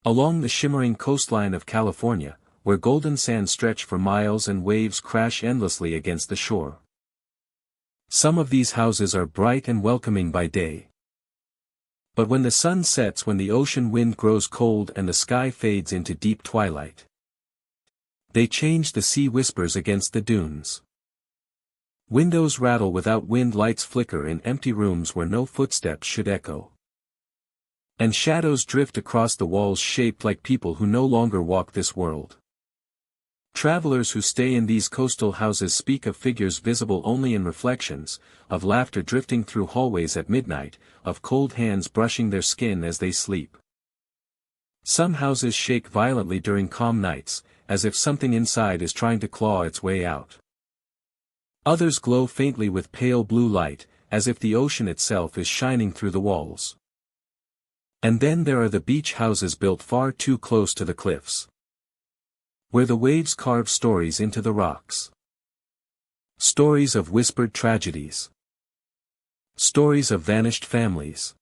Along the shimmering coastline of California, where golden sands stretch for miles and waves crash endlessly against the shore. Some of these houses are bright and welcoming by day. But when the sun sets, when the ocean wind grows cold and the sky fades into deep twilight, they change. The sea whispers against the dunes. Windows rattle without wind, lights flicker in empty rooms where no footsteps should echo. And shadows drift across the walls shaped like people who no longer walk this world. Travelers who stay in these coastal houses speak of figures visible only in reflections, of laughter drifting through hallways at midnight, of cold hands brushing their skin as they sleep. Some houses shake violently during calm nights, as if something inside is trying to claw its way out. Others glow faintly with pale blue light, as if the ocean itself is shining through the walls. And then there are the beach houses built far too close to the cliffs, where the waves carve stories into the rocks. Stories of whispered tragedies. Stories of vanished families.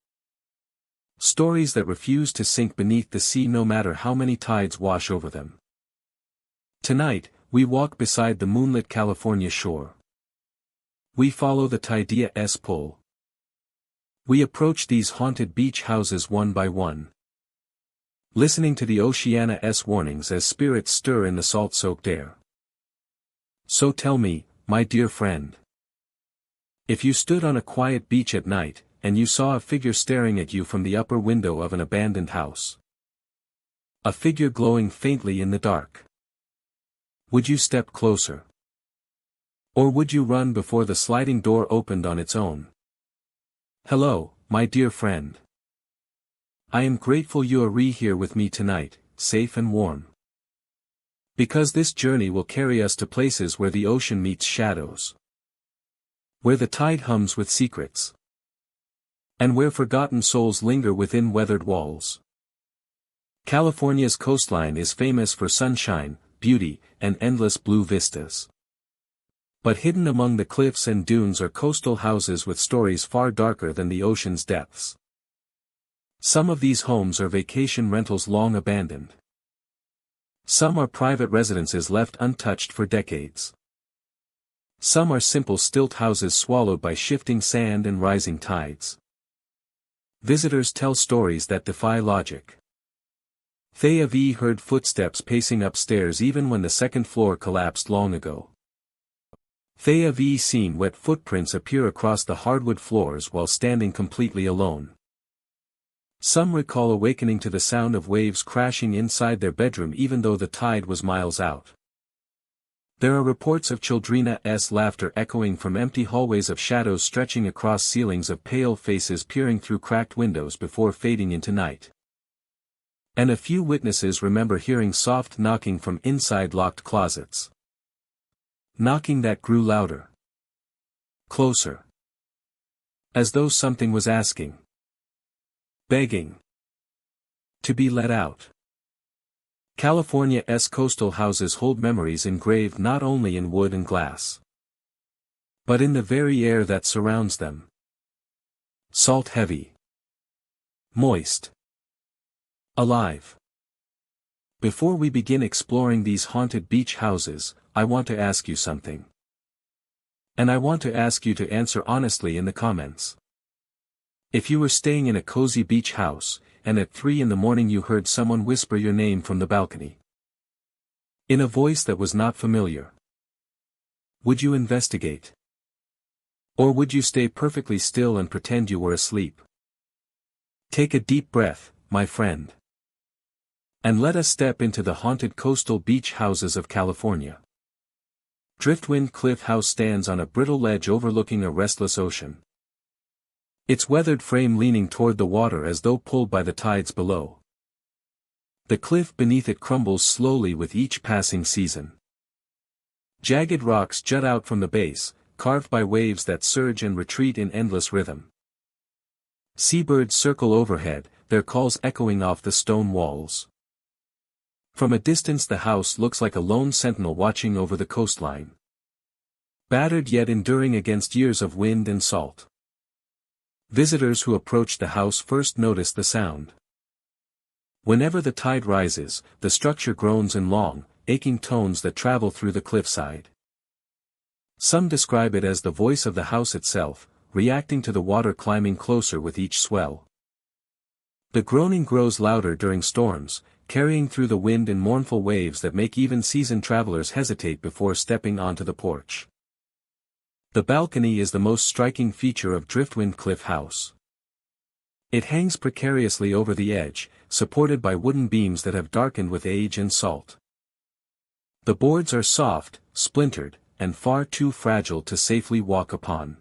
Stories that refuse to sink beneath the sea no matter how many tides wash over them. Tonight, we walk beside the moonlit California shore. We follow the tide's pull. We approach these haunted beach houses one by one, listening to the oceana's warnings as spirits stir in the salt-soaked air. So tell me, my dear friend, if you stood on a quiet beach at night, and you saw a figure staring at you from the upper window of an abandoned house, a figure glowing faintly in the dark, would you step closer? Or would you run before the sliding door opened on its own? Hello, my dear friend. I am grateful you are here with me tonight, safe and warm. Because this journey will carry us to places where the ocean meets shadows, where the tide hums with secrets, and where forgotten souls linger within weathered walls. California's coastline is famous for sunshine, beauty, and endless blue vistas. But hidden among the cliffs and dunes are coastal houses with stories far darker than the ocean's depths. Some of these homes are vacation rentals long abandoned. Some are private residences left untouched for decades. Some are simple stilt houses swallowed by shifting sand and rising tides. Visitors tell stories that defy logic. They have heard footsteps pacing upstairs even when the second floor collapsed long ago. They have seen wet footprints appear across the hardwood floors while standing completely alone. Some recall awakening to the sound of waves crashing inside their bedroom even though the tide was miles out. There are reports of children's laughter echoing from empty hallways, of shadows stretching across ceilings, of pale faces peering through cracked windows before fading into night. And a few witnesses remember hearing soft knocking from inside locked closets. Knocking that grew louder. Closer. As though something was asking. Begging. To be let out. California's coastal houses hold memories engraved not only in wood and glass, but in the very air that surrounds them. Salt heavy. Moist. Alive. Before we begin exploring these haunted beach houses, I want to ask you something. And I want to ask you to answer honestly in the comments. If you were staying in a cozy beach house, and at 3 a.m. you heard someone whisper your name from the balcony, in a voice that was not familiar, would you investigate? Or would you stay perfectly still and pretend you were asleep? Take a deep breath, my friend. And let us step into the haunted coastal beach houses of California. Driftwind Cliff House stands on a brittle ledge overlooking a restless ocean. Its weathered frame leaning toward the water as though pulled by the tides below. The cliff beneath it crumbles slowly with each passing season. Jagged rocks jut out from the base, carved by waves that surge and retreat in endless rhythm. Seabirds circle overhead, their calls echoing off the stone walls. From a distance the house looks like a lone sentinel watching over the coastline. Battered yet enduring against years of wind and salt. Visitors who approach the house first notice the sound. Whenever the tide rises, the structure groans in long, aching tones that travel through the cliffside. Some describe it as the voice of the house itself, reacting to the water climbing closer with each swell. The groaning grows louder during storms, carrying through the wind in mournful waves that make even seasoned travelers hesitate before stepping onto the porch. The balcony is the most striking feature of Driftwind Cliff House. It hangs precariously over the edge, supported by wooden beams that have darkened with age and salt. The boards are soft, splintered, and far too fragile to safely walk upon.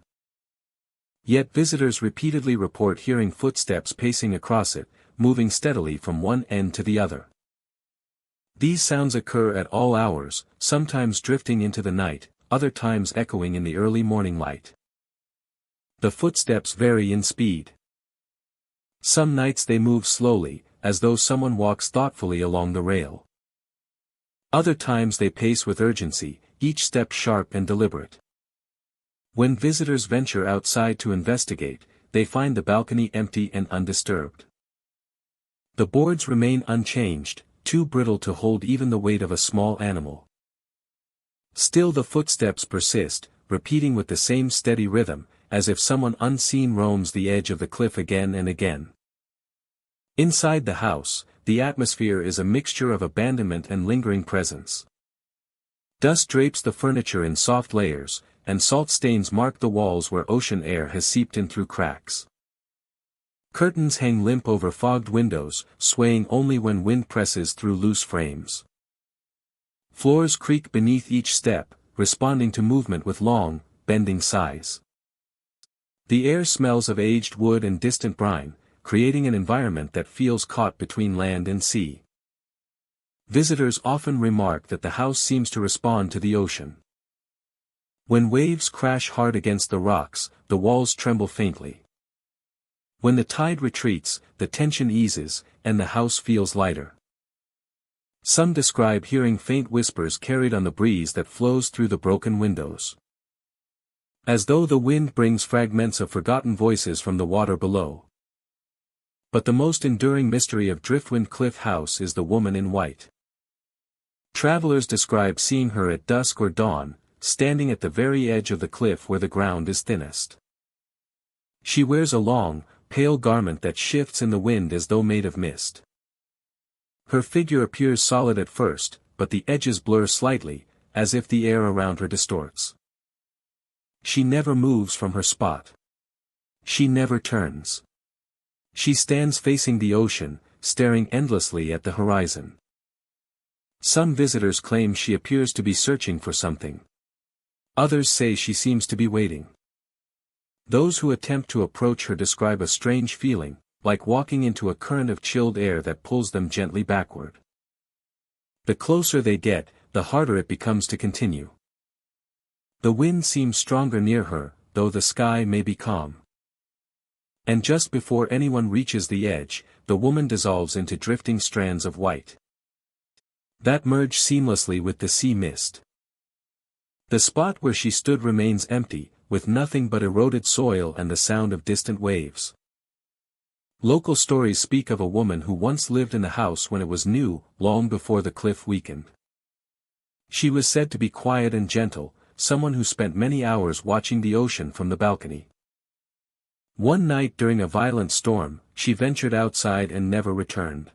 Yet visitors repeatedly report hearing footsteps pacing across it, moving steadily from one end to the other. These sounds occur at all hours, sometimes drifting into the night, other times echoing in the early morning light. The footsteps vary in speed. Some nights they move slowly, as though someone walks thoughtfully along the rail. Other times they pace with urgency, each step sharp and deliberate. When visitors venture outside to investigate, they find the balcony empty and undisturbed. The boards remain unchanged, too brittle to hold even the weight of a small animal. Still the footsteps persist, repeating with the same steady rhythm, as if someone unseen roams the edge of the cliff again and again. Inside the house, the atmosphere is a mixture of abandonment and lingering presence. Dust drapes the furniture in soft layers, and salt stains mark the walls where ocean air has seeped in through cracks. Curtains hang limp over fogged windows, swaying only when wind presses through loose frames. Floors creak beneath each step, responding to movement with long, bending sighs. The air smells of aged wood and distant brine, creating an environment that feels caught between land and sea. Visitors often remark that the house seems to respond to the ocean. When waves crash hard against the rocks, the walls tremble faintly. When the tide retreats, the tension eases, and the house feels lighter. Some describe hearing faint whispers carried on the breeze that flows through the broken windows. As though the wind brings fragments of forgotten voices from the water below. But the most enduring mystery of Driftwind Cliff House is the woman in white. Travelers describe seeing her at dusk or dawn, standing at the very edge of the cliff where the ground is thinnest. She wears a long, pale garment that shifts in the wind as though made of mist. Her figure appears solid at first, but the edges blur slightly, as if the air around her distorts. She never moves from her spot. She never turns. She stands facing the ocean, staring endlessly at the horizon. Some visitors claim she appears to be searching for something. Others say she seems to be waiting. Those who attempt to approach her describe a strange feeling, like walking into a current of chilled air that pulls them gently backward. The closer they get, the harder it becomes to continue. The wind seems stronger near her, though the sky may be calm. And just before anyone reaches the edge, the woman dissolves into drifting strands of white that merge seamlessly with the sea mist. The spot where she stood remains empty, with nothing but eroded soil and the sound of distant waves. Local stories speak of a woman who once lived in the house when it was new, long before the cliff weakened. She was said to be quiet and gentle, someone who spent many hours watching the ocean from the balcony. One night during a violent storm, she ventured outside and never returned.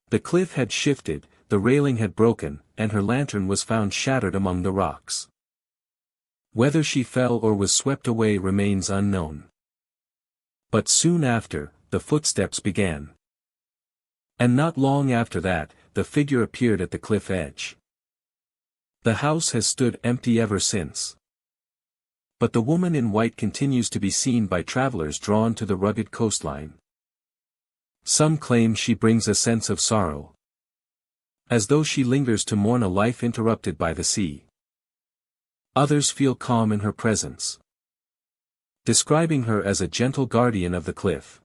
The cliff had shifted, the railing had broken, and her lantern was found shattered among the rocks. Whether she fell or was swept away remains unknown. But soon after, the footsteps began. And not long after that, the figure appeared at the cliff edge. The house has stood empty ever since. But the woman in white continues to be seen by travelers drawn to the rugged coastline. Some claim she brings a sense of sorrow, as though she lingers to mourn a life interrupted by the sea. Others feel calm in her presence, describing her as a gentle guardian of the cliff,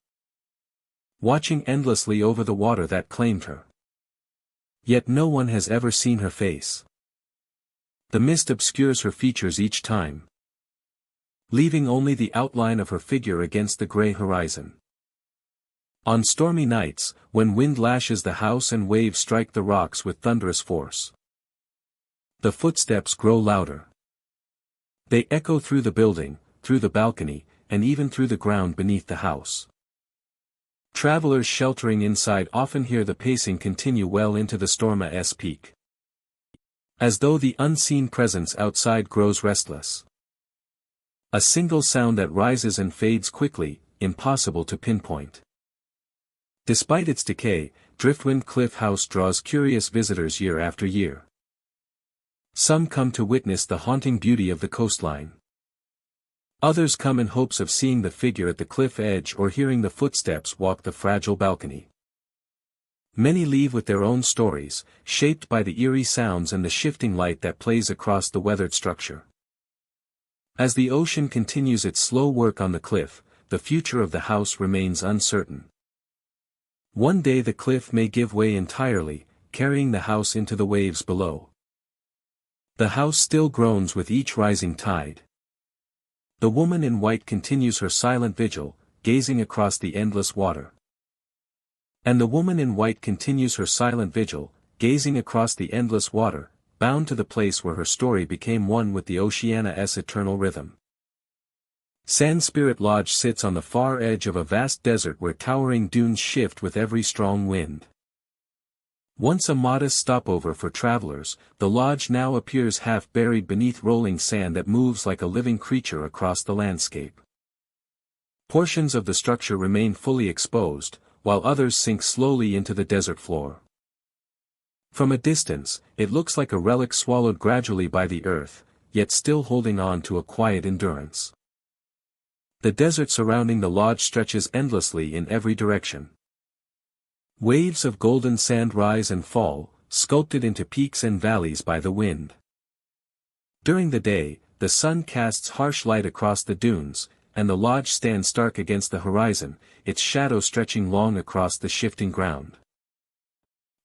watching endlessly over the water that claimed her. Yet no one has ever seen her face. The mist obscures her features each time, leaving only the outline of her figure against the gray horizon. On stormy nights, when wind lashes the house and waves strike the rocks with thunderous force, the footsteps grow louder. They echo through the building, through the balcony, and even through the ground beneath the house. Travelers sheltering inside often hear the pacing continue well into the storm's peak. As though the unseen presence outside grows restless. A single sound that rises and fades quickly, impossible to pinpoint. Despite its decay, Driftwind Cliff House draws curious visitors year after year. Some come to witness the haunting beauty of the coastline. Others come in hopes of seeing the figure at the cliff edge or hearing the footsteps walk the fragile balcony. Many leave with their own stories, shaped by the eerie sounds and the shifting light that plays across the weathered structure. As the ocean continues its slow work on the cliff, the future of the house remains uncertain. One day the cliff may give way entirely, carrying the house into the waves below. The house still groans with each rising tide. The woman in white continues her silent vigil, gazing across the endless water. And the woman in white continues her silent vigil, gazing across the endless water, bound to the place where her story became one with the oceana's eternal rhythm. Sand Spirit Lodge sits on the far edge of a vast desert where towering dunes shift with every strong wind. Once a modest stopover for travelers, the lodge now appears half buried beneath rolling sand that moves like a living creature across the landscape. Portions of the structure remain fully exposed, while others sink slowly into the desert floor. From a distance, it looks like a relic swallowed gradually by the earth, yet still holding on to a quiet endurance. The desert surrounding the lodge stretches endlessly in every direction. Waves of golden sand rise and fall, sculpted into peaks and valleys by the wind. During the day, the sun casts harsh light across the dunes, and the lodge stands stark against the horizon, its shadow stretching long across the shifting ground.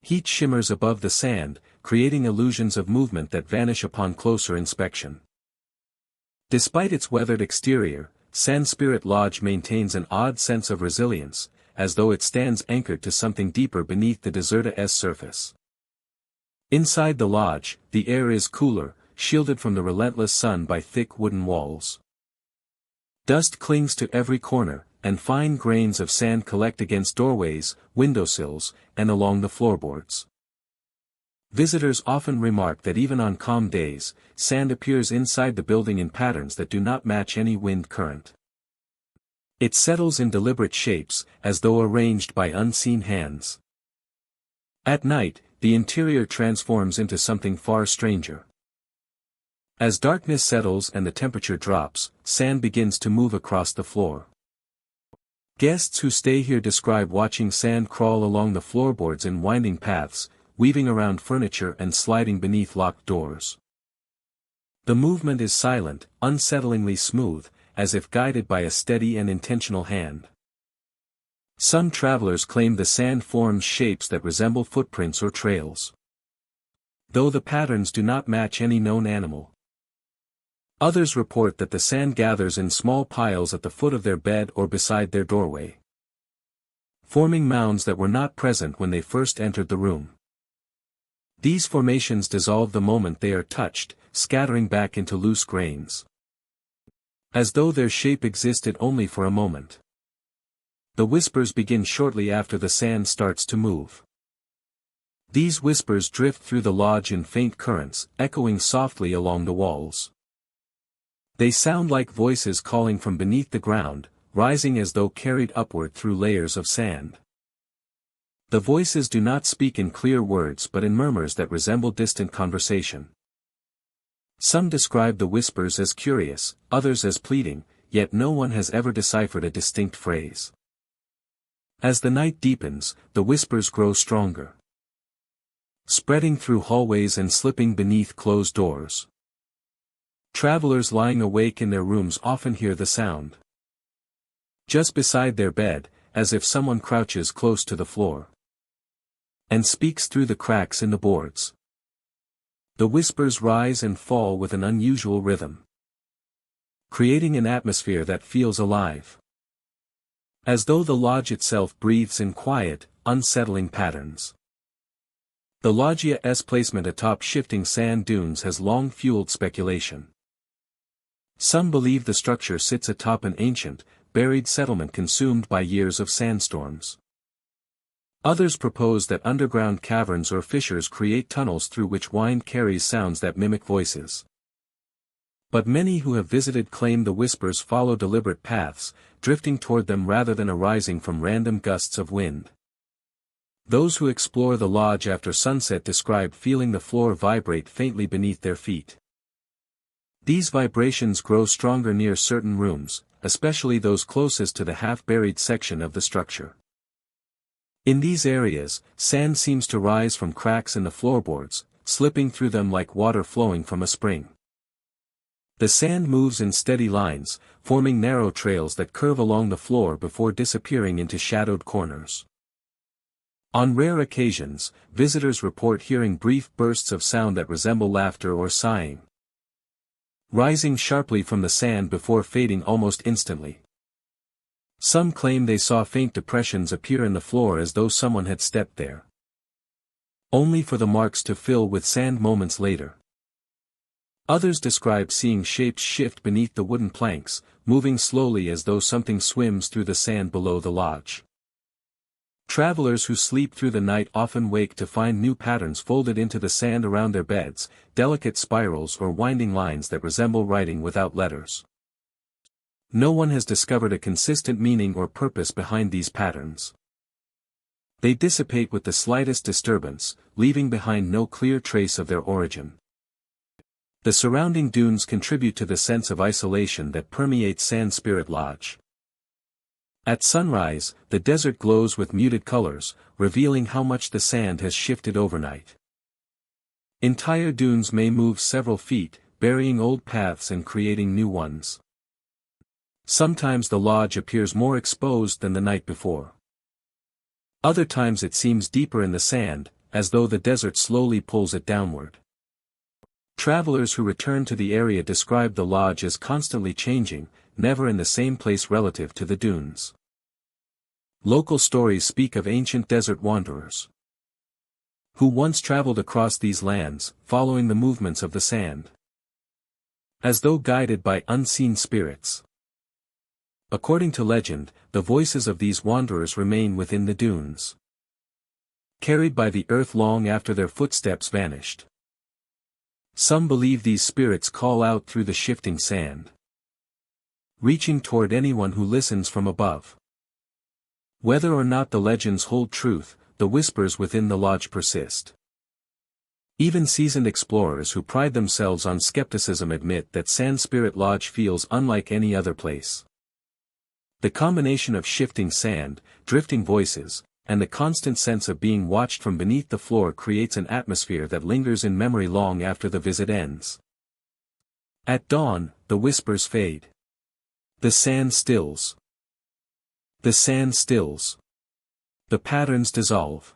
Heat shimmers above the sand, creating illusions of movement that vanish upon closer inspection. Despite its weathered exterior, Sand Spirit Lodge maintains an odd sense of resilience, as though it stands anchored to something deeper beneath the desert's surface. Inside the lodge, the air is cooler, shielded from the relentless sun by thick wooden walls. Dust clings to every corner, and fine grains of sand collect against doorways, windowsills, and along the floorboards. Visitors often remark that even on calm days, sand appears inside the building in patterns that do not match any wind current. It settles in deliberate shapes, as though arranged by unseen hands. At night, the interior transforms into something far stranger. As darkness settles and the temperature drops, sand begins to move across the floor. Guests who stay here describe watching sand crawl along the floorboards in winding paths, weaving around furniture and sliding beneath locked doors. The movement is silent, unsettlingly smooth, as if guided by a steady and intentional hand. Some travelers claim the sand forms shapes that resemble footprints or trails, though the patterns do not match any known animal. Others report that the sand gathers in small piles at the foot of their bed or beside their doorway, forming mounds that were not present when they first entered the room. These formations dissolve the moment they are touched, scattering back into loose grains, as though their shape existed only for a moment. The whispers begin shortly after the sand starts to move. These whispers drift through the lodge in faint currents, echoing softly along the walls. They sound like voices calling from beneath the ground, rising as though carried upward through layers of sand. The voices do not speak in clear words but in murmurs that resemble distant conversation. Some describe the whispers as curious, others as pleading, yet no one has ever deciphered a distinct phrase. As the night deepens, the whispers grow stronger, spreading through hallways and slipping beneath closed doors. Travelers lying awake in their rooms often hear the sound. Just beside their bed, as if someone crouches close to the floor and speaks through the cracks in the boards. The whispers rise and fall with an unusual rhythm, creating an atmosphere that feels alive. As though the lodge itself breathes in quiet, unsettling patterns. The loggia's placement atop shifting sand dunes has long fueled speculation. Some believe the structure sits atop an ancient, buried settlement consumed by years of sandstorms. Others propose that underground caverns or fissures create tunnels through which wind carries sounds that mimic voices. But many who have visited claim the whispers follow deliberate paths, drifting toward them rather than arising from random gusts of wind. Those who explore the lodge after sunset describe feeling the floor vibrate faintly beneath their feet. These vibrations grow stronger near certain rooms, especially those closest to the half-buried section of the structure. In these areas, sand seems to rise from cracks in the floorboards, slipping through them like water flowing from a spring. The sand moves in steady lines, forming narrow trails that curve along the floor before disappearing into shadowed corners. On rare occasions, visitors report hearing brief bursts of sound that resemble laughter or sighing, rising sharply from the sand before fading almost instantly. Some claim they saw faint depressions appear in the floor as though someone had stepped there, only for the marks to fill with sand moments later. Others describe seeing shapes shift beneath the wooden planks, moving slowly as though something swims through the sand below the lodge. Travelers who sleep through the night often wake to find new patterns folded into the sand around their beds, delicate spirals or winding lines that resemble writing without letters. No one has discovered a consistent meaning or purpose behind these patterns. They dissipate with the slightest disturbance, leaving behind no clear trace of their origin. The surrounding dunes contribute to the sense of isolation that permeates Sand Spirit Lodge. At sunrise, the desert glows with muted colors, revealing how much the sand has shifted overnight. Entire dunes may move several feet, burying old paths and creating new ones. Sometimes the lodge appears more exposed than the night before. Other times it seems deeper in the sand, as though the desert slowly pulls it downward. Travelers who return to the area describe the lodge as constantly changing, never in the same place relative to the dunes. Local stories speak of ancient desert wanderers who once traveled across these lands, following the movements of the sand, as though guided by unseen spirits. According to legend, the voices of these wanderers remain within the dunes, carried by the earth long after their footsteps vanished. Some believe these spirits call out through the shifting sand, reaching toward anyone who listens from above. Whether or not the legends hold truth, the whispers within the lodge persist. Even seasoned explorers who pride themselves on skepticism admit that Sand Spirit Lodge feels unlike any other place. The combination of shifting sand, drifting voices, and the constant sense of being watched from beneath the floor creates an atmosphere that lingers in memory long after the visit ends. At dawn, the whispers fade. The sand stills. The sand stills. The patterns dissolve.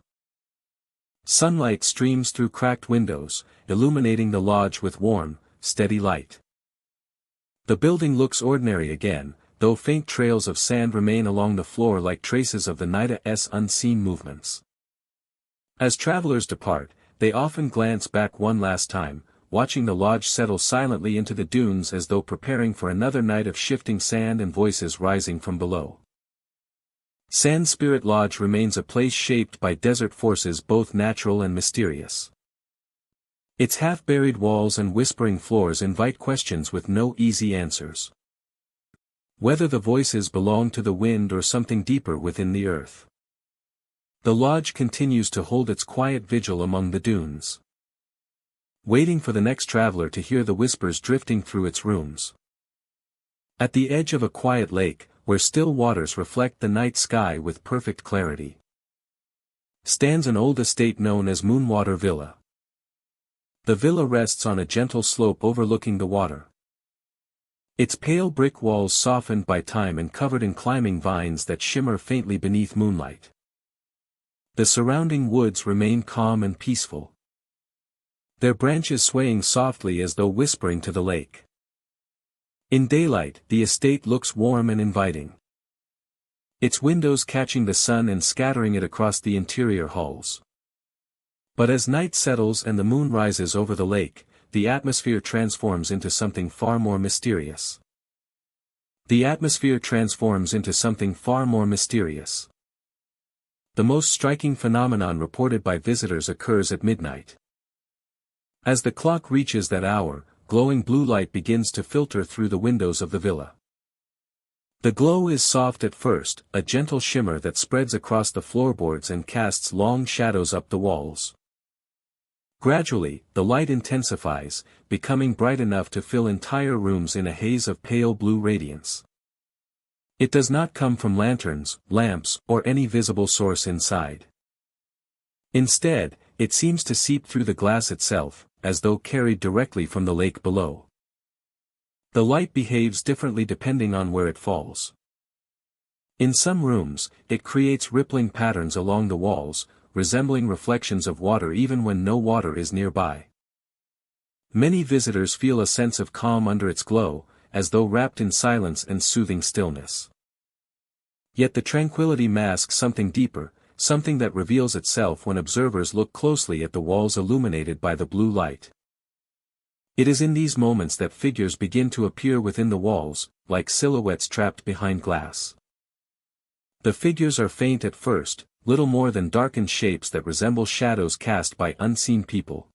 Sunlight streams through cracked windows, illuminating the lodge with warm, steady light. The building looks ordinary again, though faint trails of sand remain along the floor like traces of the night's unseen movements. As travelers depart, they often glance back one last time, watching the lodge settle silently into the dunes as though preparing for another night of shifting sand and voices rising from below. Sand Spirit Lodge remains a place shaped by desert forces both natural and mysterious. Its half-buried walls and whispering floors invite questions with no easy answers. Whether the voices belong to the wind or something deeper within the earth. The lodge continues to hold its quiet vigil among the dunes, waiting for the next traveler to hear the whispers drifting through its rooms. At the edge of a quiet lake, where still waters reflect the night sky with perfect clarity, stands an old estate known as Moonwater Villa. The villa rests on a gentle slope overlooking the water. Its pale brick walls softened by time and covered in climbing vines that shimmer faintly beneath moonlight. The surrounding woods remain calm and peaceful, their branches swaying softly as though whispering to the lake. In daylight, the estate looks warm and inviting. its windows catching the sun and scattering it across the interior halls. But as night settles and the moon rises over the lake, the atmosphere transforms into something far more mysterious. The atmosphere transforms into something far more mysterious. The most striking phenomenon reported by visitors occurs at midnight. As the clock reaches that hour, glowing blue light begins to filter through the windows of the villa. The glow is soft at first, a gentle shimmer that spreads across the floorboards and casts long shadows up the walls. Gradually, the light intensifies, becoming bright enough to fill entire rooms in a haze of pale blue radiance. It does not come from lanterns, lamps, or any visible source inside. Instead, it seems to seep through the glass itself, as though carried directly from the lake below. The light behaves differently depending on where it falls. In some rooms, it creates rippling patterns along the walls, resembling reflections of water even when no water is nearby. Many visitors feel a sense of calm under its glow, as though wrapped in silence and soothing stillness. Yet the tranquility masks something deeper, something that reveals itself when observers look closely at the walls illuminated by the blue light. It is in these moments that figures begin to appear within the walls, like silhouettes trapped behind glass. The figures are faint at first, little more than darkened shapes that resemble shadows cast by unseen people.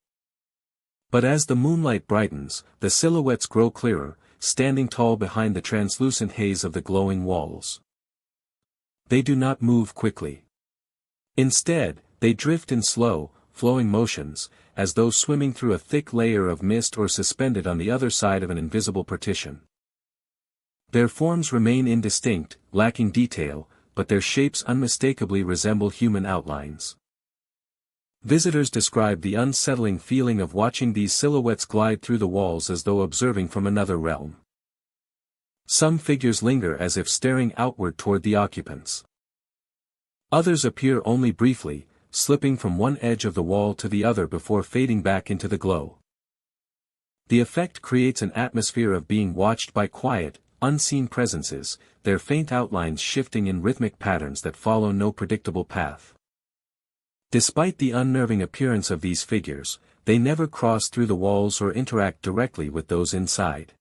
But as the moonlight brightens, the silhouettes grow clearer, standing tall behind the translucent haze of the glowing walls. They do not move quickly. Instead, they drift in slow, flowing motions, as though swimming through a thick layer of mist or suspended on the other side of an invisible partition. Their forms remain indistinct, lacking detail, but their shapes unmistakably resemble human outlines. Visitors describe the unsettling feeling of watching these silhouettes glide through the walls as though observing from another realm. Some figures linger as if staring outward toward the occupants. Others appear only briefly, slipping from one edge of the wall to the other before fading back into the glow. The effect creates an atmosphere of being watched by quiet, unseen presences, their faint outlines shifting in rhythmic patterns that follow no predictable path. Despite the unnerving appearance of these figures, they never cross through the walls or interact directly with those inside.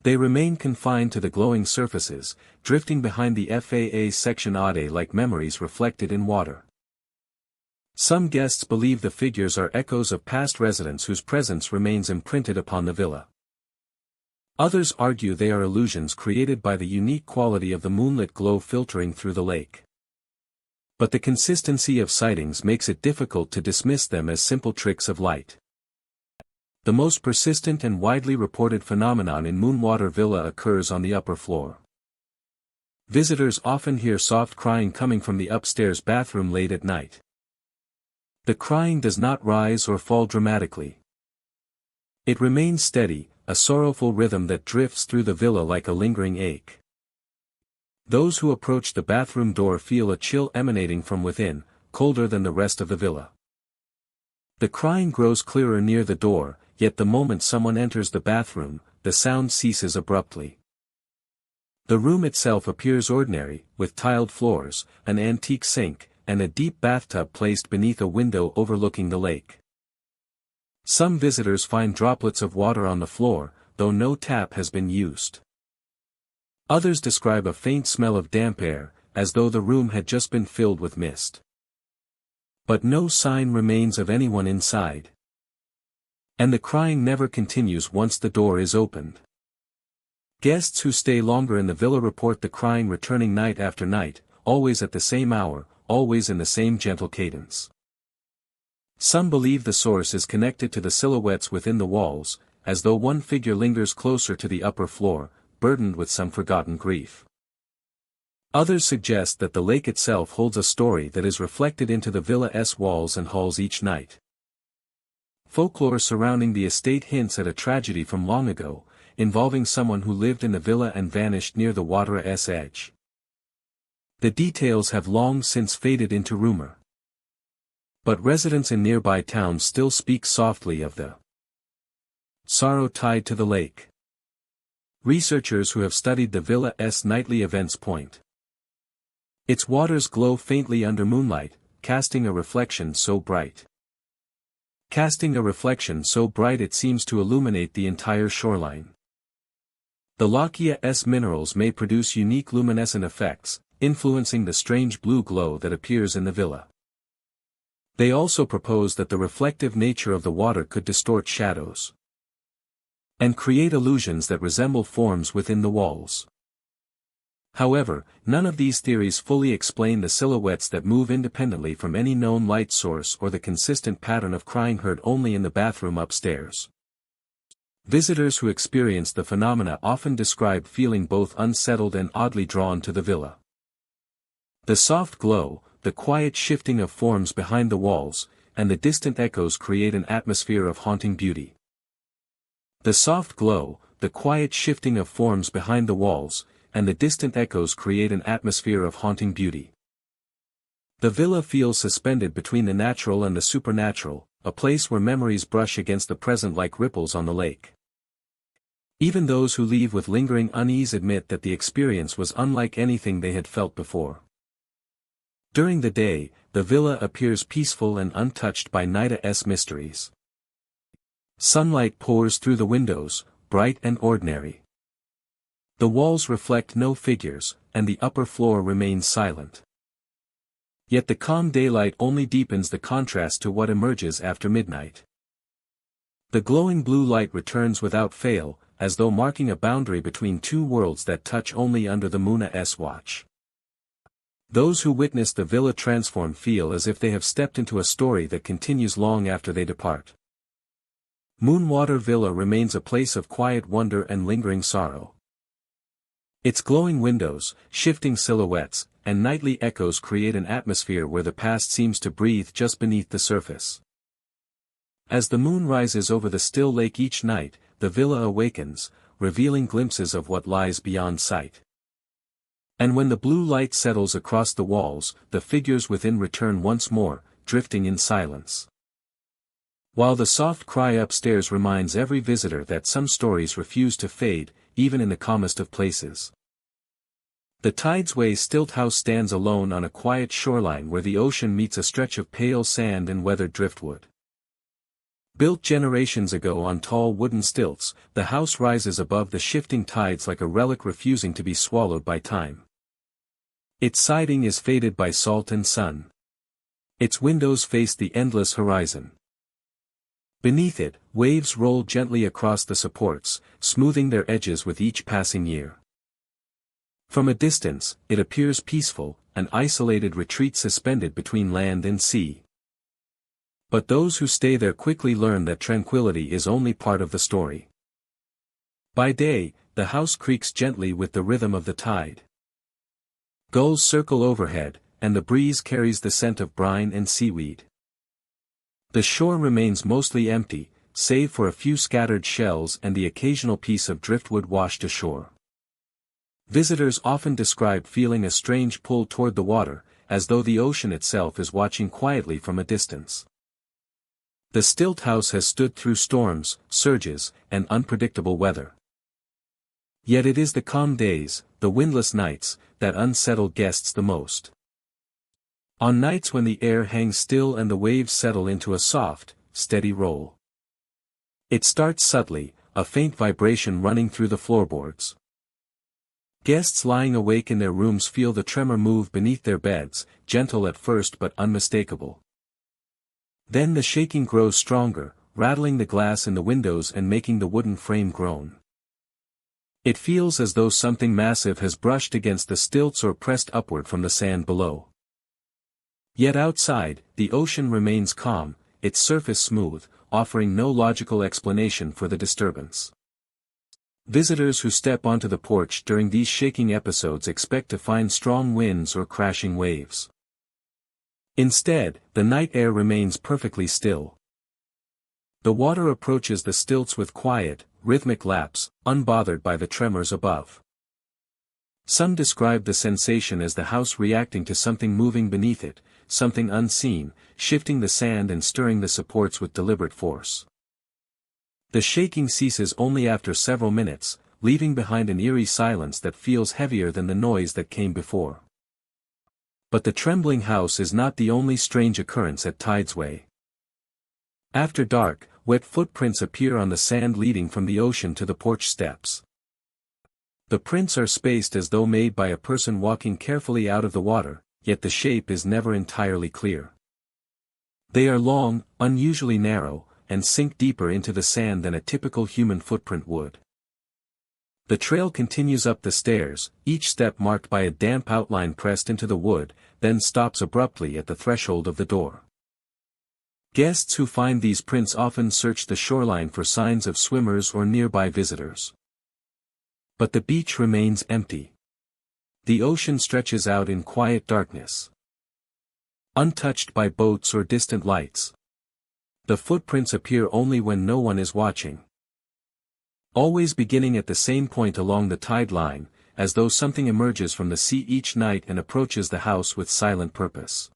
They remain confined to the glowing surfaces, drifting behind the FAA section ADE like memories reflected in water. Some guests believe the figures are echoes of past residents whose presence remains imprinted upon the villa. Others argue they are illusions created by the unique quality of the moonlit glow filtering through the lake. But the consistency of sightings makes it difficult to dismiss them as simple tricks of light. The most persistent and widely reported phenomenon in Moonwater Villa occurs on the upper floor. Visitors often hear soft crying coming from the upstairs bathroom late at night. The crying does not rise or fall dramatically. It remains steady, a sorrowful rhythm that drifts through the villa like a lingering ache. Those who approach the bathroom door feel a chill emanating from within, colder than the rest of the villa. The crying grows clearer near the door, yet the moment someone enters the bathroom, the sound ceases abruptly. The room itself appears ordinary, with tiled floors, an antique sink, and a deep bathtub placed beneath a window overlooking the lake. Some visitors find droplets of water on the floor, though no tap has been used. Others describe a faint smell of damp air, as though the room had just been filled with mist. But no sign remains of anyone inside. And the crying never continues once the door is opened. Guests who stay longer in the villa report the crying returning night after night, always at the same hour, always in the same gentle cadence. Some believe the source is connected to the silhouettes within the walls, as though one figure lingers closer to the upper floor, burdened with some forgotten grief. Others suggest that the lake itself holds a story that is reflected into the villa's walls and halls each night. Folklore surrounding the estate hints at a tragedy from long ago, involving someone who lived in the villa and vanished near the water's edge. The details have long since faded into rumor. But residents in nearby towns still speak softly of the sorrow tied to the lake. Researchers who have studied the villa's nightly events point Its waters glow faintly under moonlight, casting a reflection so bright. It seems to illuminate the entire shoreline. The Lackia's minerals may produce unique luminescent effects, influencing the strange blue glow that appears in the villa. They also propose that the reflective nature of the water could distort shadows and create illusions that resemble forms within the walls. However, none of these theories fully explain the silhouettes that move independently from any known light source or the consistent pattern of crying heard only in the bathroom upstairs. Visitors who experience the phenomena often describe feeling both unsettled and oddly drawn to the villa. The soft glow, the quiet shifting of forms behind the walls, and the distant echoes create an atmosphere of haunting beauty. The soft glow, the quiet shifting of forms behind the walls, and the distant echoes create an atmosphere of haunting beauty. The villa feels suspended between the natural and the supernatural, a place where memories brush against the present like ripples on the lake. Even those who leave with lingering unease admit that the experience was unlike anything they had felt before. During the day, the villa appears peaceful and untouched by night's mysteries. Sunlight pours through the windows, bright and ordinary. The walls reflect no figures, and the upper floor remains silent. Yet the calm daylight only deepens the contrast to what emerges after midnight. The glowing blue light returns without fail, as though marking a boundary between two worlds that touch only under the moon's watch. Those who witness the villa transform feel as if they have stepped into a story that continues long after they depart. Moonwater Villa remains a place of quiet wonder and lingering sorrow. Its glowing windows, shifting silhouettes, and nightly echoes create an atmosphere where the past seems to breathe just beneath the surface. As the moon rises over the still lake each night, the villa awakens, revealing glimpses of what lies beyond sight. And when the blue light settles across the walls, the figures within return once more, drifting in silence. While the soft cry upstairs reminds every visitor that some stories refuse to fade, even in the calmest of places. The Tidesway Stilt House stands alone on a quiet shoreline where the ocean meets a stretch of pale sand and weathered driftwood. Built generations ago on tall wooden stilts, the house rises above the shifting tides like a relic refusing to be swallowed by time. Its siding is faded by salt and sun. Its windows face the endless horizon. Beneath it, waves roll gently across the supports, smoothing their edges with each passing year. From a distance, it appears peaceful, an isolated retreat suspended between land and sea. But those who stay there quickly learn that tranquility is only part of the story. By day, the house creaks gently with the rhythm of the tide. Gulls circle overhead, and the breeze carries the scent of brine and seaweed. The shore remains mostly empty, save for a few scattered shells and the occasional piece of driftwood washed ashore. Visitors often describe feeling a strange pull toward the water, as though the ocean itself is watching quietly from a distance. The stilt house has stood through storms, surges, and unpredictable weather. Yet it is the calm days, the windless nights, that unsettle guests the most. On nights when the air hangs still and the waves settle into a soft, steady roll. It starts subtly, a faint vibration running through the floorboards. Guests lying awake in their rooms feel the tremor move beneath their beds, gentle at first but unmistakable. Then the shaking grows stronger, rattling the glass in the windows and making the wooden frame groan. It feels as though something massive has brushed against the stilts or pressed upward from the sand below. Yet outside, the ocean remains calm, its surface smooth, offering no logical explanation for the disturbance. Visitors who step onto the porch during these shaking episodes expect to find strong winds or crashing waves. Instead, the night air remains perfectly still. The water approaches the stilts with quiet, rhythmic laps, unbothered by the tremors above. Some describe the sensation as the house reacting to something moving beneath it, something unseen, shifting the sand and stirring the supports with deliberate force. The shaking ceases only after several minutes, leaving behind an eerie silence that feels heavier than the noise that came before. But the trembling house is not the only strange occurrence at Tidesway. After dark, wet footprints appear on the sand leading from the ocean to the porch steps. The prints are spaced as though made by a person walking carefully out of the water, yet the shape is never entirely clear. They are long, unusually narrow, and sink deeper into the sand than a typical human footprint would. The trail continues up the stairs, each step marked by a damp outline pressed into the wood, then stops abruptly at the threshold of the door. Guests who find these prints often search the shoreline for signs of swimmers or nearby visitors. But the beach remains empty. The ocean stretches out in quiet darkness, untouched by boats or distant lights. The footprints appear only when no one is watching. Always beginning at the same point along the tide line, as though something emerges from the sea each night and approaches the house with silent purpose.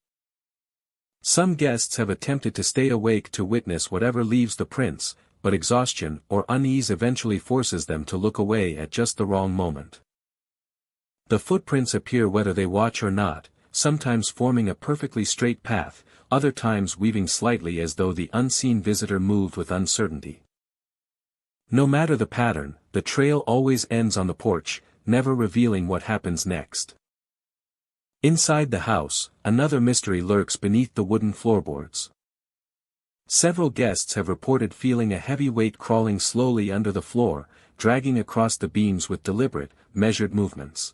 Some guests have attempted to stay awake to witness whatever leaves the prints, but exhaustion or unease eventually forces them to look away at just the wrong moment. The footprints appear whether they watch or not, sometimes forming a perfectly straight path, other times weaving slightly as though the unseen visitor moved with uncertainty. No matter the pattern, the trail always ends on the porch, never revealing what happens next. Inside the house, another mystery lurks beneath the wooden floorboards. Several guests have reported feeling a heavy weight crawling slowly under the floor, dragging across the beams with deliberate, measured movements.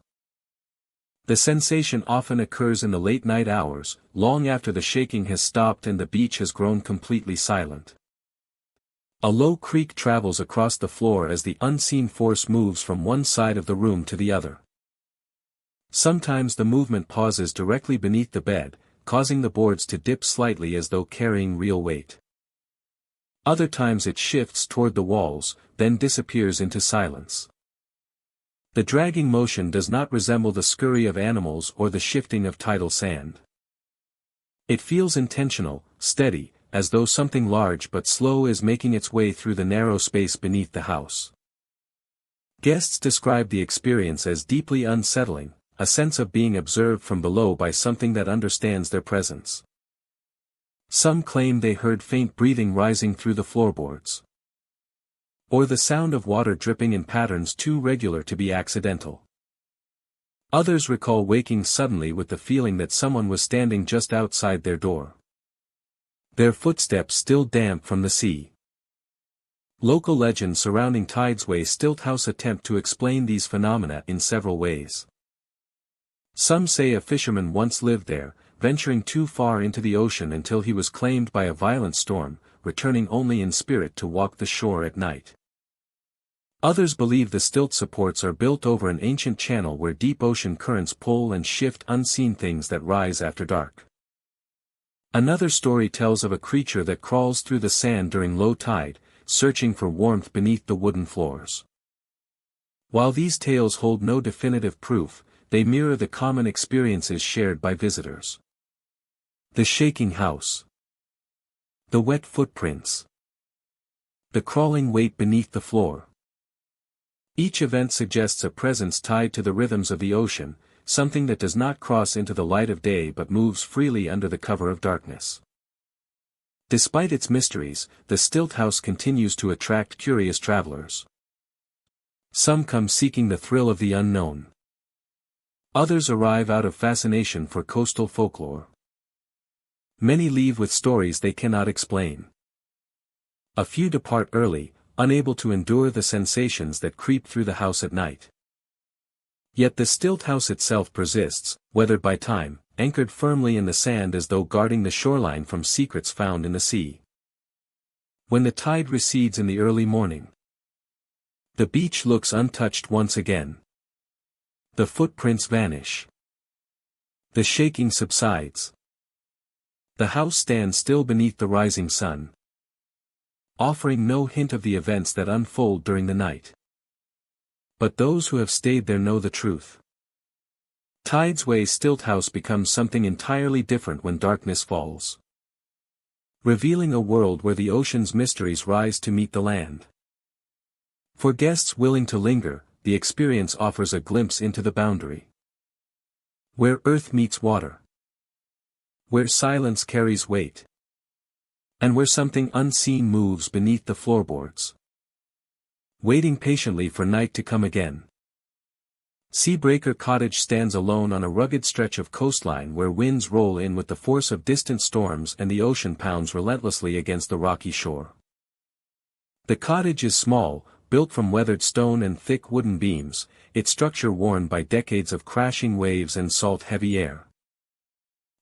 The sensation often occurs in the late night hours, long after the shaking has stopped and the beach has grown completely silent. A low creak travels across the floor as the unseen force moves from one side of the room to the other. Sometimes the movement pauses directly beneath the bed, causing the boards to dip slightly as though carrying real weight. Other times it shifts toward the walls, then disappears into silence. The dragging motion does not resemble the scurry of animals or the shifting of tidal sand. It feels intentional, steady, as though something large but slow is making its way through the narrow space beneath the house. Guests describe the experience as deeply unsettling, a sense of being observed from below by something that understands their presence. Some claim they heard faint breathing rising through the floorboards, or the sound of water dripping in patterns too regular to be accidental. Others recall waking suddenly with the feeling that someone was standing just outside their door, their footsteps still damp from the sea. Local legends surrounding Tidesway Stilt House attempt to explain these phenomena in several ways. Some say a fisherman once lived there, venturing too far into the ocean until he was claimed by a violent storm, returning only in spirit to walk the shore at night. Others believe the stilt supports are built over an ancient channel where deep ocean currents pull and shift unseen things that rise after dark. Another story tells of a creature that crawls through the sand during low tide, searching for warmth beneath the wooden floors. While these tales hold no definitive proof, they mirror the common experiences shared by visitors. The shaking house, the wet footprints, the crawling weight beneath the floor. Each event suggests a presence tied to the rhythms of the ocean, something that does not cross into the light of day but moves freely under the cover of darkness. Despite its mysteries, the Stilt House continues to attract curious travelers. Some come seeking the thrill of the unknown. Others arrive out of fascination for coastal folklore. Many leave with stories they cannot explain. A few depart early, unable to endure the sensations that creep through the house at night. Yet the Stilt House itself persists, weathered by time, anchored firmly in the sand as though guarding the shoreline from secrets found in the sea. When the tide recedes in the early morning, the beach looks untouched once again. The footprints vanish. The shaking subsides. The house stands still beneath the rising sun, offering no hint of the events that unfold during the night. But those who have stayed there know the truth. Tidesway Stilt House becomes something entirely different when darkness falls, revealing a world where the ocean's mysteries rise to meet the land. For guests willing to linger, the experience offers a glimpse into the boundary where earth meets water. Where silence carries weight. And where something unseen moves beneath the floorboards. Waiting patiently for night to come again. Seabreaker Cottage stands alone on a rugged stretch of coastline where winds roll in with the force of distant storms and the ocean pounds relentlessly against the rocky shore. The cottage is small, built from weathered stone and thick wooden beams, its structure worn by decades of crashing waves and salt-heavy air.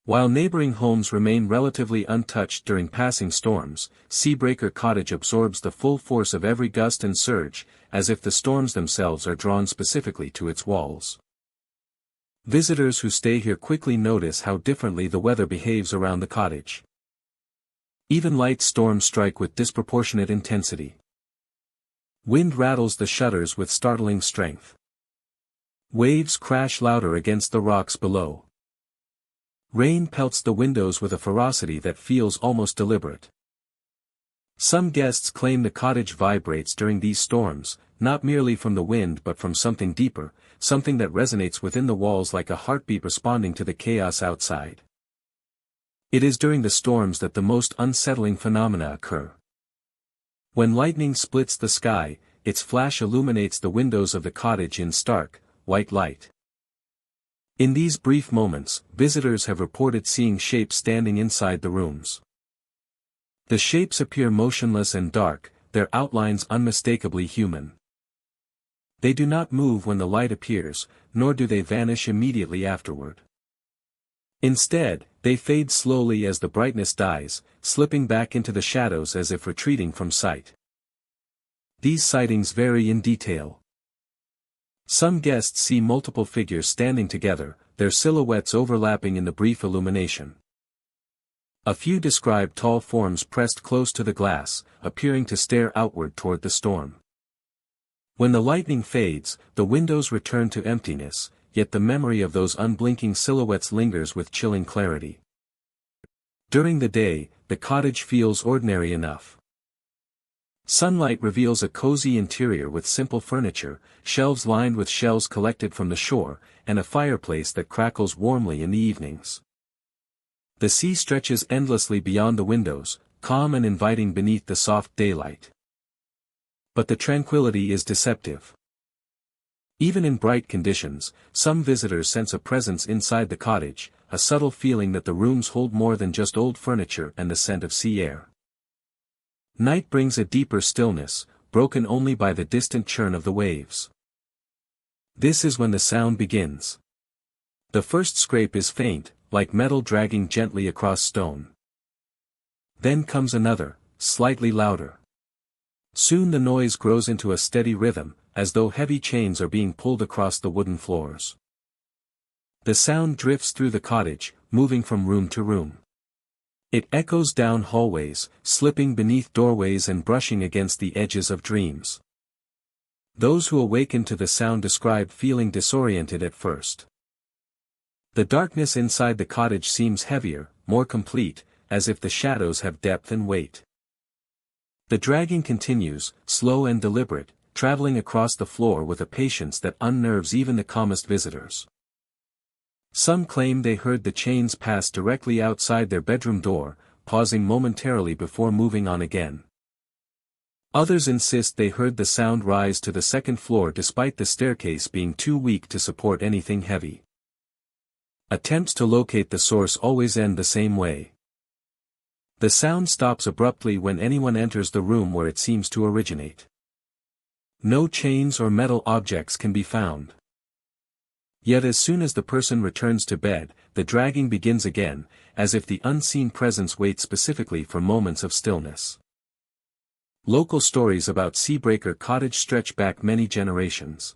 While neighboring homes remain relatively untouched during passing storms, Seabreaker Cottage absorbs the full force of every gust and surge, as if the storms themselves are drawn specifically to its walls. Visitors who stay here quickly notice how differently the weather behaves around the cottage. Even light storms strike with disproportionate intensity. Wind rattles the shutters with startling strength. Waves crash louder against the rocks below. Rain pelts the windows with a ferocity that feels almost deliberate. Some guests claim the cottage vibrates during these storms, not merely from the wind but from something deeper, something that resonates within the walls like a heartbeat responding to the chaos outside. It is during the storms that the most unsettling phenomena occur. When lightning splits the sky, its flash illuminates the windows of the cottage in stark, white light. In these brief moments, visitors have reported seeing shapes standing inside the rooms. The shapes appear motionless and dark, their outlines unmistakably human. They do not move when the light appears, nor do they vanish immediately afterward. Instead, they fade slowly as the brightness dies, slipping back into the shadows as if retreating from sight. These sightings vary in detail. Some guests see multiple figures standing together, their silhouettes overlapping in the brief illumination. A few describe tall forms pressed close to the glass, appearing to stare outward toward the storm. When the lightning fades, the windows return to emptiness, yet the memory of those unblinking silhouettes lingers with chilling clarity. During the day, the cottage feels ordinary enough. Sunlight reveals a cozy interior with simple furniture, shelves lined with shells collected from the shore, and a fireplace that crackles warmly in the evenings. The sea stretches endlessly beyond the windows, calm and inviting beneath the soft daylight. But the tranquility is deceptive. Even in bright conditions, some visitors sense a presence inside the cottage, a subtle feeling that the rooms hold more than just old furniture and the scent of sea air. Night brings a deeper stillness, broken only by the distant churn of the waves. This is when the sound begins. The first scrape is faint, like metal dragging gently across stone. Then comes another, slightly louder. Soon the noise grows into a steady rhythm, as though heavy chains are being pulled across the wooden floors. The sound drifts through the cottage, moving from room to room. It echoes down hallways, slipping beneath doorways and brushing against the edges of dreams. Those who awaken to the sound describe feeling disoriented at first. The darkness inside the cottage seems heavier, more complete, as if the shadows have depth and weight. The dragging continues, slow and deliberate, traveling across the floor with a patience that unnerves even the calmest visitors. Some claim they heard the chains pass directly outside their bedroom door, pausing momentarily before moving on again. Others insist they heard the sound rise to the second floor despite the staircase being too weak to support anything heavy. Attempts to locate the source always end the same way. The sound stops abruptly when anyone enters the room where it seems to originate. No chains or metal objects can be found. Yet as soon as the person returns to bed, the dragging begins again, as if the unseen presence waits specifically for moments of stillness. Local stories about Seabreaker Cottage stretch back many generations.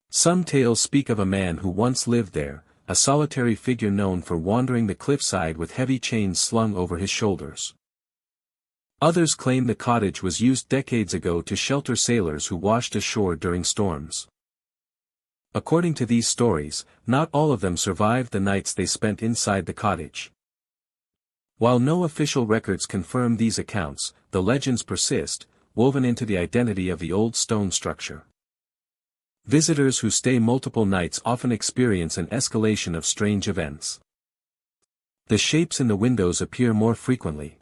Some tales speak of a man who once lived there, a solitary figure known for wandering the cliffside with heavy chains slung over his shoulders. Others claim the cottage was used decades ago to shelter sailors who washed ashore during storms. According to these stories, not all of them survived the nights they spent inside the cottage. While no official records confirm these accounts, the legends persist, woven into the identity of the old stone structure. Visitors who stay multiple nights often experience an escalation of strange events. The shapes in the windows appear more frequently.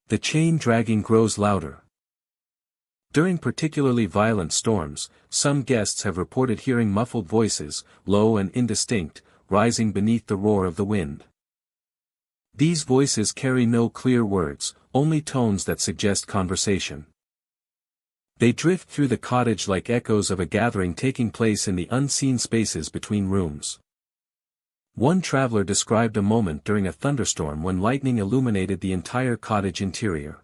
The chain dragging grows louder. During particularly violent storms, some guests have reported hearing muffled voices, low and indistinct, rising beneath the roar of the wind. These voices carry no clear words, only tones that suggest conversation. They drift through the cottage like echoes of a gathering taking place in the unseen spaces between rooms. One traveler described a moment during a thunderstorm when lightning illuminated the entire cottage interior.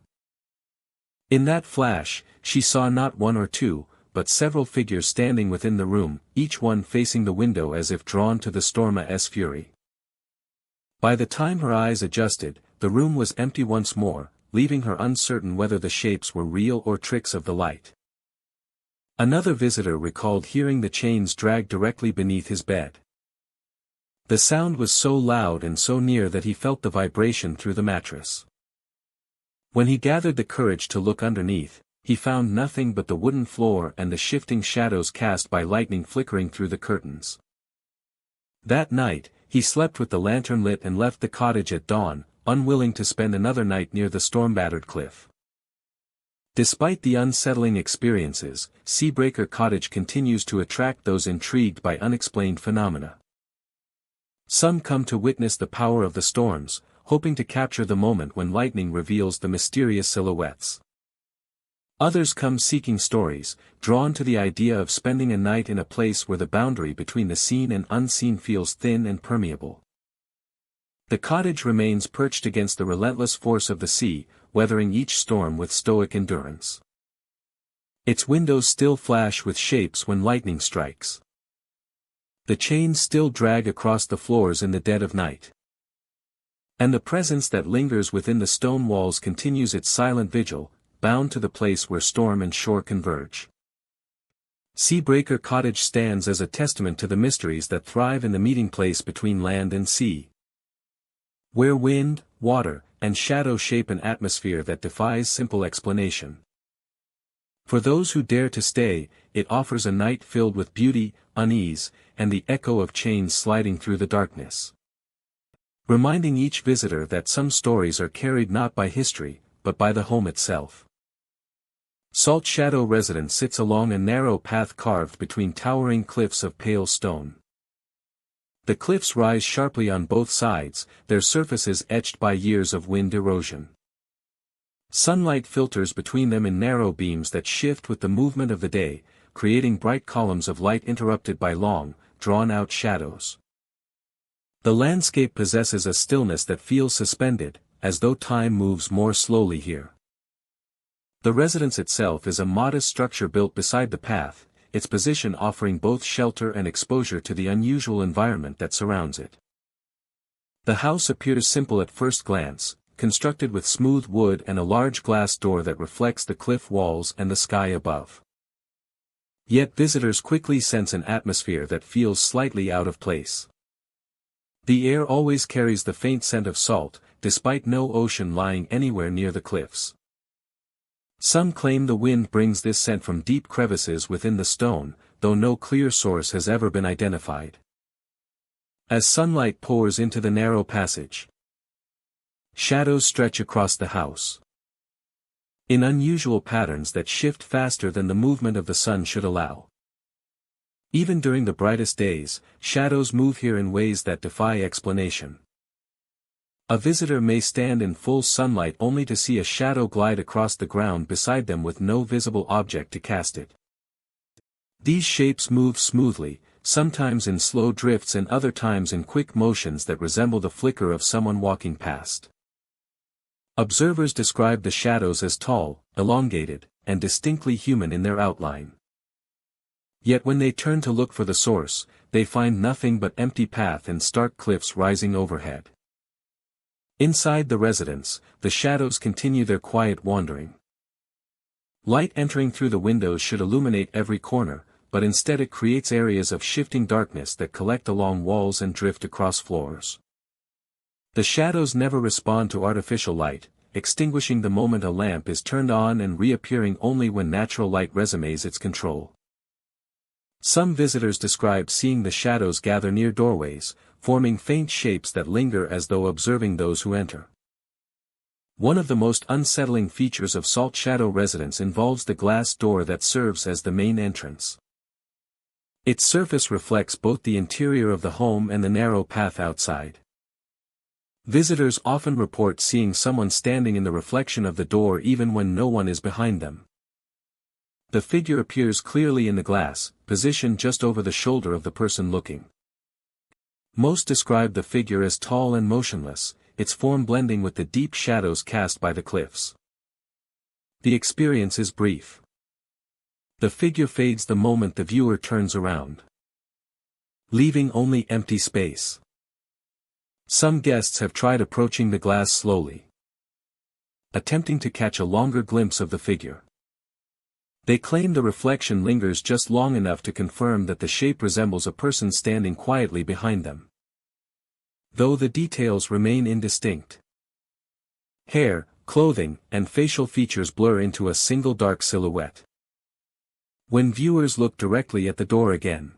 In that flash, she saw not one or two, but several figures standing within the room, each one facing the window as if drawn to the storm's fury. By the time her eyes adjusted, the room was empty once more, leaving her uncertain whether the shapes were real or tricks of the light. Another visitor recalled hearing the chains drag directly beneath his bed. The sound was so loud and so near that he felt the vibration through the mattress. When he gathered the courage to look underneath, he found nothing but the wooden floor and the shifting shadows cast by lightning flickering through the curtains. That night, he slept with the lantern lit and left the cottage at dawn, unwilling to spend another night near the storm-battered cliff. Despite the unsettling experiences, Seabreaker Cottage continues to attract those intrigued by unexplained phenomena. Some come to witness the power of the storms, hoping to capture the moment when lightning reveals the mysterious silhouettes. Others come seeking stories, drawn to the idea of spending a night in a place where the boundary between the seen and unseen feels thin and permeable. The cottage remains perched against the relentless force of the sea, weathering each storm with stoic endurance. Its windows still flash with shapes when lightning strikes. The chains still drag across the floors in the dead of night. And the presence that lingers within the stone walls continues its silent vigil, bound to the place where storm and shore converge. Seabreaker Cottage stands as a testament to the mysteries that thrive in the meeting place between land and sea. Where wind, water, and shadow shape an atmosphere that defies simple explanation. For those who dare to stay, it offers a night filled with beauty, unease, and the echo of chains sliding through the darkness. Reminding each visitor that some stories are carried not by history, but by the home itself. Salt Shadow residence sits along a narrow path carved between towering cliffs of pale stone. The cliffs rise sharply on both sides, their surfaces etched by years of wind erosion. Sunlight filters between them in narrow beams that shift with the movement of the day, creating bright columns of light interrupted by long, drawn-out shadows. The landscape possesses a stillness that feels suspended, as though time moves more slowly here. The residence itself is a modest structure built beside the path, its position offering both shelter and exposure to the unusual environment that surrounds it. The house appears simple at first glance, constructed with smooth wood and a large glass door that reflects the cliff walls and the sky above. Yet visitors quickly sense an atmosphere that feels slightly out of place. The air always carries the faint scent of salt, despite no ocean lying anywhere near the cliffs. Some claim the wind brings this scent from deep crevices within the stone, though no clear source has ever been identified. As sunlight pours into the narrow passage, shadows stretch across the house. In unusual patterns that shift faster than the movement of the sun should allow. Even during the brightest days, shadows move here in ways that defy explanation. A visitor may stand in full sunlight only to see a shadow glide across the ground beside them with no visible object to cast it. These shapes move smoothly, sometimes in slow drifts and other times in quick motions that resemble the flicker of someone walking past. Observers describe the shadows as tall, elongated, and distinctly human in their outline. Yet when they turn to look for the source, they find nothing but empty path and stark cliffs rising overhead. Inside the residence, the shadows continue their quiet wandering. Light entering through the windows should illuminate every corner, but instead it creates areas of shifting darkness that collect along walls and drift across floors. The shadows never respond to artificial light, extinguishing the moment a lamp is turned on and reappearing only when natural light resumes its control. Some visitors describe seeing the shadows gather near doorways, forming faint shapes that linger as though observing those who enter. One of the most unsettling features of Salt Shadow residence involves the glass door that serves as the main entrance. Its surface reflects both the interior of the home and the narrow path outside. Visitors often report seeing someone standing in the reflection of the door even when no one is behind them. The figure appears clearly in the glass, positioned just over the shoulder of the person looking. Most describe the figure as tall and motionless, its form blending with the deep shadows cast by the cliffs. The experience is brief. The figure fades the moment the viewer turns around, leaving only empty space. Some guests have tried approaching the glass slowly, attempting to catch a longer glimpse of the figure. They claim the reflection lingers just long enough to confirm that the shape resembles a person standing quietly behind them, though the details remain indistinct. Hair, clothing, and facial features blur into a single dark silhouette. When viewers look directly at the door again,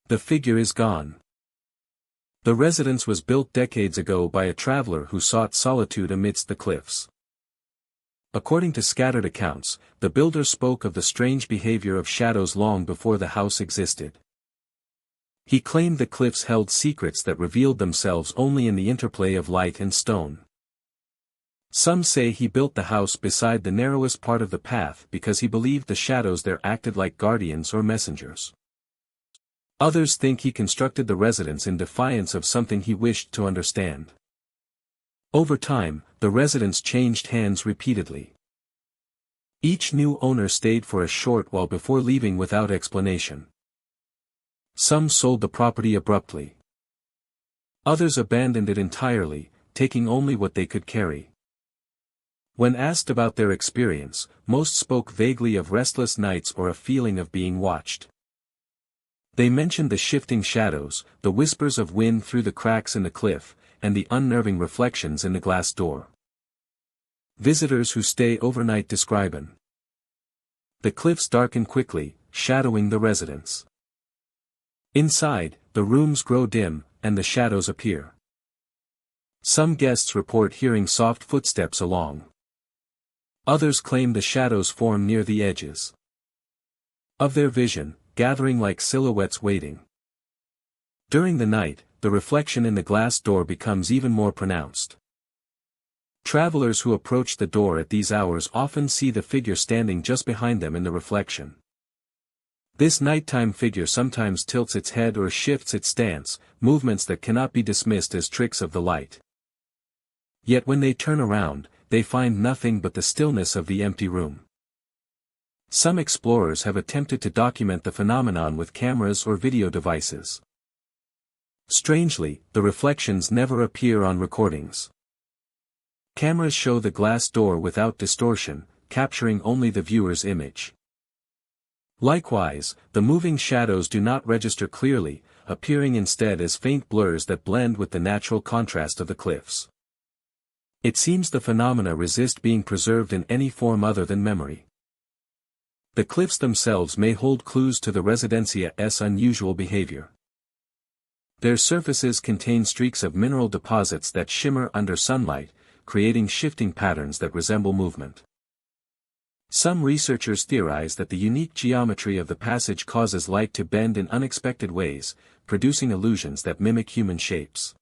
the figure is gone. The residence was built decades ago by a traveler who sought solitude amidst the cliffs. According to scattered accounts, the builder spoke of the strange behavior of shadows long before the house existed. He claimed the cliffs held secrets that revealed themselves only in the interplay of light and stone. Some say he built the house beside the narrowest part of the path because he believed the shadows there acted like guardians or messengers. Others think he constructed the residence in defiance of something he wished to understand. Over time, the residence changed hands repeatedly. Each new owner stayed for a short while before leaving without explanation. Some sold the property abruptly. Others abandoned it entirely, taking only what they could carry. When asked about their experience, most spoke vaguely of restless nights or a feeling of being watched. They mentioned the shifting shadows, the whispers of wind through the cracks in the cliff, and the unnerving reflections in the glass door. Visitors who stay overnight describe it. The cliffs darken quickly, shadowing the residence. Inside, the rooms grow dim, and the shadows appear. Some guests report hearing soft footsteps along. Others claim the shadows form near the edges of their vision, gathering like silhouettes waiting. During the night, the reflection in the glass door becomes even more pronounced. Travelers who approach the door at these hours often see the figure standing just behind them in the reflection. This nighttime figure sometimes tilts its head or shifts its stance, movements that cannot be dismissed as tricks of the light. Yet when they turn around, they find nothing but the stillness of the empty room. Some explorers have attempted to document the phenomenon with cameras or video devices. Strangely, the reflections never appear on recordings. Cameras show the glass door without distortion, capturing only the viewer's image. Likewise, the moving shadows do not register clearly, appearing instead as faint blurs that blend with the natural contrast of the cliffs. It seems the phenomena resist being preserved in any form other than memory. The cliffs themselves may hold clues to the residencia's unusual behavior. Their surfaces contain streaks of mineral deposits that shimmer under sunlight, creating shifting patterns that resemble movement. Some researchers theorize that the unique geometry of the passage causes light to bend in unexpected ways, producing illusions that mimic human shapes.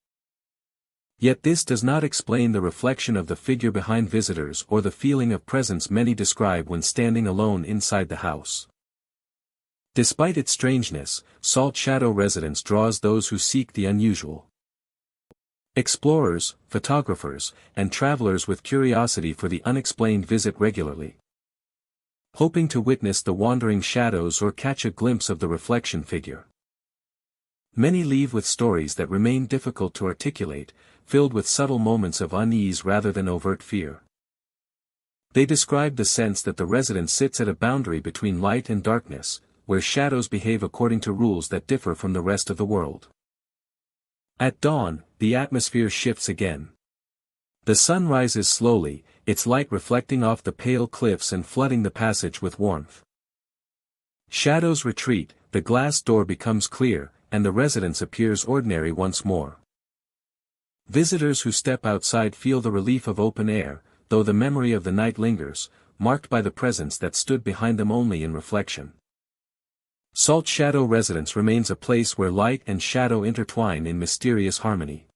Yet this does not explain the reflection of the figure behind visitors or the feeling of presence many describe when standing alone inside the house. Despite its strangeness, Salt Shadow residence draws those who seek the unusual. Explorers, photographers, and travelers with curiosity for the unexplained visit regularly, hoping to witness the wandering shadows or catch a glimpse of the reflection figure. Many leave with stories that remain difficult to articulate, filled with subtle moments of unease rather than overt fear. They describe the sense that the residence sits at a boundary between light and darkness, where shadows behave according to rules that differ from the rest of the world. At dawn, the atmosphere shifts again. The sun rises slowly, its light reflecting off the pale cliffs and flooding the passage with warmth. Shadows retreat, the glass door becomes clear, and the residence appears ordinary once more. Visitors who step outside feel the relief of open air, though the memory of the night lingers, marked by the presence that stood behind them only in reflection. Salt Shadow Residence remains a place where light and shadow intertwine in mysterious harmony.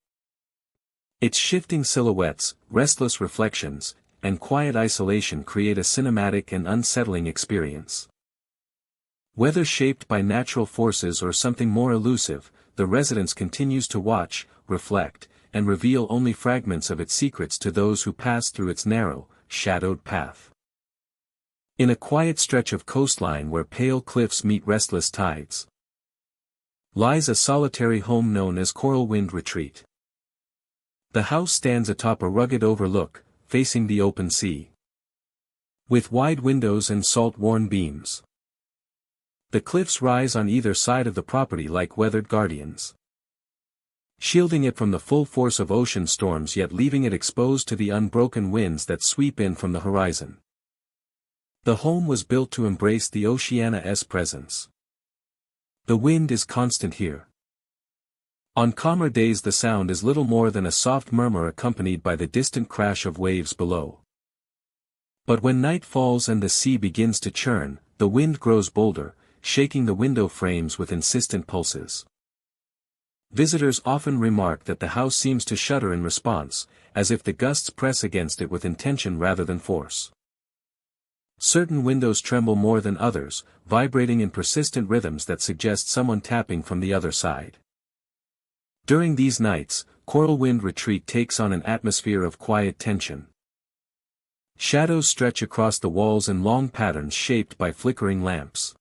Its shifting silhouettes, restless reflections, and quiet isolation create a cinematic and unsettling experience. Whether shaped by natural forces or something more elusive, the residence continues to watch, reflect, and reveal only fragments of its secrets to those who pass through its narrow, shadowed path. In a quiet stretch of coastline where pale cliffs meet restless tides, lies a solitary home known as Coral Wind Retreat. The house stands atop a rugged overlook, facing the open sea, with wide windows and salt-worn beams. The cliffs rise on either side of the property like weathered guardians, shielding it from the full force of ocean storms yet leaving it exposed to the unbroken winds that sweep in from the horizon. The home was built to embrace the oceana's presence. The wind is constant here. On calmer days the sound is little more than a soft murmur accompanied by the distant crash of waves below. But when night falls and the sea begins to churn, the wind grows bolder, shaking the window frames with insistent pulses. Visitors often remark that the house seems to shudder in response, as if the gusts press against it with intention rather than force. Certain windows tremble more than others, vibrating in persistent rhythms that suggest someone tapping from the other side. During these nights, Coral Wind Retreat takes on an atmosphere of quiet tension. Shadows stretch across the walls in long patterns shaped by flickering lamps.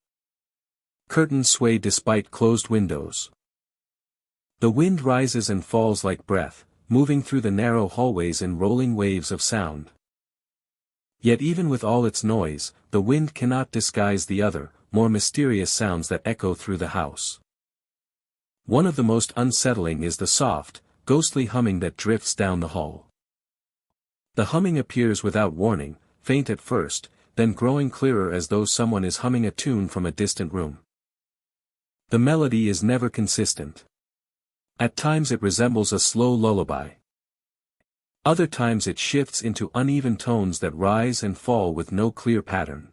Curtains sway despite closed windows. The wind rises and falls like breath, moving through the narrow hallways in rolling waves of sound. Yet even with all its noise, the wind cannot disguise the other, more mysterious sounds that echo through the house. One of the most unsettling is the soft, ghostly humming that drifts down the hall. The humming appears without warning, faint at first, then growing clearer as though someone is humming a tune from a distant room. The melody is never consistent. At times it resembles a slow lullaby. Other times it shifts into uneven tones that rise and fall with no clear pattern.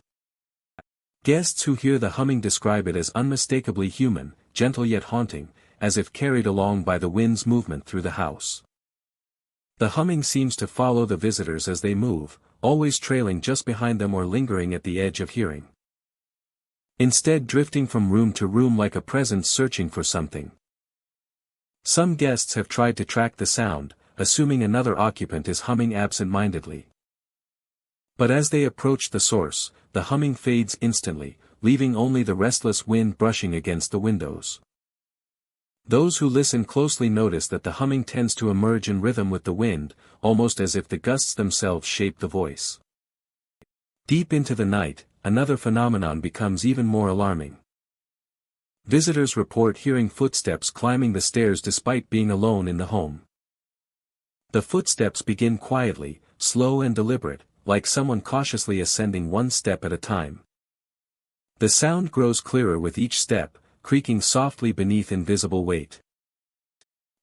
Guests who hear the humming describe it as unmistakably human, gentle yet haunting, as if carried along by the wind's movement through the house. The humming seems to follow the visitors as they move, always trailing just behind them or lingering at the edge of hearing. Instead drifting from room to room like a presence searching for something. Some guests have tried to track the sound, assuming another occupant is humming absent-mindedly. But as they approach the source, the humming fades instantly, leaving only the restless wind brushing against the windows. Those who listen closely notice that the humming tends to emerge in rhythm with the wind, almost as if the gusts themselves shape the voice. Deep into the night, another phenomenon becomes even more alarming. Visitors report hearing footsteps climbing the stairs despite being alone in the home. The footsteps begin quietly, slow and deliberate, like someone cautiously ascending one step at a time. The sound grows clearer with each step, creaking softly beneath invisible weight.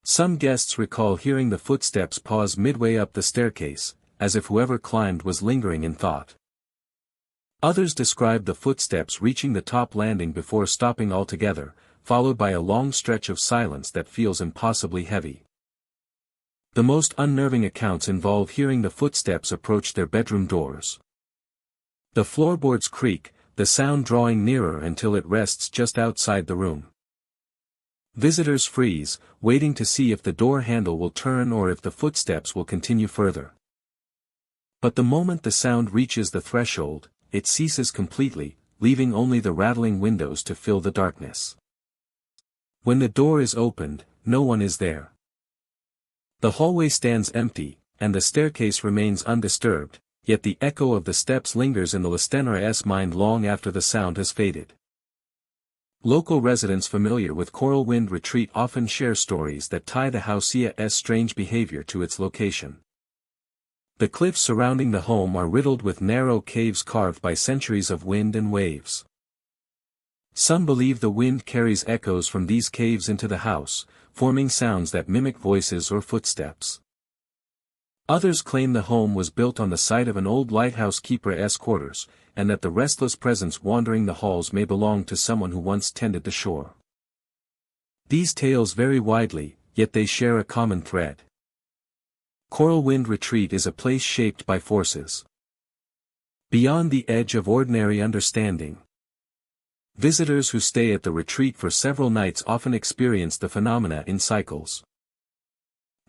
Some guests recall hearing the footsteps pause midway up the staircase, as if whoever climbed was lingering in thought. Others describe the footsteps reaching the top landing before stopping altogether, followed by a long stretch of silence that feels impossibly heavy. The most unnerving accounts involve hearing the footsteps approach their bedroom doors. The floorboards creak, the sound drawing nearer until it rests just outside the room. Visitors freeze, waiting to see if the door handle will turn or if the footsteps will continue further. But the moment the sound reaches the threshold, it ceases completely, leaving only the rattling windows to fill the darkness. When the door is opened, no one is there. The hallway stands empty, and the staircase remains undisturbed, yet the echo of the steps lingers in the listener's mind long after the sound has faded. Local residents familiar with Coral Wind Retreat often share stories that tie the house's strange behavior to its location. The cliffs surrounding the home are riddled with narrow caves carved by centuries of wind and waves. Some believe the wind carries echoes from these caves into the house, forming sounds that mimic voices or footsteps. Others claim the home was built on the site of an old lighthouse keeper's quarters, and that the restless presence wandering the halls may belong to someone who once tended the shore. These tales vary widely, yet they share a common thread. Coral Wind Retreat is a place shaped by forces beyond the edge of ordinary understanding. Visitors who stay at the retreat for several nights often experience the phenomena in cycles.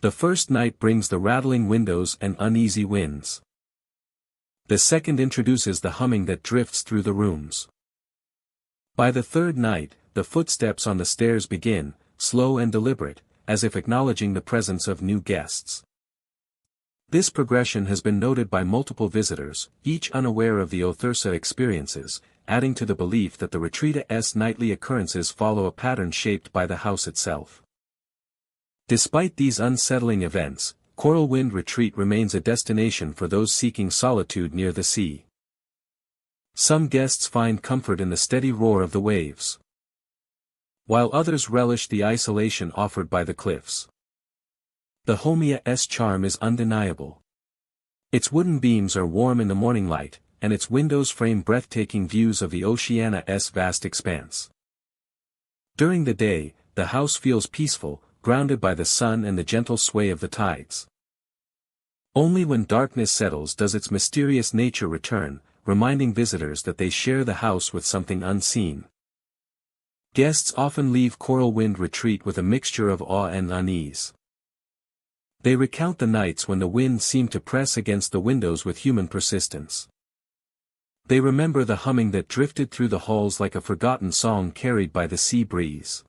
The first night brings the rattling windows and uneasy winds. The second introduces the humming that drifts through the rooms. By the third night, the footsteps on the stairs begin, slow and deliberate, as if acknowledging the presence of new guests. This progression has been noted by multiple visitors, each unaware of the Othursa experiences, adding to the belief that the retreat's nightly occurrences follow a pattern shaped by the house itself. Despite these unsettling events, Coral Wind Retreat remains a destination for those seeking solitude near the sea. Some guests find comfort in the steady roar of the waves, while others relish the isolation offered by the cliffs. The home's charm is undeniable. Its wooden beams are warm in the morning light, and its windows frame breathtaking views of the ocean's vast expanse. During the day, the house feels peaceful, grounded by the sun and the gentle sway of the tides. Only when darkness settles does its mysterious nature return, reminding visitors that they share the house with something unseen. Guests often leave Coral Wind Retreat with a mixture of awe and unease. They recount the nights when the wind seemed to press against the windows with human persistence. They remember the humming that drifted through the halls like a forgotten song carried by the sea breeze.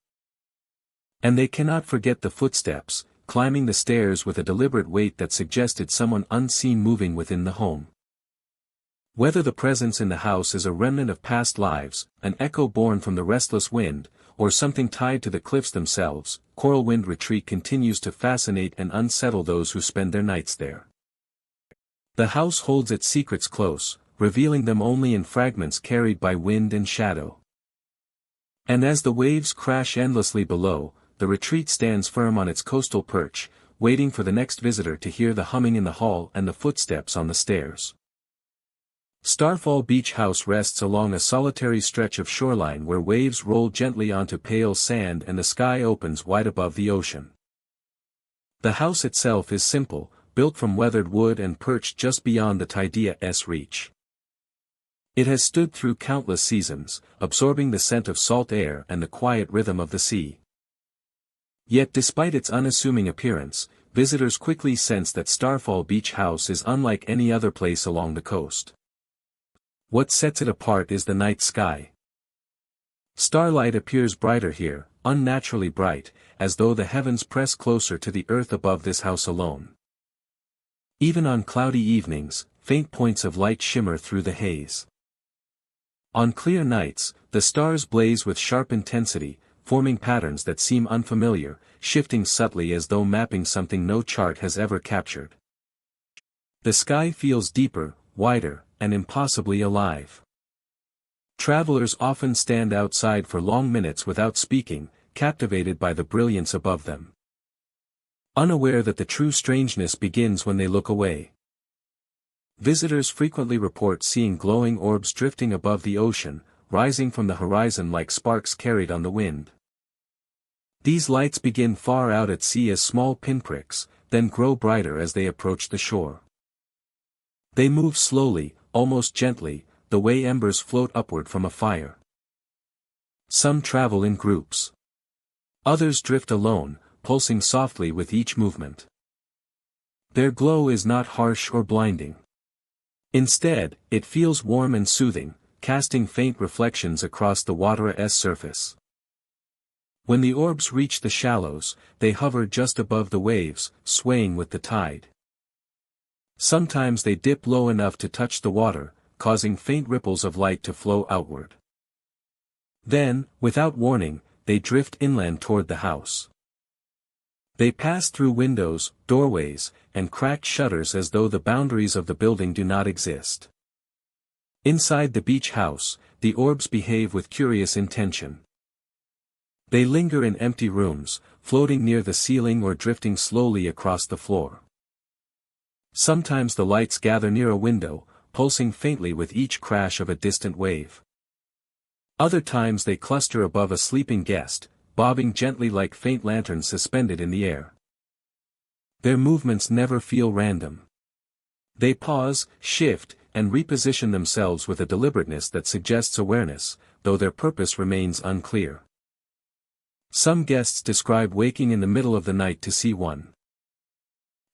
And they cannot forget the footsteps, climbing the stairs with a deliberate weight that suggested someone unseen moving within the home. Whether the presence in the house is a remnant of past lives, an echo born from the restless wind, or something tied to the cliffs themselves, Coral Wind Retreat continues to fascinate and unsettle those who spend their nights there. The house holds its secrets close, revealing them only in fragments carried by wind and shadow. And as the waves crash endlessly below, the retreat stands firm on its coastal perch, waiting for the next visitor to hear the humming in the hall and the footsteps on the stairs. Starfall Beach House rests along a solitary stretch of shoreline where waves roll gently onto pale sand and the sky opens wide above the ocean. The house itself is simple, built from weathered wood and perched just beyond the tide's reach. It has stood through countless seasons, absorbing the scent of salt air and the quiet rhythm of the sea. Yet despite its unassuming appearance, visitors quickly sense that Starfall Beach House is unlike any other place along the coast. What sets it apart is the night sky. Starlight appears brighter here, unnaturally bright, as though the heavens press closer to the earth above this house alone. Even on cloudy evenings, faint points of light shimmer through the haze. On clear nights, the stars blaze with sharp intensity, forming patterns that seem unfamiliar, shifting subtly as though mapping something no chart has ever captured. The sky feels deeper, wider, and impossibly alive. Travelers often stand outside for long minutes without speaking, captivated by the brilliance above them, unaware that the true strangeness begins when they look away. Visitors frequently report seeing glowing orbs drifting above the ocean, rising from the horizon like sparks carried on the wind. These lights begin far out at sea as small pinpricks, then grow brighter as they approach the shore. They move slowly, almost gently, the way embers float upward from a fire. Some travel in groups. Others drift alone, pulsing softly with each movement. Their glow is not harsh or blinding. Instead, it feels warm and soothing, casting faint reflections across the water's surface. When the orbs reach the shallows, they hover just above the waves, swaying with the tide. Sometimes they dip low enough to touch the water, causing faint ripples of light to flow outward. Then, without warning, they drift inland toward the house. They pass through windows, doorways, and cracked shutters as though the boundaries of the building do not exist. Inside the beach house, the orbs behave with curious intention. They linger in empty rooms, floating near the ceiling or drifting slowly across the floor. Sometimes the lights gather near a window, pulsing faintly with each crash of a distant wave. Other times they cluster above a sleeping guest, bobbing gently like faint lanterns suspended in the air. Their movements never feel random. They pause, shift, and reposition themselves with a deliberateness that suggests awareness, though their purpose remains unclear. Some guests describe waking in the middle of the night to see one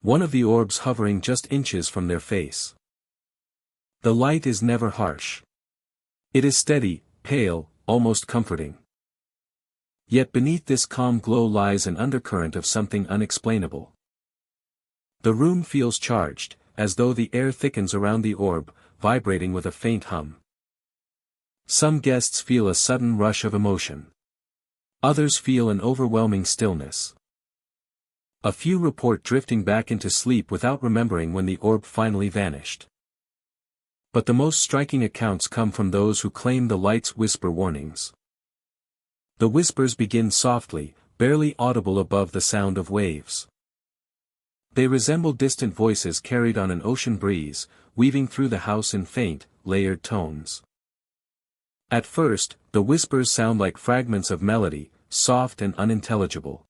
of the orbs hovering just inches from their face. The light is never harsh. It is steady, pale, almost comforting. Yet beneath this calm glow lies an undercurrent of something unexplainable. The room feels charged, as though the air thickens around the orb, vibrating with a faint hum. Some guests feel a sudden rush of emotion. Others feel an overwhelming stillness. A few report drifting back into sleep without remembering when the orb finally vanished. But the most striking accounts come from those who claim the lights whisper warnings. The whispers begin softly, barely audible above the sound of waves. They resemble distant voices carried on an ocean breeze, weaving through the house in faint, layered tones. At first, the whispers sound like fragments of melody, soft and unintelligible.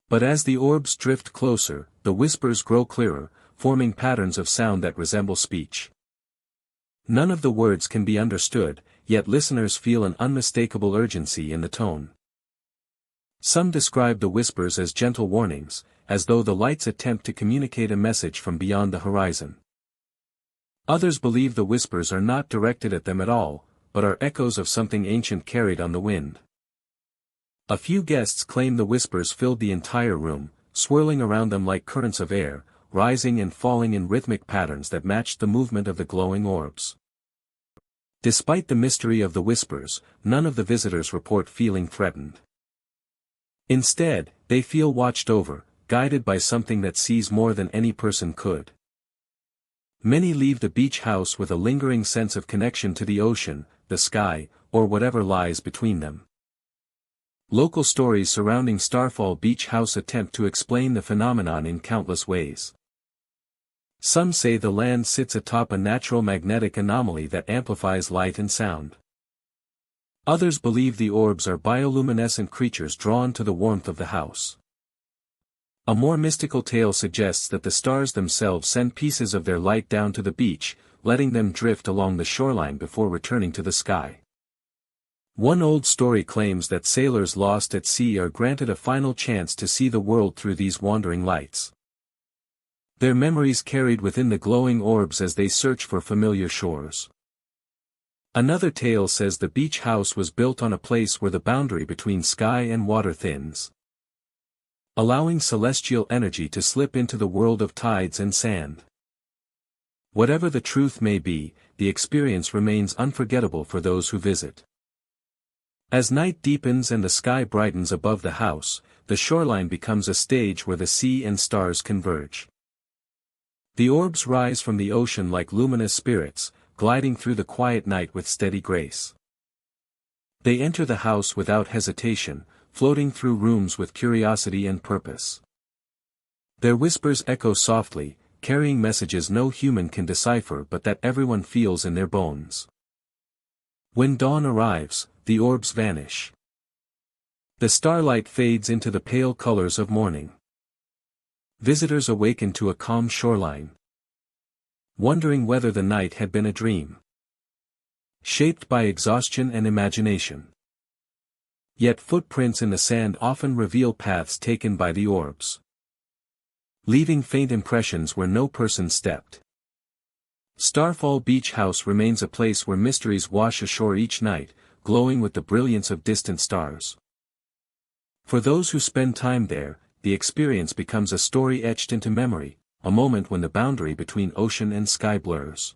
But as the orbs drift closer, the whispers grow clearer, forming patterns of sound that resemble speech. None of the words can be understood, yet listeners feel an unmistakable urgency in the tone. Some describe the whispers as gentle warnings, as though the lights attempt to communicate a message from beyond the horizon. Others believe the whispers are not directed at them at all, but are echoes of something ancient carried on the wind. A few guests claim the whispers filled the entire room, swirling around them like currents of air, rising and falling in rhythmic patterns that matched the movement of the glowing orbs. Despite the mystery of the whispers, none of the visitors report feeling threatened. Instead, they feel watched over, guided by something that sees more than any person could. Many leave the beach house with a lingering sense of connection to the ocean, the sky, or whatever lies between them. Local stories surrounding Starfall Beach House attempt to explain the phenomenon in countless ways. Some say the land sits atop a natural magnetic anomaly that amplifies light and sound. Others believe the orbs are bioluminescent creatures drawn to the warmth of the house. A more mystical tale suggests that the stars themselves send pieces of their light down to the beach, letting them drift along the shoreline before returning to the sky. One old story claims that sailors lost at sea are granted a final chance to see the world through these wandering lights. Their memories carried within the glowing orbs as they search for familiar shores. Another tale says the beach house was built on a place where the boundary between sky and water thins, allowing celestial energy to slip into the world of tides and sand. Whatever the truth may be, the experience remains unforgettable for those who visit. As night deepens and the sky brightens above the house, the shoreline becomes a stage where the sea and stars converge. The orbs rise from the ocean like luminous spirits, gliding through the quiet night with steady grace. They enter the house without hesitation, floating through rooms with curiosity and purpose. Their whispers echo softly, carrying messages no human can decipher but that everyone feels in their bones. When dawn arrives, the orbs vanish. The starlight fades into the pale colors of morning. Visitors awaken to a calm shoreline, wondering whether the night had been a dream, shaped by exhaustion and imagination. Yet footprints in the sand often reveal paths taken by the orbs, leaving faint impressions where no person stepped. Starfall Beach House remains a place where mysteries wash ashore each night, glowing with the brilliance of distant stars. For those who spend time there, the experience becomes a story etched into memory, a moment when the boundary between ocean and sky blurs.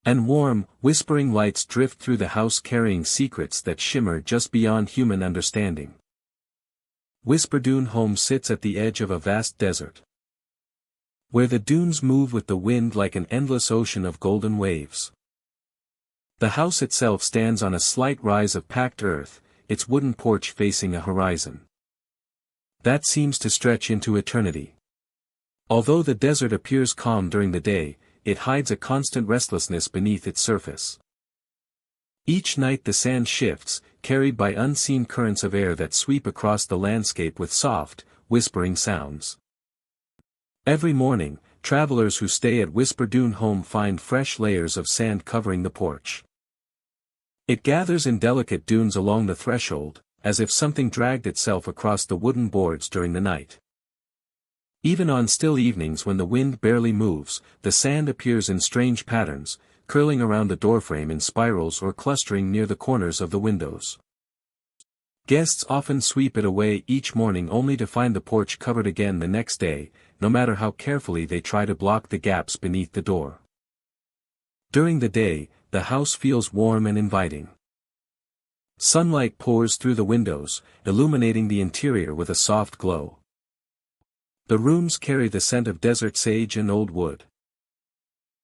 And warm, whispering lights drift through the house carrying secrets that shimmer just beyond human understanding. Whisperdune Home sits at the edge of a vast desert, where the dunes move with the wind like an endless ocean of golden waves. The house itself stands on a slight rise of packed earth, its wooden porch facing a horizon that seems to stretch into eternity. Although the desert appears calm during the day, it hides a constant restlessness beneath its surface. Each night the sand shifts, carried by unseen currents of air that sweep across the landscape with soft, whispering sounds. Every morning, travelers who stay at Whisper Dune Home find fresh layers of sand covering the porch. It gathers in delicate dunes along the threshold, as if something dragged itself across the wooden boards during the night. Even on still evenings when the wind barely moves, the sand appears in strange patterns, curling around the doorframe in spirals or clustering near the corners of the windows. Guests often sweep it away each morning only to find the porch covered again the next day, no matter how carefully they try to block the gaps beneath the door. During the day, the house feels warm and inviting. Sunlight pours through the windows, illuminating the interior with a soft glow. The rooms carry the scent of desert sage and old wood.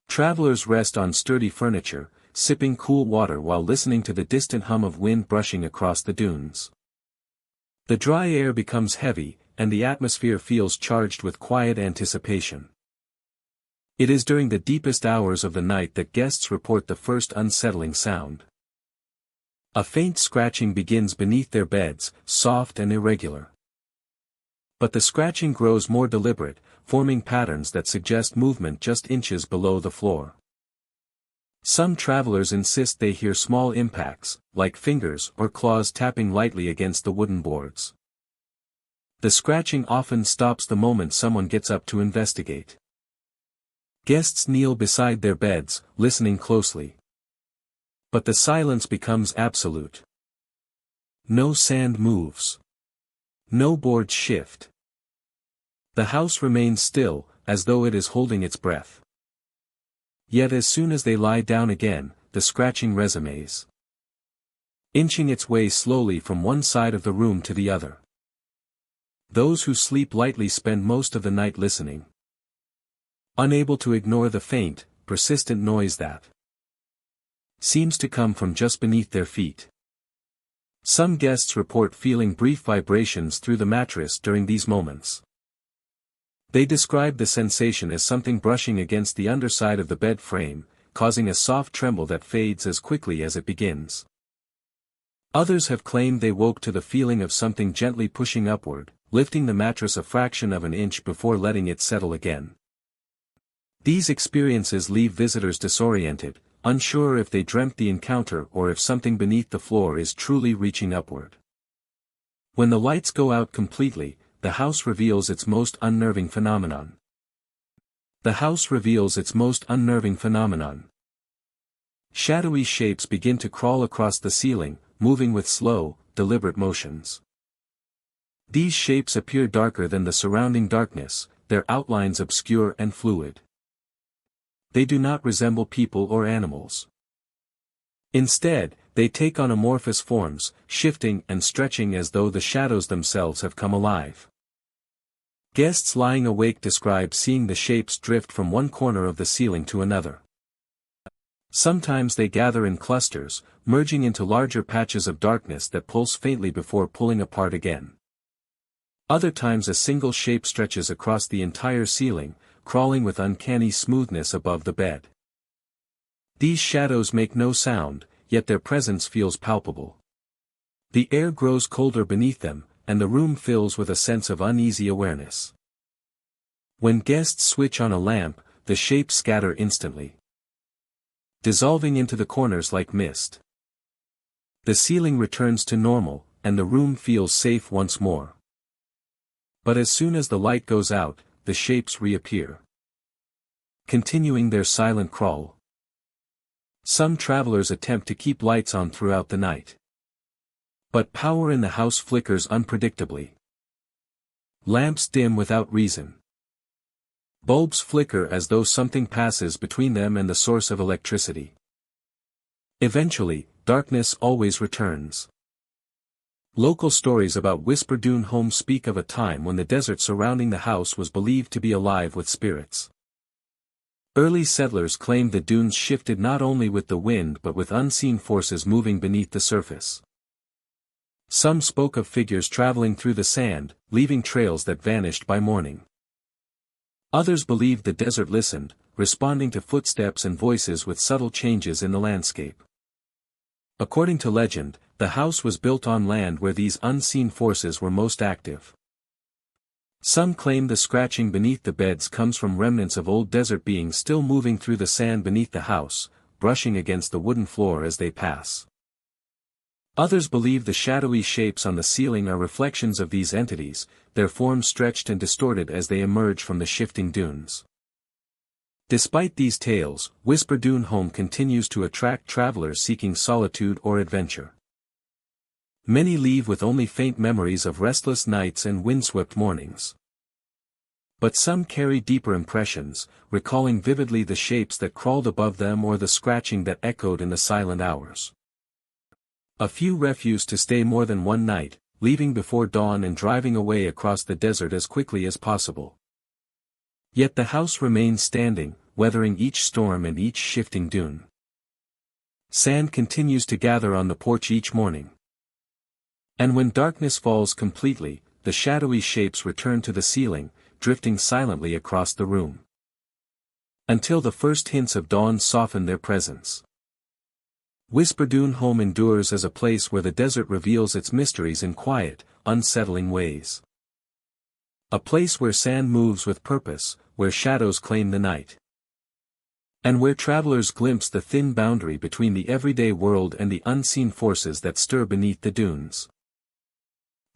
Travelers rest on sturdy furniture, sipping cool water while listening to the distant hum of wind brushing across the dunes. The dry air becomes heavy, and the atmosphere feels charged with quiet anticipation. It is during the deepest hours of the night that guests report the first unsettling sound. A faint scratching begins beneath their beds, soft and irregular. But the scratching grows more deliberate, forming patterns that suggest movement just inches below the floor. Some travelers insist they hear small impacts, like fingers or claws tapping lightly against the wooden boards. The scratching often stops the moment someone gets up to investigate. Guests kneel beside their beds, listening closely. But the silence becomes absolute. No sand moves. No boards shift. The house remains still, as though it is holding its breath. Yet as soon as they lie down again, the scratching resumes, inching its way slowly from one side of the room to the other. Those who sleep lightly spend most of the night listening, unable to ignore the faint, persistent noise that seems to come from just beneath their feet. Some guests report feeling brief vibrations through the mattress during these moments. They describe the sensation as something brushing against the underside of the bed frame, causing a soft tremble that fades as quickly as it begins. Others have claimed they woke to the feeling of something gently pushing upward, lifting the mattress a fraction of an inch before letting it settle again. These experiences leave visitors disoriented, unsure if they dreamt the encounter or if something beneath the floor is truly reaching upward. When the lights go out completely, the house reveals its most unnerving phenomenon. Shadowy shapes begin to crawl across the ceiling, moving with slow, deliberate motions. These shapes appear darker than the surrounding darkness, their outlines obscure and fluid. They do not resemble people or animals. Instead, they take on amorphous forms, shifting and stretching as though the shadows themselves have come alive. Guests lying awake describe seeing the shapes drift from one corner of the ceiling to another. Sometimes they gather in clusters, merging into larger patches of darkness that pulse faintly before pulling apart again. Other times a single shape stretches across the entire ceiling, crawling with uncanny smoothness above the bed. These shadows make no sound, yet their presence feels palpable. The air grows colder beneath them, and the room fills with a sense of uneasy awareness. When guests switch on a lamp, the shapes scatter instantly, dissolving into the corners like mist. The ceiling returns to normal, and the room feels safe once more. But as soon as the light goes out, the shapes reappear, continuing their silent crawl. Some travelers attempt to keep lights on throughout the night. But power in the house flickers unpredictably. Lamps dim without reason. Bulbs flicker as though something passes between them and the source of electricity. Eventually, darkness always returns. Local stories about Whisper Dune Home speak of a time when the desert surrounding the house was believed to be alive with spirits. Early settlers claimed the dunes shifted not only with the wind but with unseen forces moving beneath the surface. Some spoke of figures traveling through the sand, leaving trails that vanished by morning. Others believed the desert listened, responding to footsteps and voices with subtle changes in the landscape. According to legend, the house was built on land where these unseen forces were most active. Some claim the scratching beneath the beds comes from remnants of old desert beings still moving through the sand beneath the house, brushing against the wooden floor as they pass. Others believe the shadowy shapes on the ceiling are reflections of these entities, their forms stretched and distorted as they emerge from the shifting dunes. Despite these tales, Whisper Dune Home continues to attract travelers seeking solitude or adventure. Many leave with only faint memories of restless nights and windswept mornings. But some carry deeper impressions, recalling vividly the shapes that crawled above them or the scratching that echoed in the silent hours. A few refuse to stay more than one night, leaving before dawn and driving away across the desert as quickly as possible. Yet the house remains standing, weathering each storm and each shifting dune. Sand continues to gather on the porch each morning. And when darkness falls completely, the shadowy shapes return to the ceiling, drifting silently across the room. Until the first hints of dawn soften their presence. Whisper Dune Home endures as a place where the desert reveals its mysteries in quiet, unsettling ways. A place where sand moves with purpose, where shadows claim the night. And where travelers glimpse the thin boundary between the everyday world and the unseen forces that stir beneath the dunes.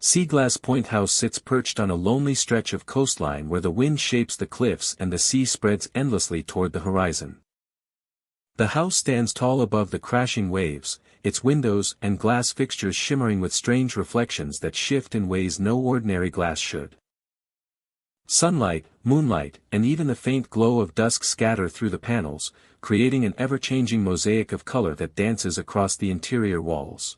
Seaglass Point House sits perched on a lonely stretch of coastline where the wind shapes the cliffs and the sea spreads endlessly toward the horizon. The house stands tall above the crashing waves, its windows and glass fixtures shimmering with strange reflections that shift in ways no ordinary glass should. Sunlight, moonlight, and even the faint glow of dusk scatter through the panels, creating an ever-changing mosaic of color that dances across the interior walls.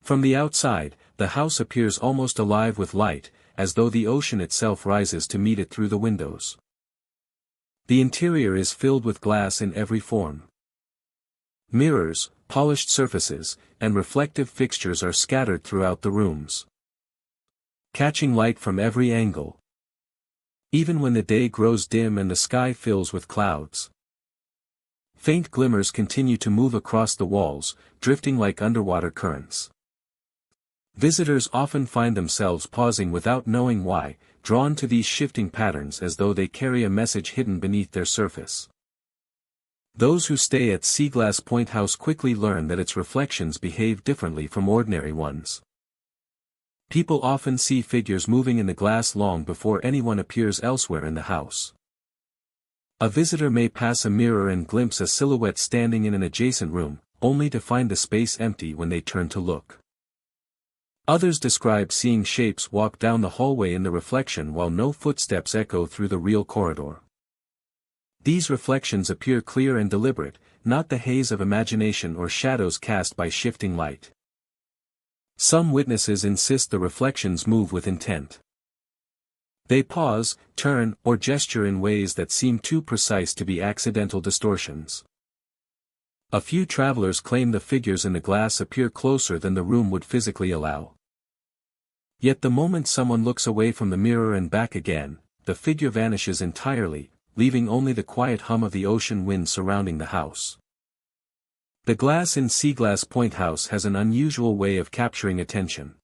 From the outside, the house appears almost alive with light, as though the ocean itself rises to meet it through the windows. The interior is filled with glass in every form. Mirrors, polished surfaces, and reflective fixtures are scattered throughout the rooms, catching light from every angle. Even when the day grows dim and the sky fills with clouds, faint glimmers continue to move across the walls, drifting like underwater currents. Visitors often find themselves pausing without knowing why, drawn to these shifting patterns as though they carry a message hidden beneath their surface. Those who stay at Seaglass Point House quickly learn that its reflections behave differently from ordinary ones. People often see figures moving in the glass long before anyone appears elsewhere in the house. A visitor may pass a mirror and glimpse a silhouette standing in an adjacent room, only to find the space empty when they turn to look. Others describe seeing shapes walk down the hallway in the reflection while no footsteps echo through the real corridor. These reflections appear clear and deliberate, not the haze of imagination or shadows cast by shifting light. Some witnesses insist the reflections move with intent. They pause, turn, or gesture in ways that seem too precise to be accidental distortions. A few travelers claim the figures in the glass appear closer than the room would physically allow. Yet the moment someone looks away from the mirror and back again, the figure vanishes entirely, leaving only the quiet hum of the ocean wind surrounding the house. The glass in Seaglass Point House has an unusual way of capturing attention.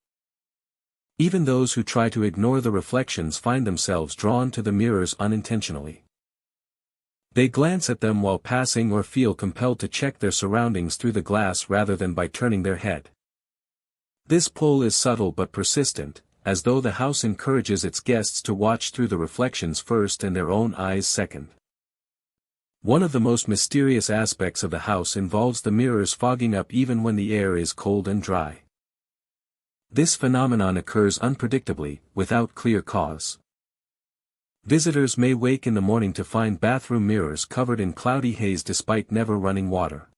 Even those who try to ignore the reflections find themselves drawn to the mirrors unintentionally. They glance at them while passing or feel compelled to check their surroundings through the glass rather than by turning their head. This pull is subtle but persistent, as though the house encourages its guests to watch through the reflections first and their own eyes second. One of the most mysterious aspects of the house involves the mirrors fogging up even when the air is cold and dry. This phenomenon occurs unpredictably, without clear cause. Visitors may wake in the morning to find bathroom mirrors covered in cloudy haze despite never running water.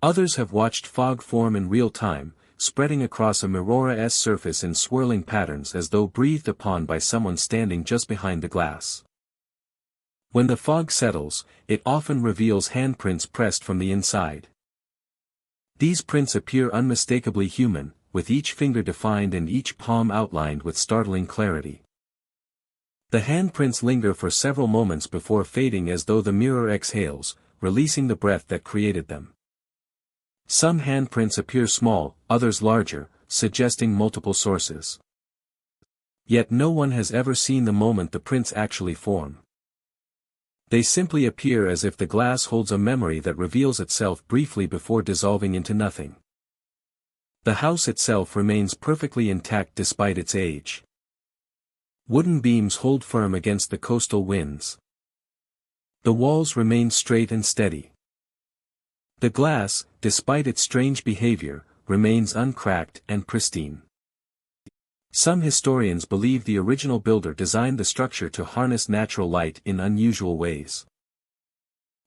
Others have watched fog form in real time, spreading across a mirror-esque surface in swirling patterns as though breathed upon by someone standing just behind the glass. When the fog settles, it often reveals handprints pressed from the inside. These prints appear unmistakably human, with each finger defined and each palm outlined with startling clarity. The handprints linger for several moments before fading as though the mirror exhales, releasing the breath that created them. Some handprints appear small, others larger, suggesting multiple sources. Yet no one has ever seen the moment the prints actually form. They simply appear as if the glass holds a memory that reveals itself briefly before dissolving into nothing. The house itself remains perfectly intact despite its age. Wooden beams hold firm against the coastal winds. The walls remain straight and steady. The glass, despite its strange behavior, remains uncracked and pristine. Some historians believe the original builder designed the structure to harness natural light in unusual ways.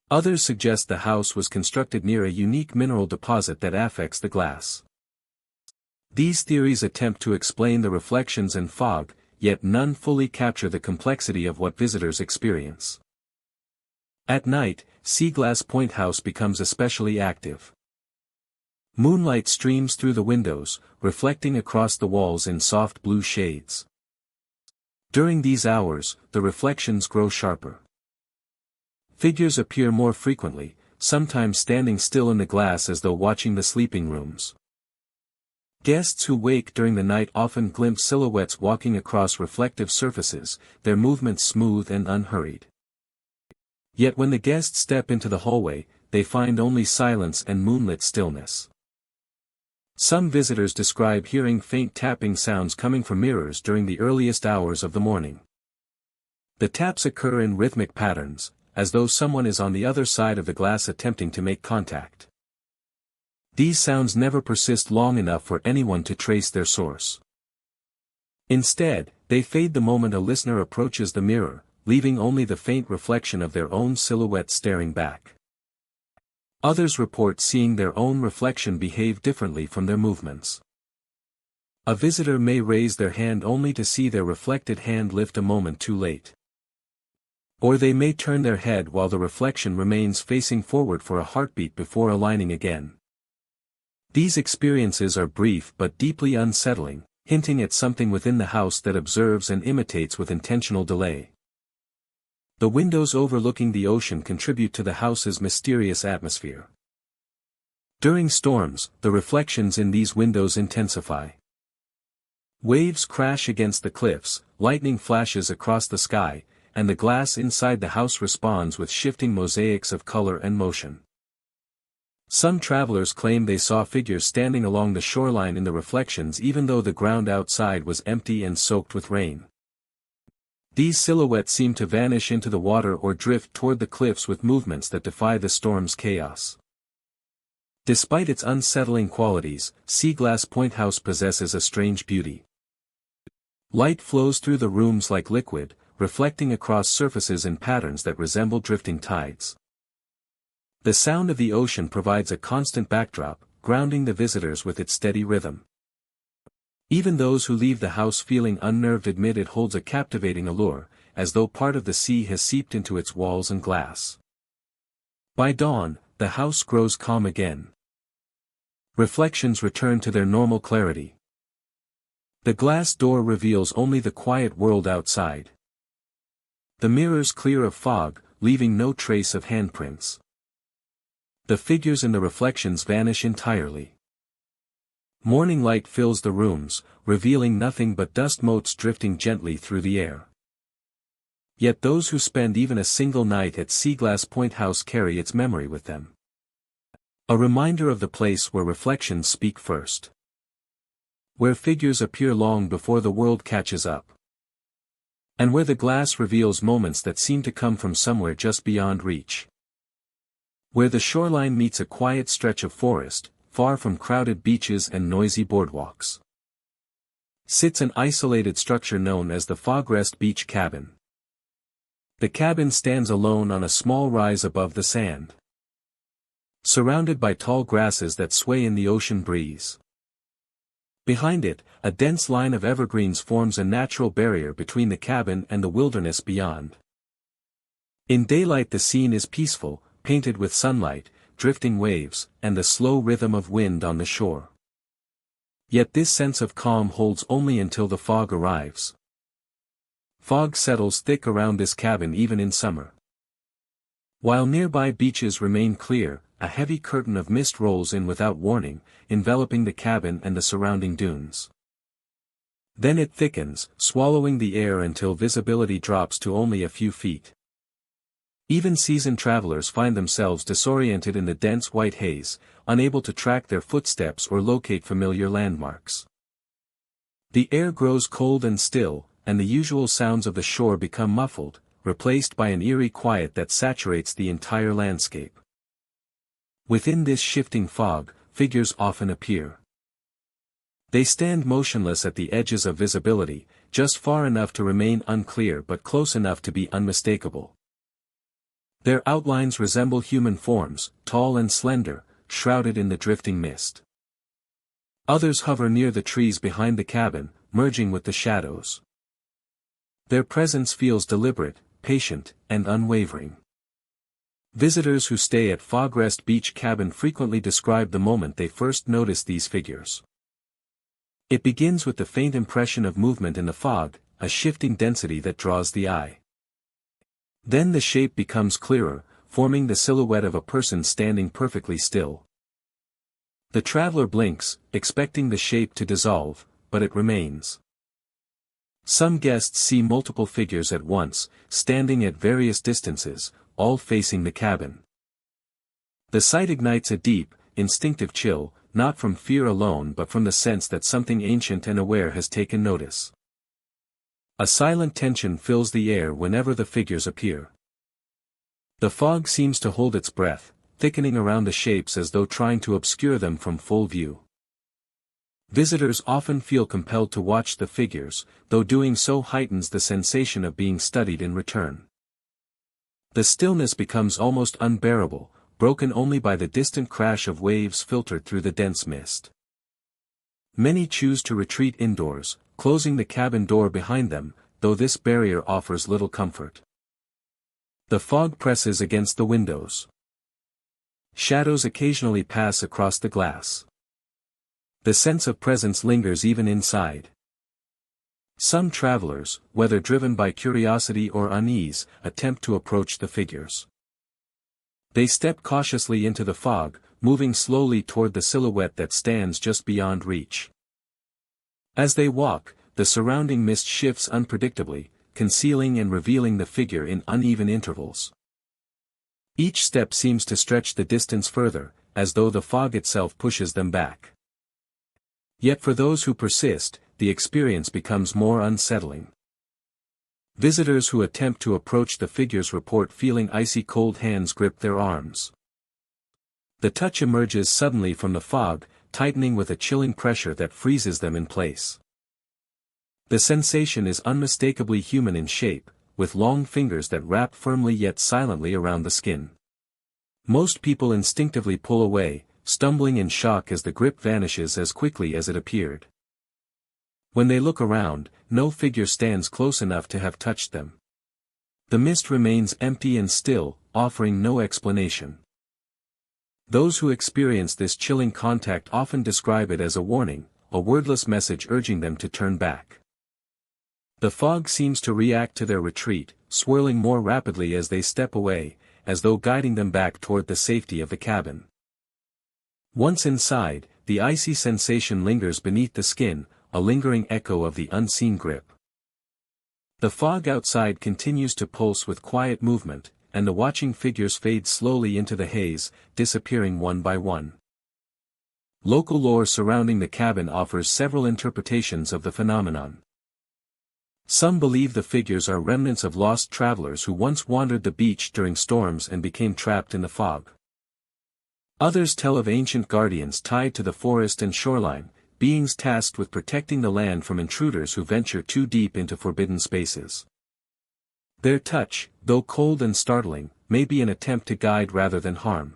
Others suggest the house was constructed near a unique mineral deposit that affects the glass. These theories attempt to explain the reflections and fog, yet none fully capture the complexity of what visitors experience. At night, Sea Glass Point House becomes especially active. Moonlight streams through the windows, reflecting across the walls in soft blue shades. During these hours, the reflections grow sharper. Figures appear more frequently, sometimes standing still in the glass as though watching the sleeping rooms. Guests who wake during the night often glimpse silhouettes walking across reflective surfaces, their movements smooth and unhurried. Yet when the guests step into the hallway, they find only silence and moonlit stillness. Some visitors describe hearing faint tapping sounds coming from mirrors during the earliest hours of the morning. The taps occur in rhythmic patterns, as though someone is on the other side of the glass attempting to make contact. These sounds never persist long enough for anyone to trace their source. Instead, they fade the moment a listener approaches the mirror, leaving only the faint reflection of their own silhouette staring back. Others report seeing their own reflection behave differently from their movements. A visitor may raise their hand only to see their reflected hand lift a moment too late. Or they may turn their head while the reflection remains facing forward for a heartbeat before aligning again. These experiences are brief but deeply unsettling, hinting at something within the house that observes and imitates with intentional delay. The windows overlooking the ocean contribute to the house's mysterious atmosphere. During storms, the reflections in these windows intensify. Waves crash against the cliffs, lightning flashes across the sky, and the glass inside the house responds with shifting mosaics of color and motion. Some travelers claim they saw figures standing along the shoreline in the reflections even though the ground outside was empty and soaked with rain. These silhouettes seem to vanish into the water or drift toward the cliffs with movements that defy the storm's chaos. Despite its unsettling qualities, Sea Glass Point House possesses a strange beauty. Light flows through the rooms like liquid, reflecting across surfaces in patterns that resemble drifting tides. The sound of the ocean provides a constant backdrop, grounding the visitors with its steady rhythm. Even those who leave the house feeling unnerved admit it holds a captivating allure, as though part of the sea has seeped into its walls and glass. By dawn, the house grows calm again. Reflections return to their normal clarity. The glass door reveals only the quiet world outside. The mirrors clear of fog, leaving no trace of handprints. The figures in the reflections vanish entirely. Morning light fills the rooms, revealing nothing but dust motes drifting gently through the air. Yet those who spend even a single night at Sea Glass Point House carry its memory with them. A reminder of the place where reflections speak first. Where figures appear long before the world catches up. And where the glass reveals moments that seem to come from somewhere just beyond reach. Where the shoreline meets a quiet stretch of forest, far from crowded beaches and noisy boardwalks. Sits an isolated structure known as the Fogrest Beach Cabin. The cabin stands alone on a small rise above the sand. Surrounded by tall grasses that sway in the ocean breeze. Behind it, a dense line of evergreens forms a natural barrier between the cabin and the wilderness beyond. In daylight the scene is peaceful, painted with sunlight, drifting waves, and the slow rhythm of wind on the shore. Yet this sense of calm holds only until the fog arrives. Fog settles thick around this cabin even in summer. While nearby beaches remain clear, a heavy curtain of mist rolls in without warning, enveloping the cabin and the surrounding dunes. Then it thickens, swallowing the air until visibility drops to only a few feet. Even seasoned travelers find themselves disoriented in the dense white haze, unable to track their footsteps or locate familiar landmarks. The air grows cold and still, and the usual sounds of the shore become muffled, replaced by an eerie quiet that saturates the entire landscape. Within this shifting fog, figures often appear. They stand motionless at the edges of visibility, just far enough to remain unclear but close enough to be unmistakable. Their outlines resemble human forms, tall and slender, shrouded in the drifting mist. Others hover near the trees behind the cabin, merging with the shadows. Their presence feels deliberate, patient, and unwavering. Visitors who stay at Fogrest Beach Cabin frequently describe the moment they first notice these figures. It begins with the faint impression of movement in the fog, a shifting density that draws the eye. Then the shape becomes clearer, forming the silhouette of a person standing perfectly still. The traveler blinks, expecting the shape to dissolve, but it remains. Some guests see multiple figures at once, standing at various distances, all facing the cabin. The sight ignites a deep, instinctive chill, not from fear alone but from the sense that something ancient and aware has taken notice. A silent tension fills the air whenever the figures appear. The fog seems to hold its breath, thickening around the shapes as though trying to obscure them from full view. Visitors often feel compelled to watch the figures, though doing so heightens the sensation of being studied in return. The stillness becomes almost unbearable, broken only by the distant crash of waves filtered through the dense mist. Many choose to retreat indoors, closing the cabin door behind them, though this barrier offers little comfort. The fog presses against the windows. Shadows occasionally pass across the glass. The sense of presence lingers even inside. Some travelers, whether driven by curiosity or unease, attempt to approach the figures. They step cautiously into the fog, moving slowly toward the silhouette that stands just beyond reach. As they walk, the surrounding mist shifts unpredictably, concealing and revealing the figure in uneven intervals. Each step seems to stretch the distance further, as though the fog itself pushes them back. Yet for those who persist, the experience becomes more unsettling. Visitors who attempt to approach the figures report feeling icy cold hands grip their arms. The touch emerges suddenly from the fog, tightening with a chilling pressure that freezes them in place. The sensation is unmistakably human in shape, with long fingers that wrap firmly yet silently around the skin. Most people instinctively pull away, stumbling in shock as the grip vanishes as quickly as it appeared. When they look around, no figure stands close enough to have touched them. The mist remains empty and still, offering no explanation. Those who experience this chilling contact often describe it as a warning, a wordless message urging them to turn back. The fog seems to react to their retreat, swirling more rapidly as they step away, as though guiding them back toward the safety of the cabin. Once inside, the icy sensation lingers beneath the skin, a lingering echo of the unseen grip. The fog outside continues to pulse with quiet movement, and the watching figures fade slowly into the haze, disappearing one by one. Local lore surrounding the cabin offers several interpretations of the phenomenon. Some believe the figures are remnants of lost travelers who once wandered the beach during storms and became trapped in the fog. Others tell of ancient guardians tied to the forest and shoreline, beings tasked with protecting the land from intruders who venture too deep into forbidden spaces. Their touch, though cold and startling, may be an attempt to guide rather than harm.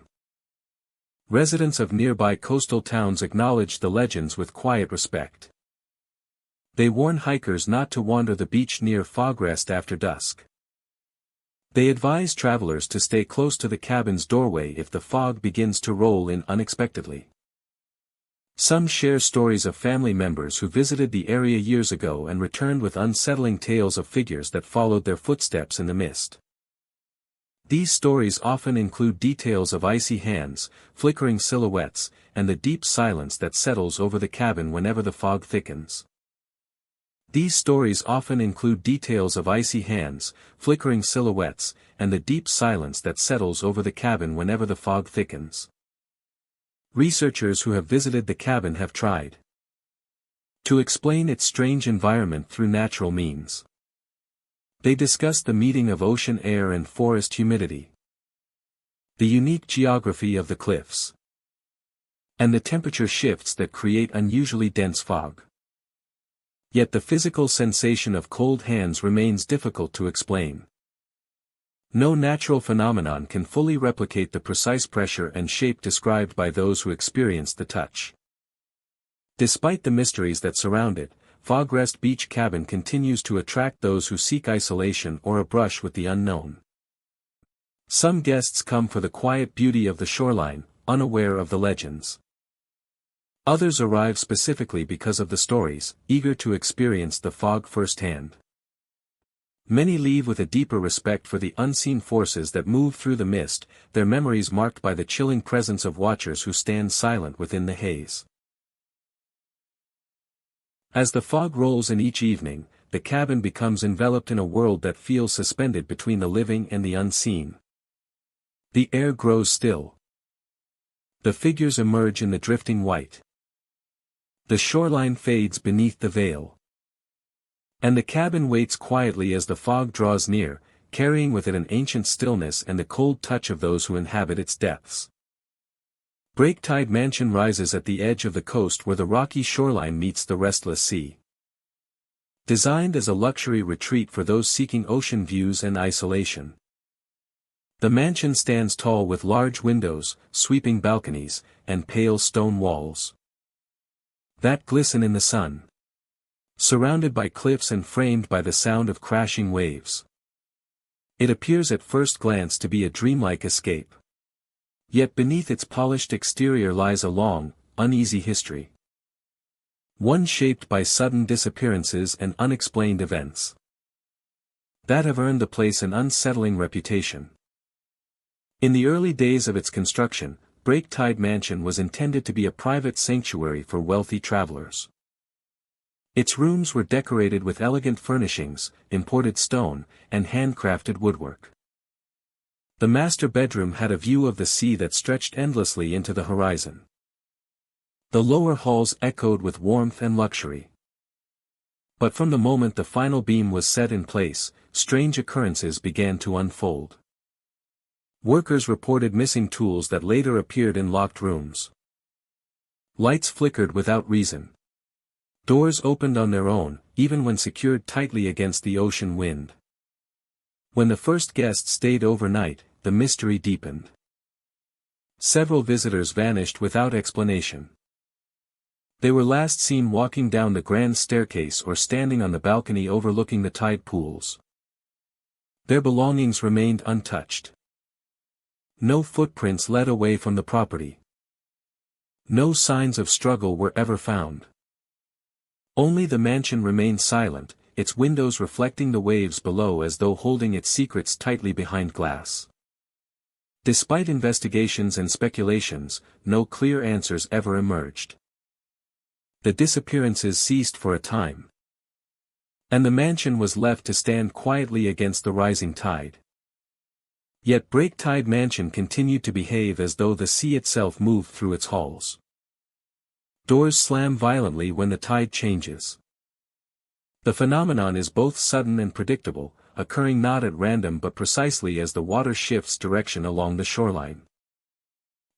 Residents of nearby coastal towns acknowledge the legends with quiet respect. They warn hikers not to wander the beach near Fogrest after dusk. They advise travelers to stay close to the cabin's doorway if the fog begins to roll in unexpectedly. Some share stories of family members who visited the area years ago and returned with unsettling tales of figures that followed their footsteps in the mist. These stories often include details of icy hands, flickering silhouettes, and the deep silence that settles over the cabin whenever the fog thickens. These stories often include details of icy hands, flickering silhouettes, and the deep silence that settles over the cabin whenever the fog thickens. Researchers who have visited the cabin have tried to explain its strange environment through natural means. They discussed the meeting of ocean air and forest humidity, the unique geography of the cliffs, and the temperature shifts that create unusually dense fog. Yet the physical sensation of cold hands remains difficult to explain. No natural phenomenon can fully replicate the precise pressure and shape described by those who experienced the touch. Despite the mysteries that surround it, Fog Rest Beach Cabin continues to attract those who seek isolation or a brush with the unknown. Some guests come for the quiet beauty of the shoreline, unaware of the legends. Others arrive specifically because of the stories, eager to experience the fog firsthand. Many leave with a deeper respect for the unseen forces that move through the mist, their memories marked by the chilling presence of watchers who stand silent within the haze. As the fog rolls in each evening, the cabin becomes enveloped in a world that feels suspended between the living and the unseen. The air grows still. The figures emerge in the drifting white. The shoreline fades beneath the veil. And the cabin waits quietly as the fog draws near, carrying with it an ancient stillness and the cold touch of those who inhabit its depths. Breaktide Mansion rises at the edge of the coast where the rocky shoreline meets the restless sea. Designed as a luxury retreat for those seeking ocean views and isolation. The mansion stands tall with large windows, sweeping balconies, and pale stone walls that glisten in the sun. Surrounded by cliffs and framed by the sound of crashing waves. It appears at first glance to be a dreamlike escape. Yet beneath its polished exterior lies a long, uneasy history. One shaped by sudden disappearances and unexplained events that have earned the place an unsettling reputation. In the early days of its construction, Breaktide Mansion was intended to be a private sanctuary for wealthy travelers. Its rooms were decorated with elegant furnishings, imported stone, and handcrafted woodwork. The master bedroom had a view of the sea that stretched endlessly into the horizon. The lower halls echoed with warmth and luxury. But from the moment the final beam was set in place, strange occurrences began to unfold. Workers reported missing tools that later appeared in locked rooms. Lights flickered without reason. Doors opened on their own, even when secured tightly against the ocean wind. When the first guest stayed overnight, the mystery deepened. Several visitors vanished without explanation. They were last seen walking down the grand staircase or standing on the balcony overlooking the tide pools. Their belongings remained untouched. No footprints led away from the property. No signs of struggle were ever found. Only the mansion remained silent, its windows reflecting the waves below as though holding its secrets tightly behind glass. Despite investigations and speculations, no clear answers ever emerged. The disappearances ceased for a time. And the mansion was left to stand quietly against the rising tide. Yet Breaktide Mansion continued to behave as though the sea itself moved through its halls. Doors slam violently when the tide changes. The phenomenon is both sudden and predictable, occurring not at random but precisely as the water shifts direction along the shoreline.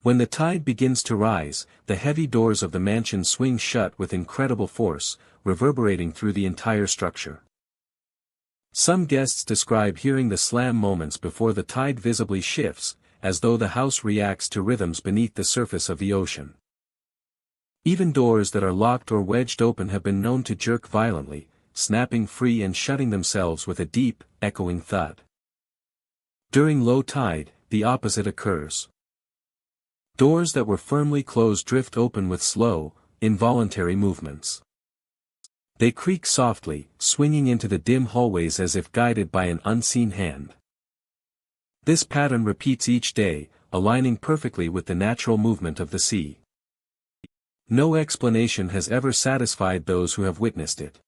When the tide begins to rise, the heavy doors of the mansion swing shut with incredible force, reverberating through the entire structure. Some guests describe hearing the slam moments before the tide visibly shifts, as though the house reacts to rhythms beneath the surface of the ocean. Even doors that are locked or wedged open have been known to jerk violently, snapping free and shutting themselves with a deep, echoing thud. During low tide, the opposite occurs. Doors that were firmly closed drift open with slow, involuntary movements. They creak softly, swinging into the dim hallways as if guided by an unseen hand. This pattern repeats each day, aligning perfectly with the natural movement of the sea. No explanation has ever satisfied those who have witnessed it.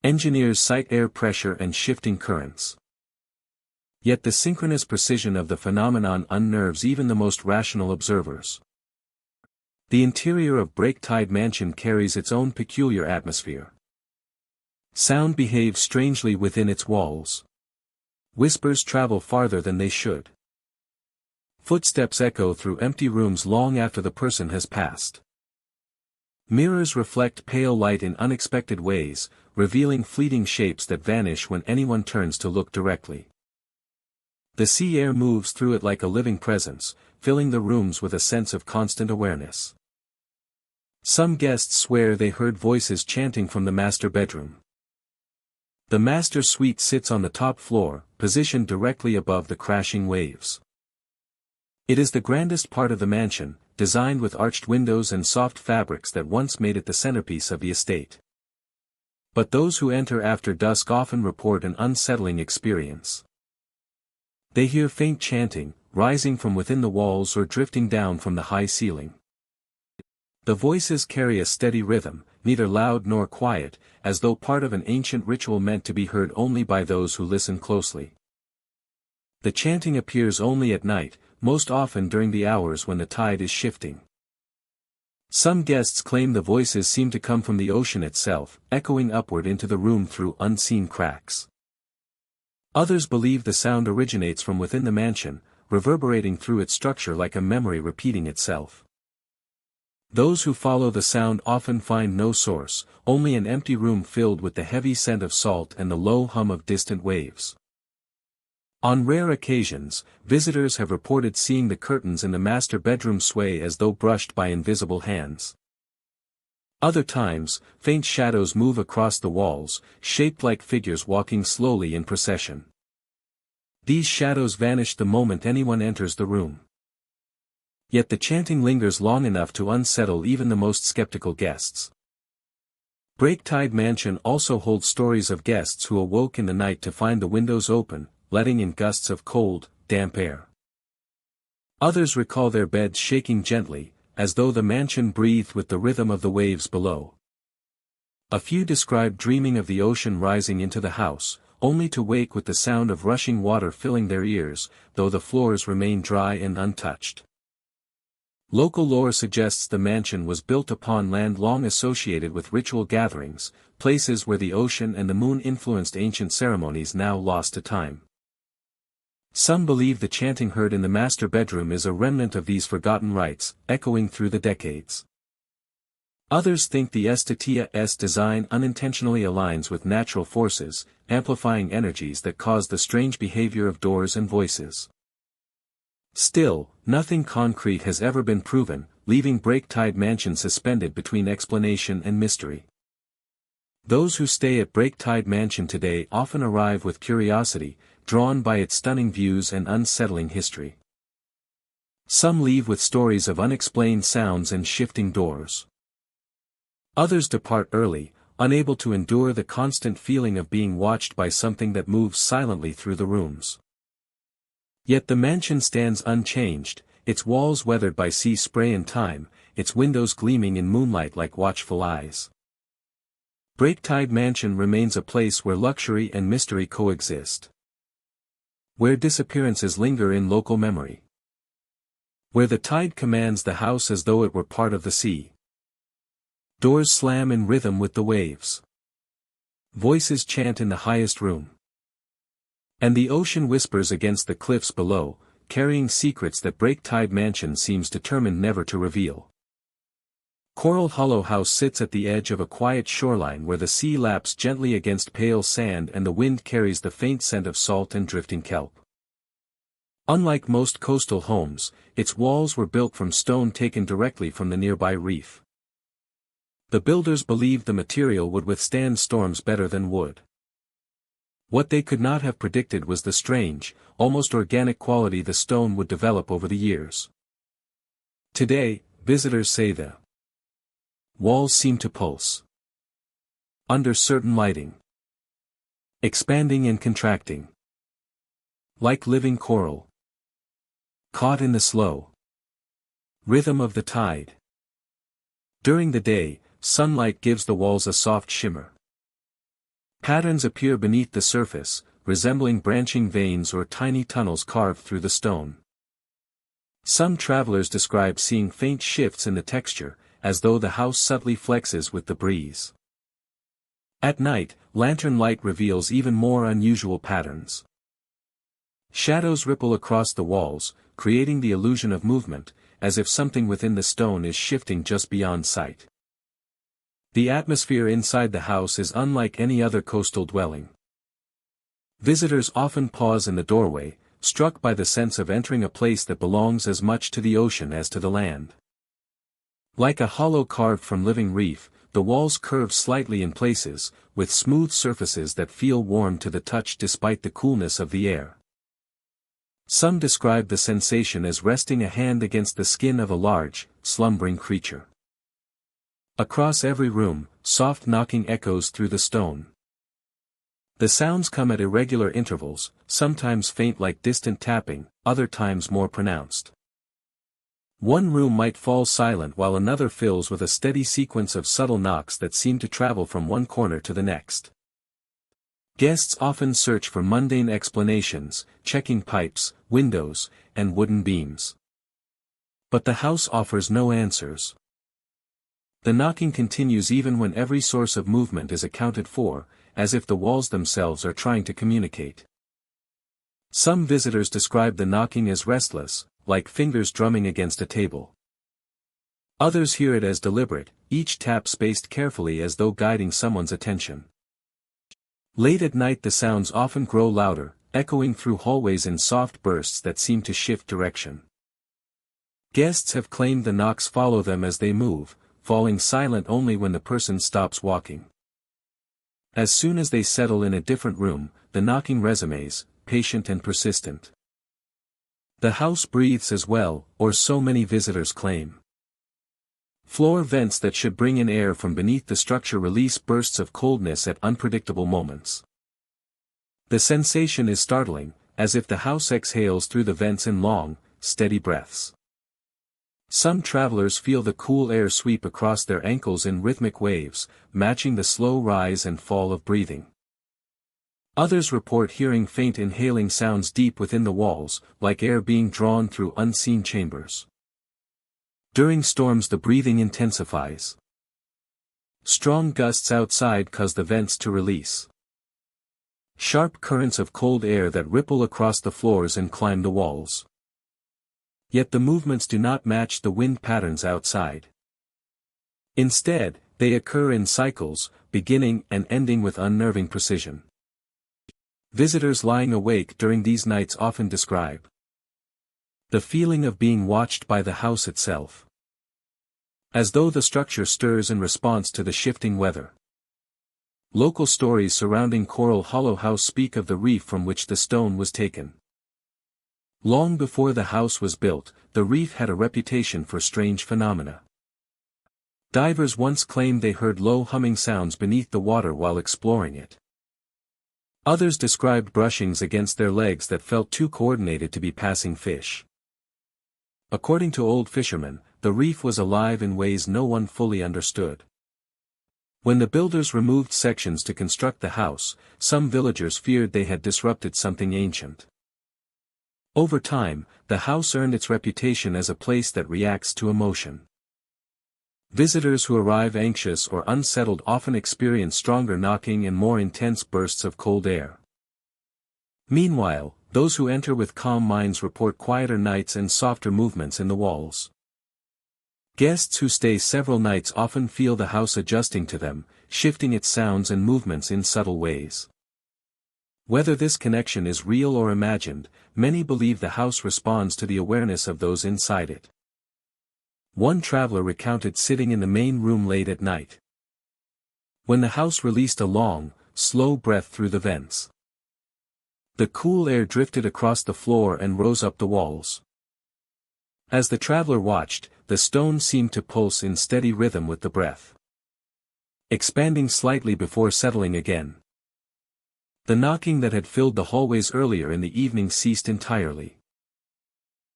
Engineers cite air pressure and shifting currents. Yet the synchronous precision of the phenomenon unnerves even the most rational observers. The interior of Breaktide Mansion carries its own peculiar atmosphere. Sound behaves strangely within its walls. Whispers travel farther than they should. Footsteps echo through empty rooms long after the person has passed. Mirrors reflect pale light in unexpected ways, revealing fleeting shapes that vanish when anyone turns to look directly. The sea air moves through it like a living presence, filling the rooms with a sense of constant awareness. Some guests swear they heard voices chanting from the master bedroom. The master suite sits on the top floor, positioned directly above the crashing waves. It is the grandest part of the mansion, designed with arched windows and soft fabrics that once made it the centerpiece of the estate. But those who enter after dusk often report an unsettling experience. They hear faint chanting, rising from within the walls or drifting down from the high ceiling. The voices carry a steady rhythm, neither loud nor quiet, as though part of an ancient ritual meant to be heard only by those who listen closely. The chanting appears only at night, most often during the hours when the tide is shifting. Some guests claim the voices seem to come from the ocean itself, echoing upward into the room through unseen cracks. Others believe the sound originates from within the mansion, reverberating through its structure like a memory repeating itself. Those who follow the sound often find no source, only an empty room filled with the heavy scent of salt and the low hum of distant waves. On rare occasions, visitors have reported seeing the curtains in the master bedroom sway as though brushed by invisible hands. Other times, faint shadows move across the walls, shaped like figures walking slowly in procession. These shadows vanish the moment anyone enters the room. Yet the chanting lingers long enough to unsettle even the most skeptical guests. Breaktide Mansion also holds stories of guests who awoke in the night to find the windows open, letting in gusts of cold, damp air. Others recall their beds shaking gently, as though the mansion breathed with the rhythm of the waves below. A few describe dreaming of the ocean rising into the house, only to wake with the sound of rushing water filling their ears, though the floors remain dry and untouched. Local lore suggests the mansion was built upon land long associated with ritual gatherings, places where the ocean and the moon influenced ancient ceremonies now lost to time. Some believe the chanting heard in the master bedroom is a remnant of these forgotten rites, echoing through the decades. Others think the STTA's design unintentionally aligns with natural forces, amplifying energies that cause the strange behavior of doors and voices. Still, nothing concrete has ever been proven, leaving Breaktide Mansion suspended between explanation and mystery. Those who stay at Breaktide Mansion today often arrive with curiosity, drawn by its stunning views and unsettling history. Some leave with stories of unexplained sounds and shifting doors. Others depart early, unable to endure the constant feeling of being watched by something that moves silently through the rooms. Yet the mansion stands unchanged, its walls weathered by sea spray and time, its windows gleaming in moonlight like watchful eyes. Breaktide Mansion remains a place where luxury and mystery coexist. Where disappearances linger in local memory. Where the tide commands the house as though it were part of the sea. Doors slam in rhythm with the waves. Voices chant in the highest room. And the ocean whispers against the cliffs below, carrying secrets that Breaktide Mansion seems determined never to reveal. Coral Hollow House sits at the edge of a quiet shoreline where the sea laps gently against pale sand and the wind carries the faint scent of salt and drifting kelp. Unlike most coastal homes, its walls were built from stone taken directly from the nearby reef. The builders believed the material would withstand storms better than wood. What they could not have predicted was the strange, almost organic quality the stone would develop over the years. Today, visitors say the walls seem to pulse under certain lighting, expanding and contracting, like living coral, caught in the slow rhythm of the tide. During the day, sunlight gives the walls a soft shimmer. Patterns appear beneath the surface, resembling branching veins or tiny tunnels carved through the stone. Some travelers describe seeing faint shifts in the texture, as though the house subtly flexes with the breeze. At night, lantern light reveals even more unusual patterns. Shadows ripple across the walls, creating the illusion of movement, as if something within the stone is shifting just beyond sight. The atmosphere inside the house is unlike any other coastal dwelling. Visitors often pause in the doorway, struck by the sense of entering a place that belongs as much to the ocean as to the land. Like a hollow carved from living reef, the walls curve slightly in places, with smooth surfaces that feel warm to the touch despite the coolness of the air. Some describe the sensation as resting a hand against the skin of a large, slumbering creature. Across every room, soft knocking echoes through the stone. The sounds come at irregular intervals, sometimes faint like distant tapping, other times more pronounced. One room might fall silent while another fills with a steady sequence of subtle knocks that seem to travel from one corner to the next. Guests often search for mundane explanations, checking pipes, windows, and wooden beams. But the house offers no answers. The knocking continues even when every source of movement is accounted for, as if the walls themselves are trying to communicate. Some visitors describe the knocking as restless, like fingers drumming against a table. Others hear it as deliberate, each tap spaced carefully as though guiding someone's attention. Late at night the sounds often grow louder, echoing through hallways in soft bursts that seem to shift direction. Guests have claimed the knocks follow them as they move, falling silent only when the person stops walking. As soon as they settle in a different room, the knocking resumes, patient and persistent. The house breathes as well, or so many visitors claim. Floor vents that should bring in air from beneath the structure release bursts of coldness at unpredictable moments. The sensation is startling, as if the house exhales through the vents in long, steady breaths. Some travelers feel the cool air sweep across their ankles in rhythmic waves, matching the slow rise and fall of breathing. Others report hearing faint inhaling sounds deep within the walls, like air being drawn through unseen chambers. During storms the breathing intensifies. Strong gusts outside cause the vents to release sharp currents of cold air that ripple across the floors and climb the walls. Yet the movements do not match the wind patterns outside. Instead, they occur in cycles, beginning and ending with unnerving precision. Visitors lying awake during these nights often describe the feeling of being watched by the house itself, as though the structure stirs in response to the shifting weather. Local stories surrounding Coral Hollow House speak of the reef from which the stone was taken. Long before the house was built, the reef had a reputation for strange phenomena. Divers once claimed they heard low humming sounds beneath the water while exploring it. Others described brushings against their legs that felt too coordinated to be passing fish. According to old fishermen, the reef was alive in ways no one fully understood. When the builders removed sections to construct the house, some villagers feared they had disrupted something ancient. Over time, the house earned its reputation as a place that reacts to emotion. Visitors who arrive anxious or unsettled often experience stronger knocking and more intense bursts of cold air. Meanwhile, those who enter with calm minds report quieter nights and softer movements in the walls. Guests who stay several nights often feel the house adjusting to them, shifting its sounds and movements in subtle ways. Whether this connection is real or imagined, many believe the house responds to the awareness of those inside it. One traveler recounted sitting in the main room late at night, when the house released a long, slow breath through the vents. The cool air drifted across the floor and rose up the walls. As the traveler watched, the stone seemed to pulse in steady rhythm with the breath, expanding slightly before settling again. The knocking that had filled the hallways earlier in the evening ceased entirely,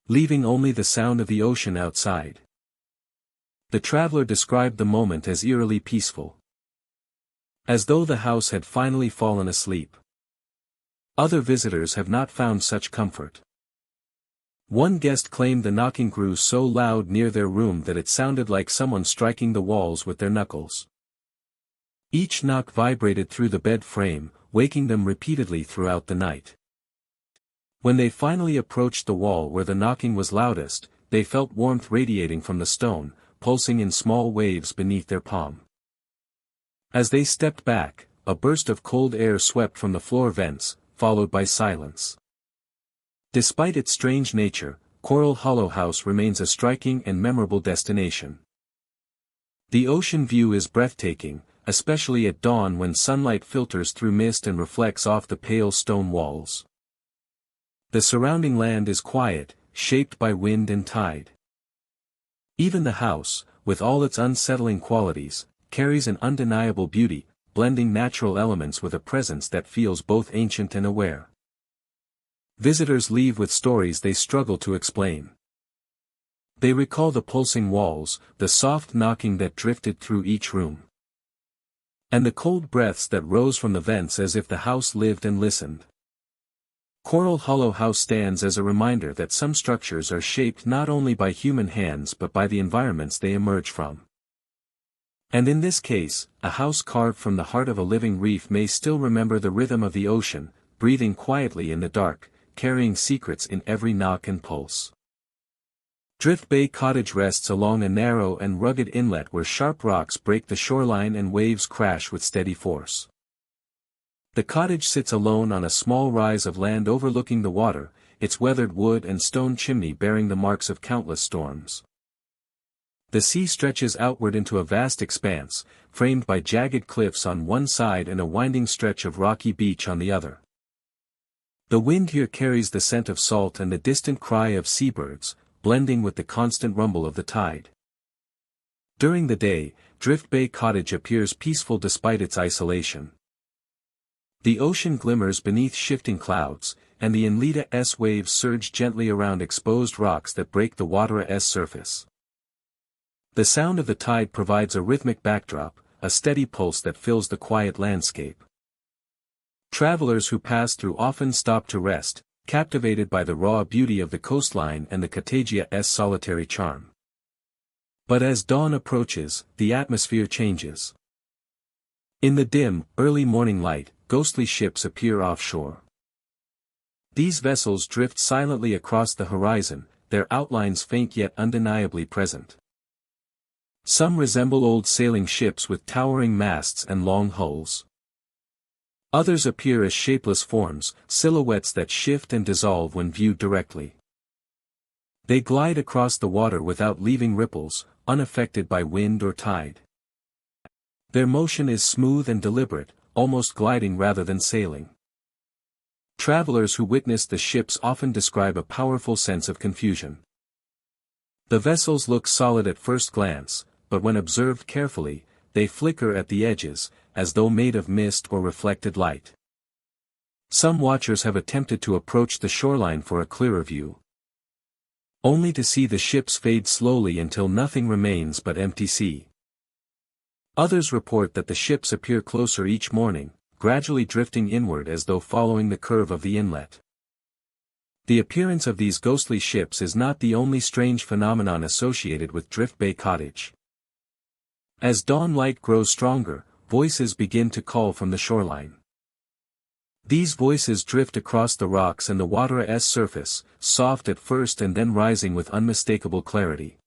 leaving only the sound of the ocean outside. The traveler described the moment as eerily peaceful, as though the house had finally fallen asleep. Other visitors have not found such comfort. One guest claimed the knocking grew so loud near their room that it sounded like someone striking the walls with their knuckles. Each knock vibrated through the bed frame, waking them repeatedly throughout the night. When they finally approached the wall where the knocking was loudest, they felt warmth radiating from the stone, pulsing in small waves beneath their palm. As they stepped back, a burst of cold air swept from the floor vents, followed by silence. Despite its strange nature, Coral Hollow House remains a striking and memorable destination. The ocean view is breathtaking, especially at dawn when sunlight filters through mist and reflects off the pale stone walls. The surrounding land is quiet, shaped by wind and tide. Even the house, with all its unsettling qualities, carries an undeniable beauty, blending natural elements with a presence that feels both ancient and aware. Visitors leave with stories they struggle to explain. They recall the pulsing walls, the soft knocking that drifted through each room, and the cold breaths that rose from the vents as if the house lived and listened. Coral Hollow House stands as a reminder that some structures are shaped not only by human hands but by the environments they emerge from. And in this case, a house carved from the heart of a living reef may still remember the rhythm of the ocean, breathing quietly in the dark, carrying secrets in every knock and pulse. Drift Bay Cottage rests along a narrow and rugged inlet where sharp rocks break the shoreline and waves crash with steady force. The cottage sits alone on a small rise of land overlooking the water, its weathered wood and stone chimney bearing the marks of countless storms. The sea stretches outward into a vast expanse, framed by jagged cliffs on one side and a winding stretch of rocky beach on the other. The wind here carries the scent of salt and the distant cry of seabirds, blending with the constant rumble of the tide. During the day, Drift Bay Cottage appears peaceful despite its isolation. The ocean glimmers beneath shifting clouds, and the Inleta-S waves surge gently around exposed rocks that break the water-S surface. The sound of the tide provides a rhythmic backdrop, a steady pulse that fills the quiet landscape. Travelers who pass through often stop to rest, captivated by the raw beauty of the coastline and the Cottagia's solitary charm. But as dawn approaches, the atmosphere changes. In the dim, early morning light, ghostly ships appear offshore. These vessels drift silently across the horizon, their outlines faint yet undeniably present. Some resemble old sailing ships with towering masts and long hulls. Others appear as shapeless forms, silhouettes that shift and dissolve when viewed directly. They glide across the water without leaving ripples, unaffected by wind or tide. Their motion is smooth and deliberate, almost gliding rather than sailing. Travelers who witness the ships often describe a powerful sense of confusion. The vessels look solid at first glance, but when observed carefully, they flicker at the edges, as though made of mist or reflected light. Some watchers have attempted to approach the shoreline for a clearer view, only to see the ships fade slowly until nothing remains but empty sea. Others report that the ships appear closer each morning, gradually drifting inward as though following the curve of the inlet. The appearance of these ghostly ships is not the only strange phenomenon associated with Drift Bay Cottage. As dawn light grows stronger, voices begin to call from the shoreline. These voices drift across the rocks and the water's surface, soft at first and then rising with unmistakable clarity.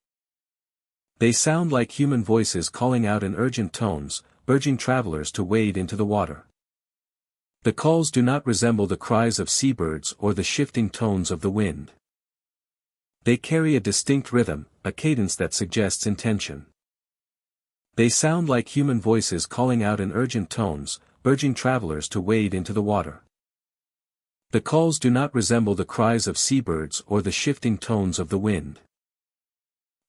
They sound like human voices calling out in urgent tones, urging travelers to wade into the water. The calls do not resemble the cries of seabirds or the shifting tones of the wind. They carry a distinct rhythm, a cadence that suggests intention. They sound like human voices calling out in urgent tones, urging travelers to wade into the water. The calls do not resemble the cries of seabirds or the shifting tones of the wind.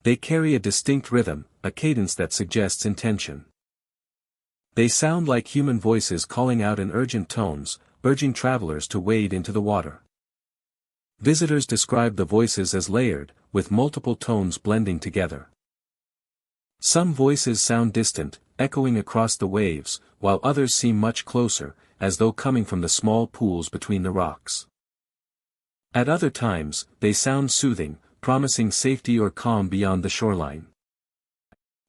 They carry a distinct rhythm, a cadence that suggests intention. They sound like human voices calling out in urgent tones, urging travelers to wade into the water. Visitors describe the voices as layered, with multiple tones blending together. Some voices sound distant, echoing across the waves, while others seem much closer, as though coming from the small pools between the rocks. At other times, they sound soothing, promising safety or calm beyond the shoreline.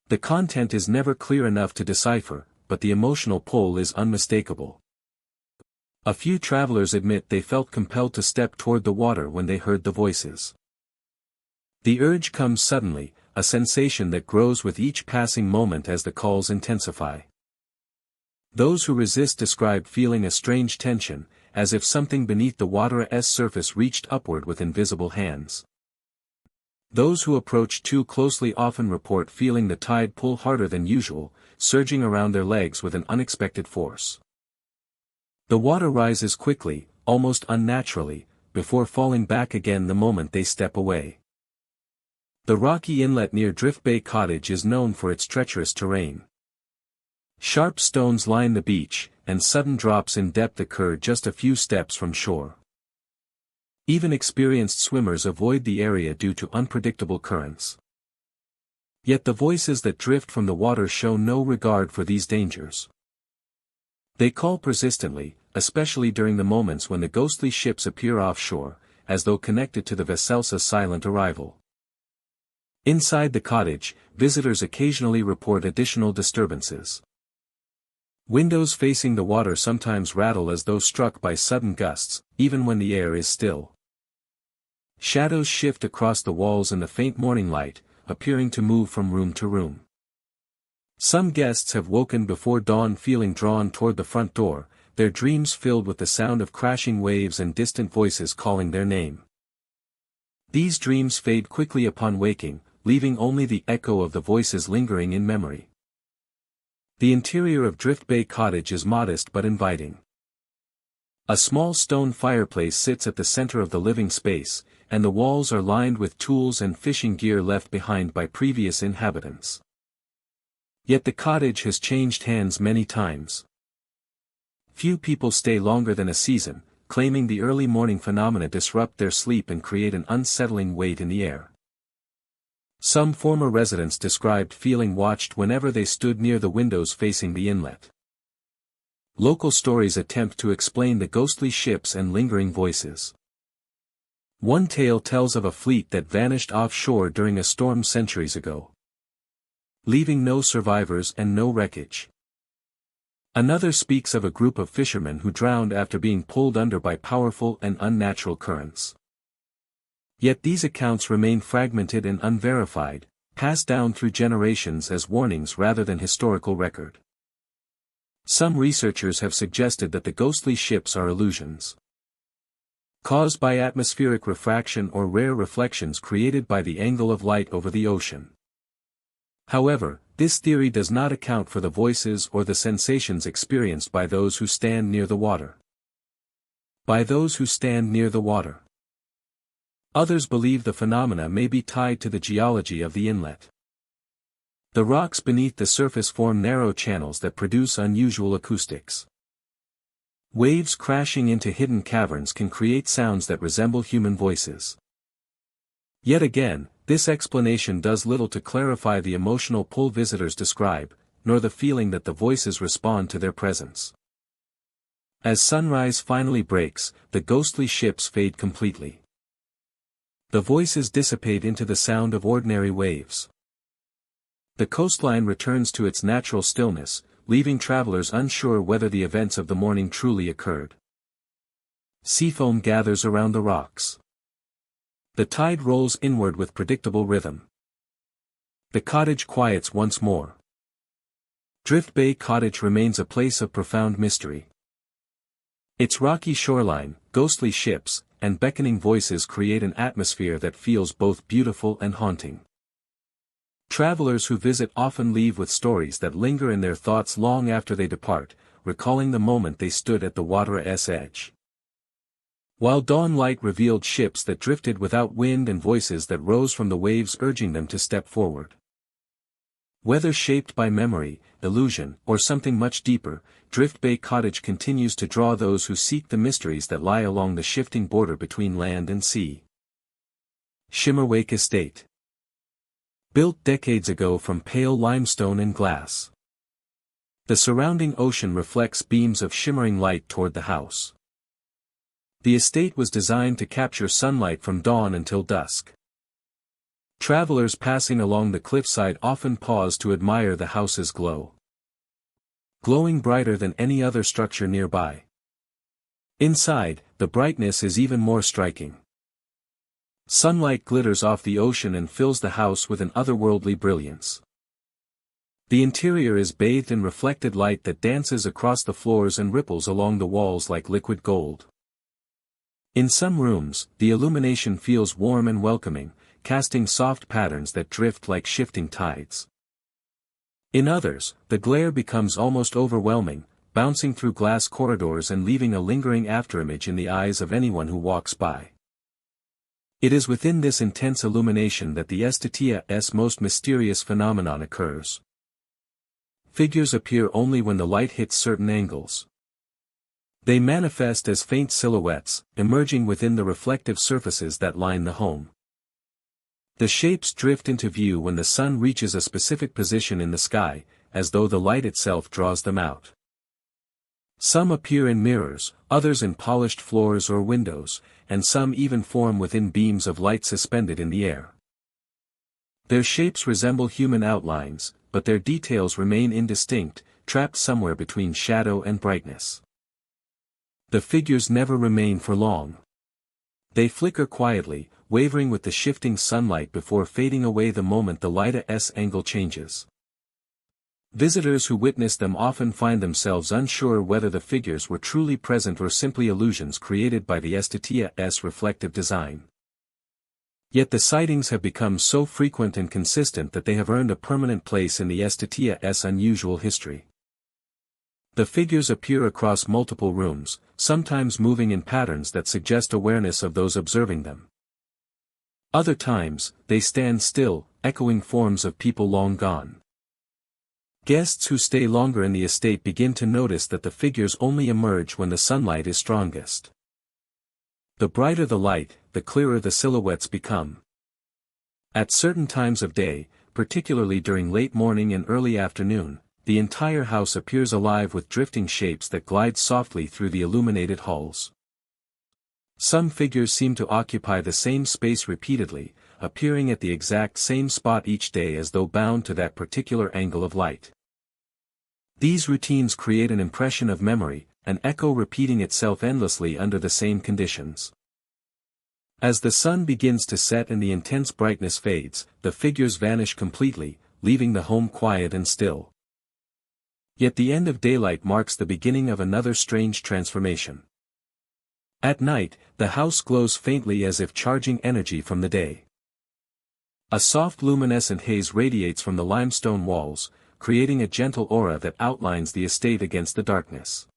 The content is never clear enough to decipher, but the emotional pull is unmistakable. A few travelers admit they felt compelled to step toward the water when they heard the voices. The urge comes suddenly, a sensation that grows with each passing moment as the calls intensify. Those who resist describe feeling a strange tension, as if something beneath the water's surface reached upward with invisible hands. Those who approach too closely often report feeling the tide pull harder than usual, surging around their legs with an unexpected force. The water rises quickly, almost unnaturally, before falling back again the moment they step away. The rocky inlet near Drift Bay Cottage is known for its treacherous terrain. Sharp stones line the beach, and sudden drops in depth occur just a few steps from shore. Even experienced swimmers avoid the area due to unpredictable currents. Yet the voices that drift from the water show no regard for these dangers. They call persistently, especially during the moments when the ghostly ships appear offshore, as though connected to the vessel's silent arrival. Inside the cottage, visitors occasionally report additional disturbances. Windows facing the water sometimes rattle as though struck by sudden gusts, even when the air is still. Shadows shift across the walls in the faint morning light, appearing to move from room to room. Some guests have woken before dawn feeling drawn toward the front door, their dreams filled with the sound of crashing waves and distant voices calling their name. These dreams fade quickly upon waking, leaving only the echo of the voices lingering in memory. The interior of Drift Bay Cottage is modest but inviting. A small stone fireplace sits at the center of the living space, and the walls are lined with tools and fishing gear left behind by previous inhabitants. Yet the cottage has changed hands many times. Few people stay longer than a season, claiming the early morning phenomena disrupt their sleep and create an unsettling weight in the air. Some former residents described feeling watched whenever they stood near the windows facing the inlet. Local stories attempt to explain the ghostly ships and lingering voices. One tale tells of a fleet that vanished offshore during a storm centuries ago, leaving no survivors and no wreckage. Another speaks of a group of fishermen who drowned after being pulled under by powerful and unnatural currents. Yet these accounts remain fragmented and unverified, passed down through generations as warnings rather than historical record. Some researchers have suggested that the ghostly ships are illusions, caused by atmospheric refraction or rare reflections created by the angle of light over the ocean. However, this theory does not account for the voices or the sensations experienced by those who stand near the water. By those who stand near the water. Others believe the phenomena may be tied to the geology of the inlet. The rocks beneath the surface form narrow channels that produce unusual acoustics. Waves crashing into hidden caverns can create sounds that resemble human voices. Yet again, this explanation does little to clarify the emotional pull visitors describe, nor the feeling that the voices respond to their presence. As sunrise finally breaks, the ghostly ships fade completely. The voices dissipate into the sound of ordinary waves. The coastline returns to its natural stillness, leaving travelers unsure whether the events of the morning truly occurred. Seafoam gathers around the rocks. The tide rolls inward with predictable rhythm. The cottage quiets once more. Drift Bay Cottage remains a place of profound mystery. Its rocky shoreline, ghostly ships, and beckoning voices create an atmosphere that feels both beautiful and haunting. Travelers who visit often leave with stories that linger in their thoughts long after they depart, recalling the moment they stood at the water's edge. while dawn light revealed ships that drifted without wind and voices that rose from the waves urging them to step forward. Whether shaped by memory, illusion, or something much deeper, Drift Bay Cottage continues to draw those who seek the mysteries that lie along the shifting border between land and sea. Shimmerwake Estate. Built decades ago from pale limestone and glass. The surrounding ocean reflects beams of shimmering light toward the house. The estate was designed to capture sunlight from dawn until dusk. Travelers passing along the cliffside often pause to admire the house's glow. Glowing brighter than any other structure nearby. Inside, the brightness is even more striking. Sunlight glitters off the ocean and fills the house with an otherworldly brilliance. The interior is bathed in reflected light that dances across the floors and ripples along the walls like liquid gold. In some rooms, the illumination feels warm and welcoming, casting soft patterns that drift like shifting tides. In others, the glare becomes almost overwhelming, bouncing through glass corridors and leaving a lingering afterimage in the eyes of anyone who walks by. It is within this intense illumination that the estate's most mysterious phenomenon occurs. Figures appear only when the light hits certain angles. They manifest as faint silhouettes, emerging within the reflective surfaces that line the home. The shapes drift into view when the sun reaches a specific position in the sky, as though the light itself draws them out. Some appear in mirrors, others in polished floors or windows, and some even form within beams of light suspended in the air. Their shapes resemble human outlines, but their details remain indistinct, trapped somewhere between shadow and brightness. The figures never remain for long. They flicker quietly, wavering with the shifting sunlight before fading away the moment the light's angle changes. Visitors who witness them often find themselves unsure whether the figures were truly present or simply illusions created by the estate's reflective design. Yet the sightings have become so frequent and consistent that they have earned a permanent place in the estate's unusual history. The figures appear across multiple rooms, sometimes moving in patterns that suggest awareness of those observing them. Other times, they stand still, echoing forms of people long gone. Guests who stay longer in the estate begin to notice that the figures only emerge when the sunlight is strongest. The brighter the light, the clearer the silhouettes become. At certain times of day, particularly during late morning and early afternoon, the entire house appears alive with drifting shapes that glide softly through the illuminated halls. Some figures seem to occupy the same space repeatedly, appearing at the exact same spot each day as though bound to that particular angle of light. These routines create an impression of memory, an echo repeating itself endlessly under the same conditions. As the sun begins to set and the intense brightness fades, the figures vanish completely, leaving the home quiet and still. Yet the end of daylight marks the beginning of another strange transformation. At night, the house glows faintly as if charging energy from the day. A soft luminescent haze radiates from the limestone walls, creating a gentle aura that outlines the estate against the darkness.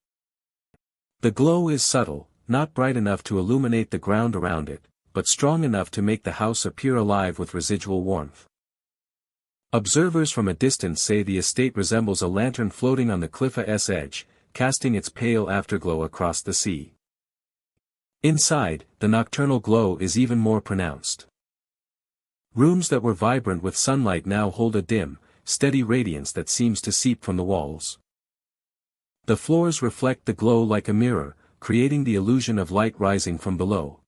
The glow is subtle, not bright enough to illuminate the ground around it, but strong enough to make the house appear alive with residual warmth. Observers from a distance say the estate resembles a lantern floating on the cliff's edge, casting its pale afterglow across the sea. Inside, the nocturnal glow is even more pronounced. Rooms that were vibrant with sunlight now hold a dim, steady radiance that seems to seep from the walls. The floors reflect the glow like a mirror, creating the illusion of light rising from below.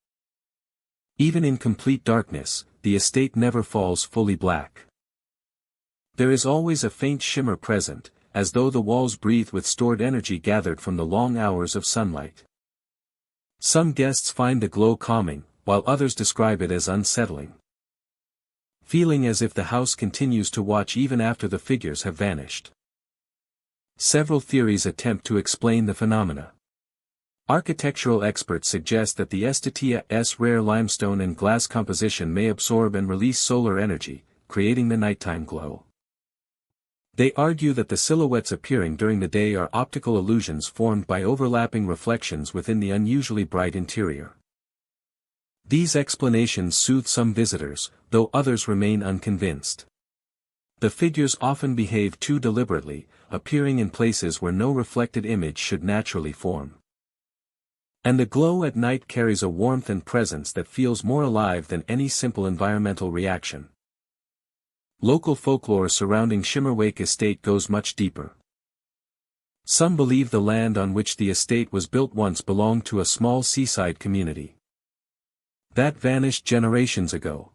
Even in complete darkness, the estate never falls fully black. There is always a faint shimmer present, as though the walls breathe with stored energy gathered from the long hours of sunlight. Some guests find the glow calming, while others describe it as unsettling. Feeling as if the house continues to watch even after the figures have vanished. Several theories attempt to explain the phenomena. Architectural experts suggest that the estate's rare limestone and glass composition may absorb and release solar energy, creating the nighttime glow. They argue that the silhouettes appearing during the day are optical illusions formed by overlapping reflections within the unusually bright interior. These explanations soothe some visitors, though others remain unconvinced. The figures often behave too deliberately, appearing in places where no reflected image should naturally form. And the glow at night carries a warmth and presence that feels more alive than any simple environmental reaction. Local folklore surrounding Shimmerwake Estate goes much deeper. Some believe the land on which the estate was built once belonged to a small seaside community that vanished generations ago.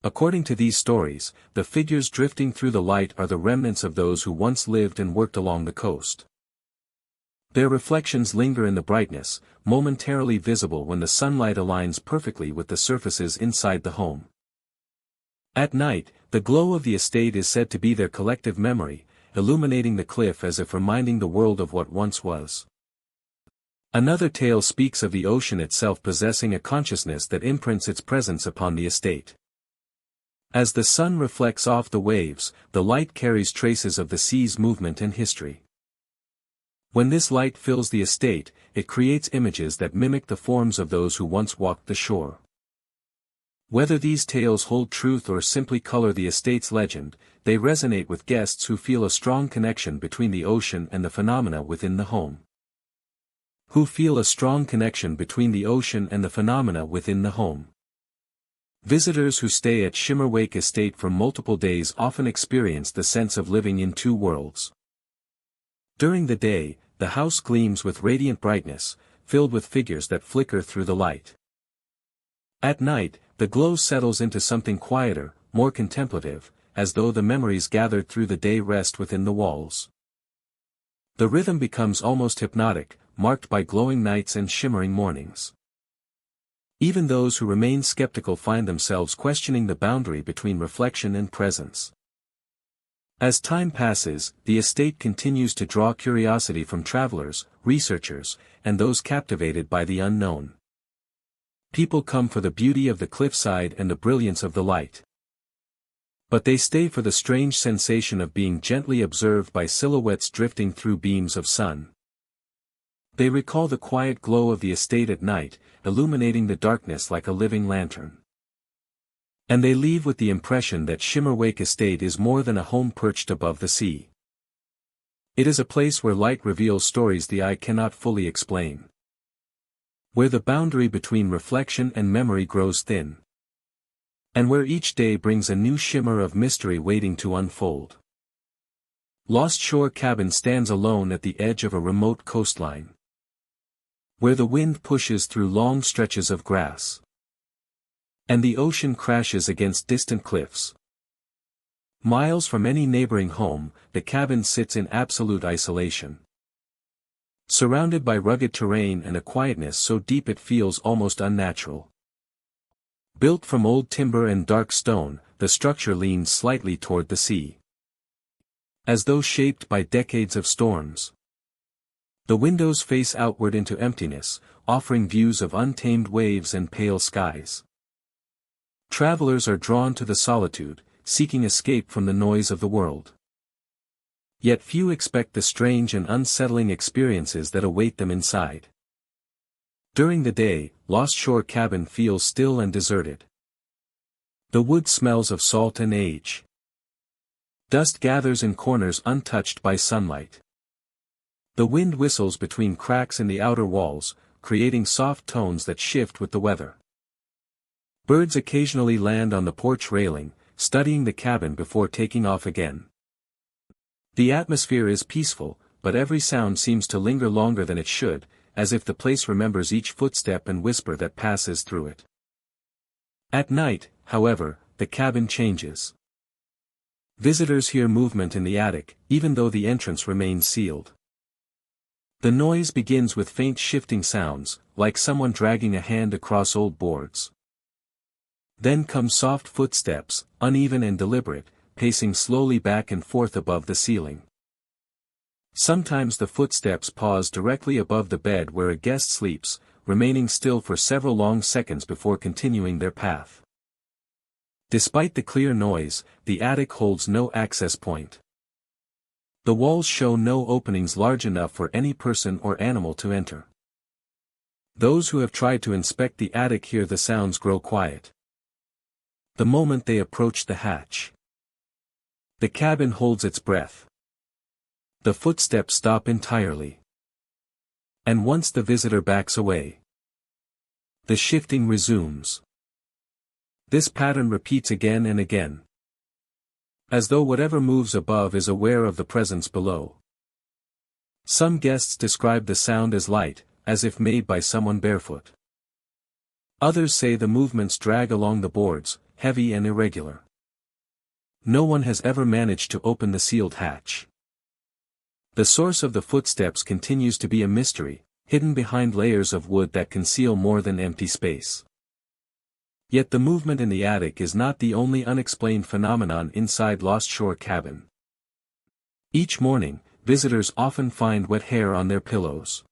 According to these stories, the figures drifting through the light are the remnants of those who once lived and worked along the coast. Their reflections linger in the brightness, momentarily visible when the sunlight aligns perfectly with the surfaces inside the home. At night, the glow of the estate is said to be their collective memory, illuminating the cliff as if reminding the world of what once was. Another tale speaks of the ocean itself possessing a consciousness that imprints its presence upon the estate. As the sun reflects off the waves, the light carries traces of the sea's movement and history. When this light fills the estate, it creates images that mimic the forms of those who once walked the shore. Whether these tales hold truth or simply color the estate's legend, they resonate with guests who feel a strong connection between the ocean and the phenomena within the home. Visitors who stay at Shimmerwake Estate for multiple days often experience the sense of living in two worlds. During the day, the house gleams with radiant brightness, filled with figures that flicker through the light. At night, the glow settles into something quieter, more contemplative, as though the memories gathered through the day rest within the walls. The rhythm becomes almost hypnotic, marked by glowing nights and shimmering mornings. Even those who remain skeptical find themselves questioning the boundary between reflection and presence. As time passes, the estate continues to draw curiosity from travelers, researchers, and those captivated by the unknown. People come for the beauty of the cliffside and the brilliance of the light. But they stay for the strange sensation of being gently observed by silhouettes drifting through beams of sun. They recall the quiet glow of the estate at night, illuminating the darkness like a living lantern. And they leave with the impression that Shimmerwake Estate is more than a home perched above the sea. It is a place where light reveals stories the eye cannot fully explain. Where the boundary between reflection and memory grows thin. And where each day brings a new shimmer of mystery waiting to unfold. Lost Shore Cabin stands alone at the edge of a remote coastline. Where the wind pushes through long stretches of grass. And the ocean crashes against distant cliffs. Miles from any neighboring home, the cabin sits in absolute isolation. Surrounded by rugged terrain and a quietness so deep it feels almost unnatural. Built from old timber and dark stone, the structure leans slightly toward the sea. As though shaped by decades of storms. The windows face outward into emptiness, offering views of untamed waves and pale skies. Travelers are drawn to the solitude, seeking escape from the noise of the world. Yet few expect the strange and unsettling experiences that await them inside. During the day, Lost Shore Cabin feels still and deserted. The wood smells of salt and age. Dust gathers in corners untouched by sunlight. The wind whistles between cracks in the outer walls, creating soft tones that shift with the weather. Birds occasionally land on the porch railing, studying the cabin before taking off again. The atmosphere is peaceful, but every sound seems to linger longer than it should, as if the place remembers each footstep and whisper that passes through it. At night, however, the cabin changes. Visitors hear movement in the attic, even though the entrance remains sealed. The noise begins with faint shifting sounds, like someone dragging a hand across old boards. Then come soft footsteps, uneven and deliberate, pacing slowly back and forth above the ceiling. Sometimes the footsteps pause directly above the bed where a guest sleeps, remaining still for several long seconds before continuing their path. Despite the clear noise, the attic holds no access point. The walls show no openings large enough for any person or animal to enter. Those who have tried to inspect the attic hear the sounds grow quiet. The moment they approach the hatch, the cabin holds its breath. The footsteps stop entirely. And once the visitor backs away, the shifting resumes. This pattern repeats again and again, as though whatever moves above is aware of the presence below. Some guests describe the sound as light, as if made by someone barefoot. Others say the movements drag along the boards, heavy and irregular. No one has ever managed to open the sealed hatch. The source of the footsteps continues to be a mystery, hidden behind layers of wood that conceal more than empty space. Yet the movement in the attic is not the only unexplained phenomenon inside Lost Shore Cabin. Each morning, visitors often find wet hair on their pillows.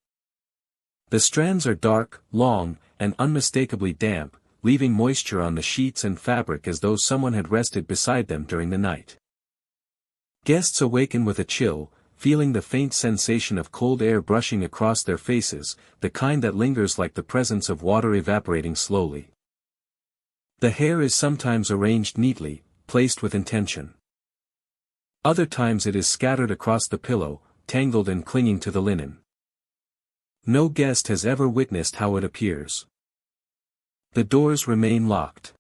The strands are dark, long, and unmistakably damp, leaving moisture on the sheets and fabric as though someone had rested beside them during the night. Guests awaken with a chill, feeling the faint sensation of cold air brushing across their faces, the kind that lingers like the presence of water evaporating slowly. The hair is sometimes arranged neatly, placed with intention. Other times it is scattered across the pillow, tangled and clinging to the linen. No guest has ever witnessed how it appears. The doors remain locked.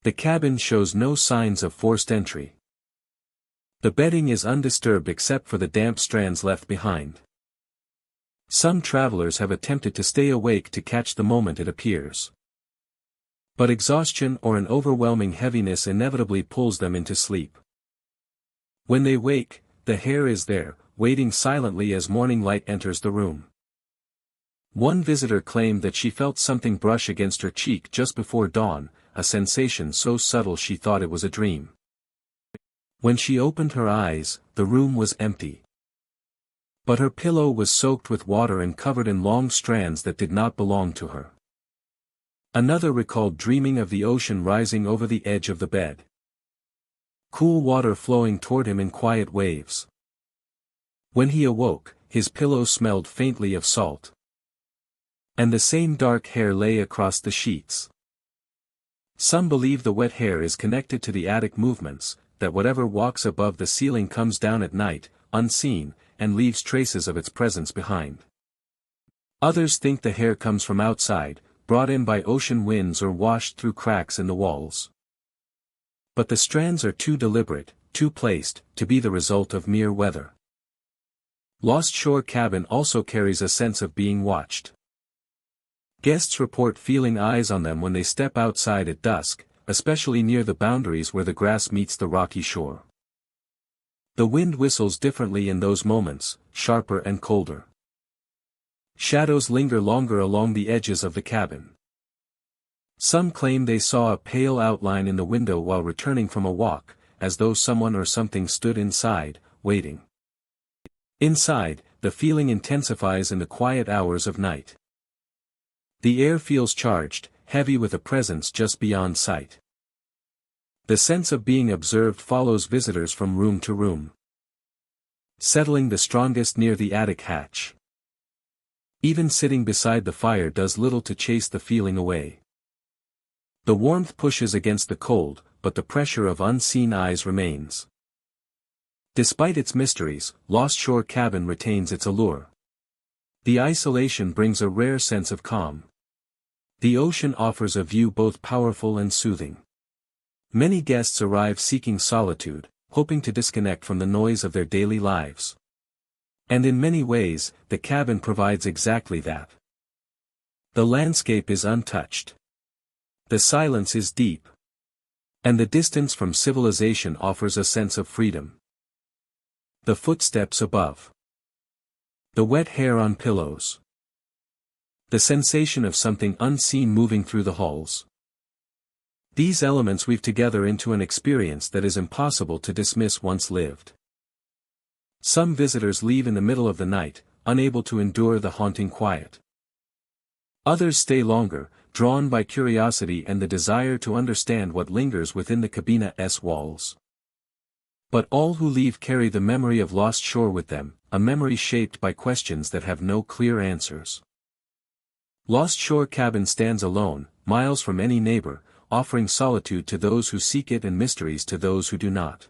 The cabin shows no signs of forced entry. The bedding is undisturbed except for the damp strands left behind. Some travelers have attempted to stay awake to catch the moment it appears. But exhaustion or an overwhelming heaviness inevitably pulls them into sleep. When they wake, the hair is there, waiting silently as morning light enters the room. One visitor claimed that she felt something brush against her cheek just before dawn, a sensation so subtle she thought it was a dream. When she opened her eyes, the room was empty. But her pillow was soaked with water and covered in long strands that did not belong to her. Another recalled dreaming of the ocean rising over the edge of the bed. Cool water flowing toward him in quiet waves. When he awoke, his pillow smelled faintly of salt. And the same dark hair lay across the sheets. Some believe the wet hair is connected to the attic movements, that whatever walks above the ceiling comes down at night, unseen, and leaves traces of its presence behind. Others think the hair comes from outside, brought in by ocean winds or washed through cracks in the walls. But the strands are too deliberate, too placed, to be the result of mere weather. Lost Shore Cabin also carries a sense of being watched. Guests report feeling eyes on them when they step outside at dusk, especially near the boundaries where the grass meets the rocky shore. The wind whistles differently in those moments, sharper and colder. Shadows linger longer along the edges of the cabin. Some claim they saw a pale outline in the window while returning from a walk, as though someone or something stood inside, waiting. Inside, the feeling intensifies in the quiet hours of night. The air feels charged, heavy with a presence just beyond sight. The sense of being observed follows visitors from room to room, settling the strongest near the attic hatch. Even sitting beside the fire does little to chase the feeling away. The warmth pushes against the cold, but the pressure of unseen eyes remains. Despite its mysteries, Lost Shore Cabin retains its allure. The isolation brings a rare sense of calm. The ocean offers a view both powerful and soothing. Many guests arrive seeking solitude, hoping to disconnect from the noise of their daily lives. And in many ways, the cabin provides exactly that. The landscape is untouched. The silence is deep. And the distance from civilization offers a sense of freedom. The footsteps above. The wet hair on pillows. The sensation of something unseen moving through the halls. These elements weave together into an experience that is impossible to dismiss once lived. Some visitors leave in the middle of the night, unable to endure the haunting quiet. Others stay longer, drawn by curiosity and the desire to understand what lingers within the cabina's walls. But all who leave carry the memory of Lost Shore with them, a memory shaped by questions that have no clear answers. Lost Shore Cabin stands alone, miles from any neighbor, offering solitude to those who seek it and mysteries to those who do not.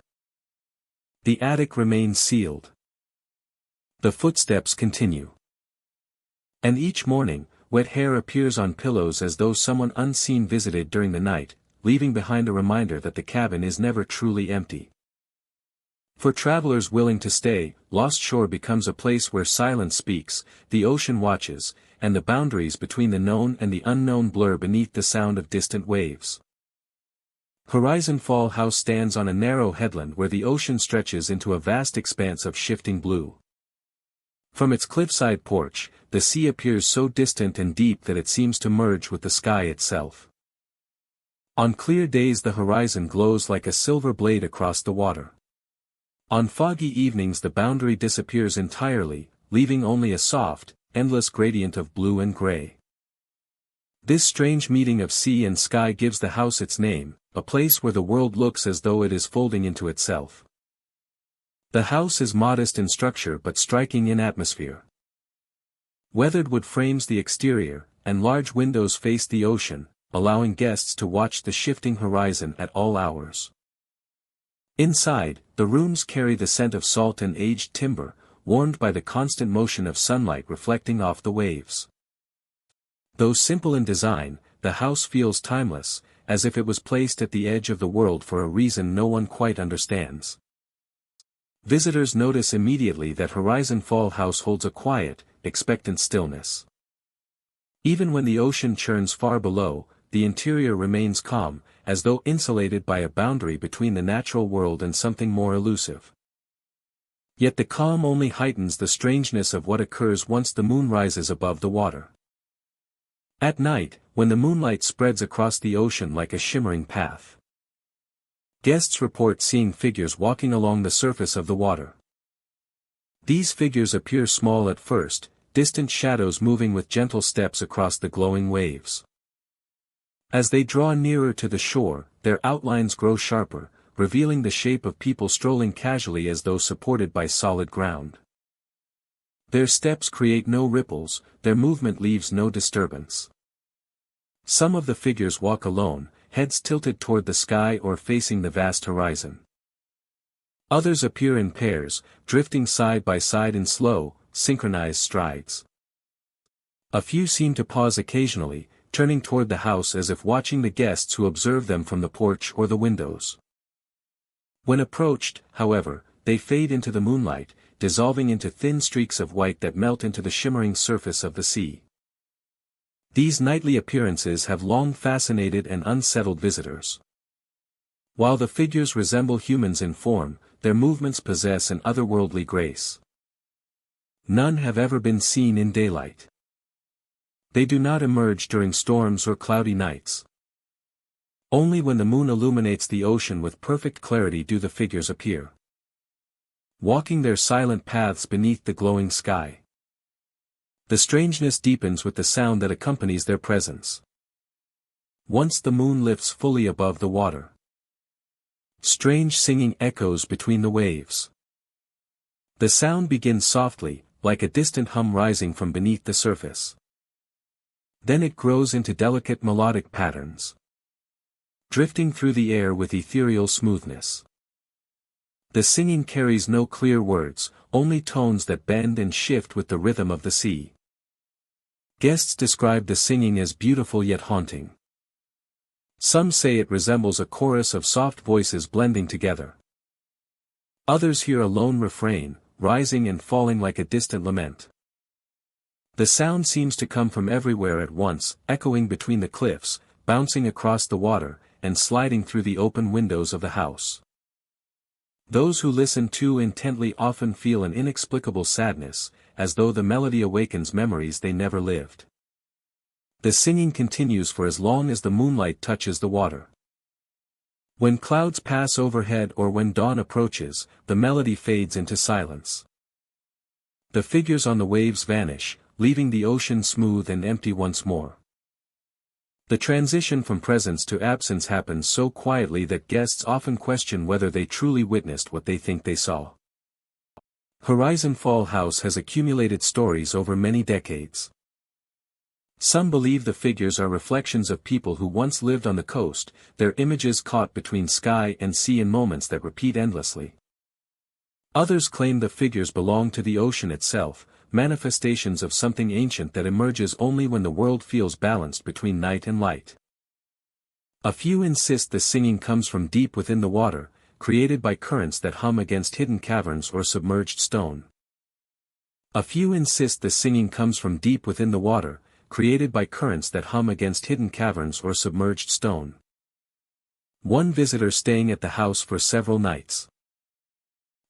The attic remains sealed. The footsteps continue. And each morning, wet hair appears on pillows as though someone unseen visited during the night, leaving behind a reminder that the cabin is never truly empty. For travelers willing to stay, Lost Shore becomes a place where silence speaks, the ocean watches, and the boundaries between the known and the unknown blur beneath the sound of distant waves. Horizon Fall House stands on a narrow headland where the ocean stretches into a vast expanse of shifting blue. From its cliffside porch, the sea appears so distant and deep that it seems to merge with the sky itself. On clear days the horizon glows like a silver blade across the water. On foggy evenings the boundary disappears entirely, leaving only a soft, endless gradient of blue and gray. This strange meeting of sea and sky gives the house its name, a place where the world looks as though it is folding into itself. The house is modest in structure but striking in atmosphere. Weathered wood frames the exterior, and large windows face the ocean, allowing guests to watch the shifting horizon at all hours. Inside, the rooms carry the scent of salt and aged timber, warmed by the constant motion of sunlight reflecting off the waves. Though simple in design, the house feels timeless, as if it was placed at the edge of the world for a reason no one quite understands. Visitors notice immediately that Horizon Fall House holds a quiet, expectant stillness. Even when the ocean churns far below, the interior remains calm, as though insulated by a boundary between the natural world and something more elusive. Yet the calm only heightens the strangeness of what occurs once the moon rises above the water. At night, when the moonlight spreads across the ocean like a shimmering path, guests report seeing figures walking along the surface of the water. These figures appear small at first, distant shadows moving with gentle steps across the glowing waves. As they draw nearer to the shore, their outlines grow sharper, revealing the shape of people strolling casually as though supported by solid ground. Their steps create no ripples, their movement leaves no disturbance. Some of the figures walk alone, heads tilted toward the sky or facing the vast horizon. Others appear in pairs, drifting side by side in slow, synchronized strides. A few seem to pause occasionally, turning toward the house as if watching the guests who observe them from the porch or the windows. When approached, however, they fade into the moonlight, dissolving into thin streaks of white that melt into the shimmering surface of the sea. These nightly appearances have long fascinated and unsettled visitors. While the figures resemble humans in form, their movements possess an otherworldly grace. None have ever been seen in daylight. They do not emerge during storms or cloudy nights. Only when the moon illuminates the ocean with perfect clarity do the figures appear, walking their silent paths beneath the glowing sky. The strangeness deepens with the sound that accompanies their presence. Once the moon lifts fully above the water, strange singing echoes between the waves. The sound begins softly, like a distant hum rising from beneath the surface. Then it grows into delicate melodic patterns, drifting through the air with ethereal smoothness. The singing carries no clear words, only tones that bend and shift with the rhythm of the sea. Guests describe the singing as beautiful yet haunting. Some say it resembles a chorus of soft voices blending together. Others hear a lone refrain, rising and falling like a distant lament. The sound seems to come from everywhere at once, echoing between the cliffs, bouncing across the water, and sliding through the open windows of the house. Those who listen too intently often feel an inexplicable sadness, as though the melody awakens memories they never lived. The singing continues for as long as the moonlight touches the water. When clouds pass overhead or when dawn approaches, the melody fades into silence. The figures on the waves vanish, leaving the ocean smooth and empty once more. The transition from presence to absence happens so quietly that guests often question whether they truly witnessed what they think they saw. Horizon Fall House has accumulated stories over many decades. Some believe the figures are reflections of people who once lived on the coast, their images caught between sky and sea in moments that repeat endlessly. Others claim the figures belong to the ocean itself, manifestations of something ancient that emerges only when the world feels balanced between night and light. A few insist the singing comes from deep within the water, created by currents that hum against hidden caverns or submerged stone. A few insist the singing comes from deep within the water, created by currents that hum against hidden caverns or submerged stone. One visitor staying at the house for several nights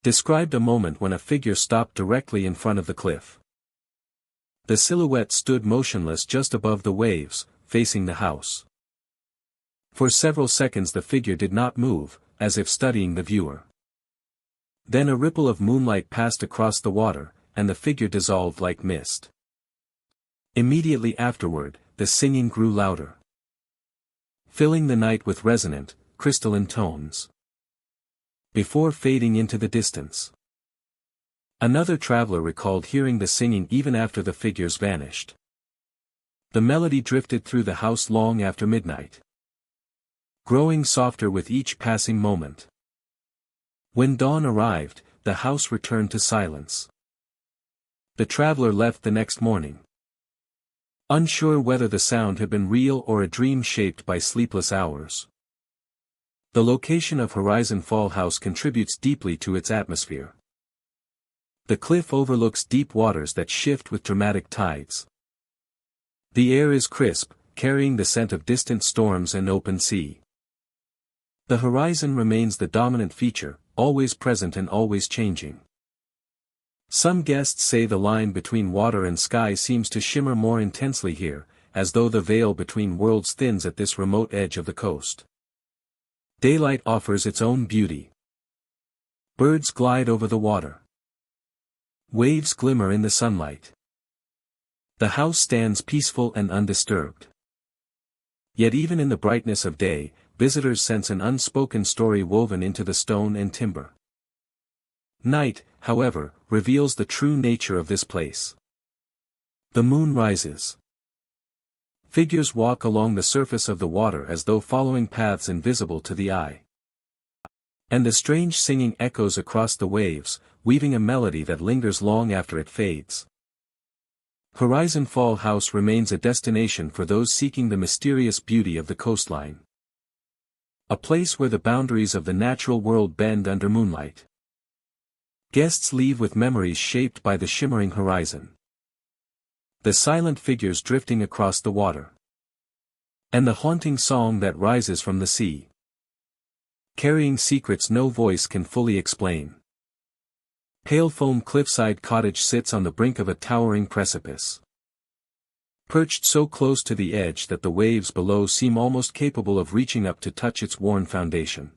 described a moment when a figure stopped directly in front of the cliff. The silhouette stood motionless just above the waves, facing the house. For several seconds the figure did not move, as if studying the viewer. Then a ripple of moonlight passed across the water, and the figure dissolved like mist. Immediately afterward, the singing grew louder, filling the night with resonant, crystalline tones, before fading into the distance. Another traveler recalled hearing the singing even after the figures vanished. The melody drifted through the house long after midnight, growing softer with each passing moment. When dawn arrived, the house returned to silence. The traveler left the next morning, unsure whether the sound had been real or a dream shaped by sleepless hours. The location of Horizon Fall House contributes deeply to its atmosphere. The cliff overlooks deep waters that shift with dramatic tides. The air is crisp, carrying the scent of distant storms and open sea. The horizon remains the dominant feature, always present and always changing. Some guests say the line between water and sky seems to shimmer more intensely here, as though the veil between worlds thins at this remote edge of the coast. Daylight offers its own beauty. Birds glide over the water. Waves glimmer in the sunlight. The house stands peaceful and undisturbed. Yet even in the brightness of day, visitors sense an unspoken story woven into the stone and timber. Night, however, reveals the true nature of this place. The moon rises. Figures walk along the surface of the water as though following paths invisible to the eye. And the strange singing echoes across the waves, weaving a melody that lingers long after it fades. Horizon Fall House remains a destination for those seeking the mysterious beauty of the coastline. A place where the boundaries of the natural world bend under moonlight. Guests leave with memories shaped by the shimmering horizon. The silent figures drifting across the water. And the haunting song that rises from the sea, carrying secrets no voice can fully explain. Pale foam cliffside cottage sits on the brink of a towering precipice. Perched so close to the edge that the waves below seem almost capable of reaching up to touch its worn foundation.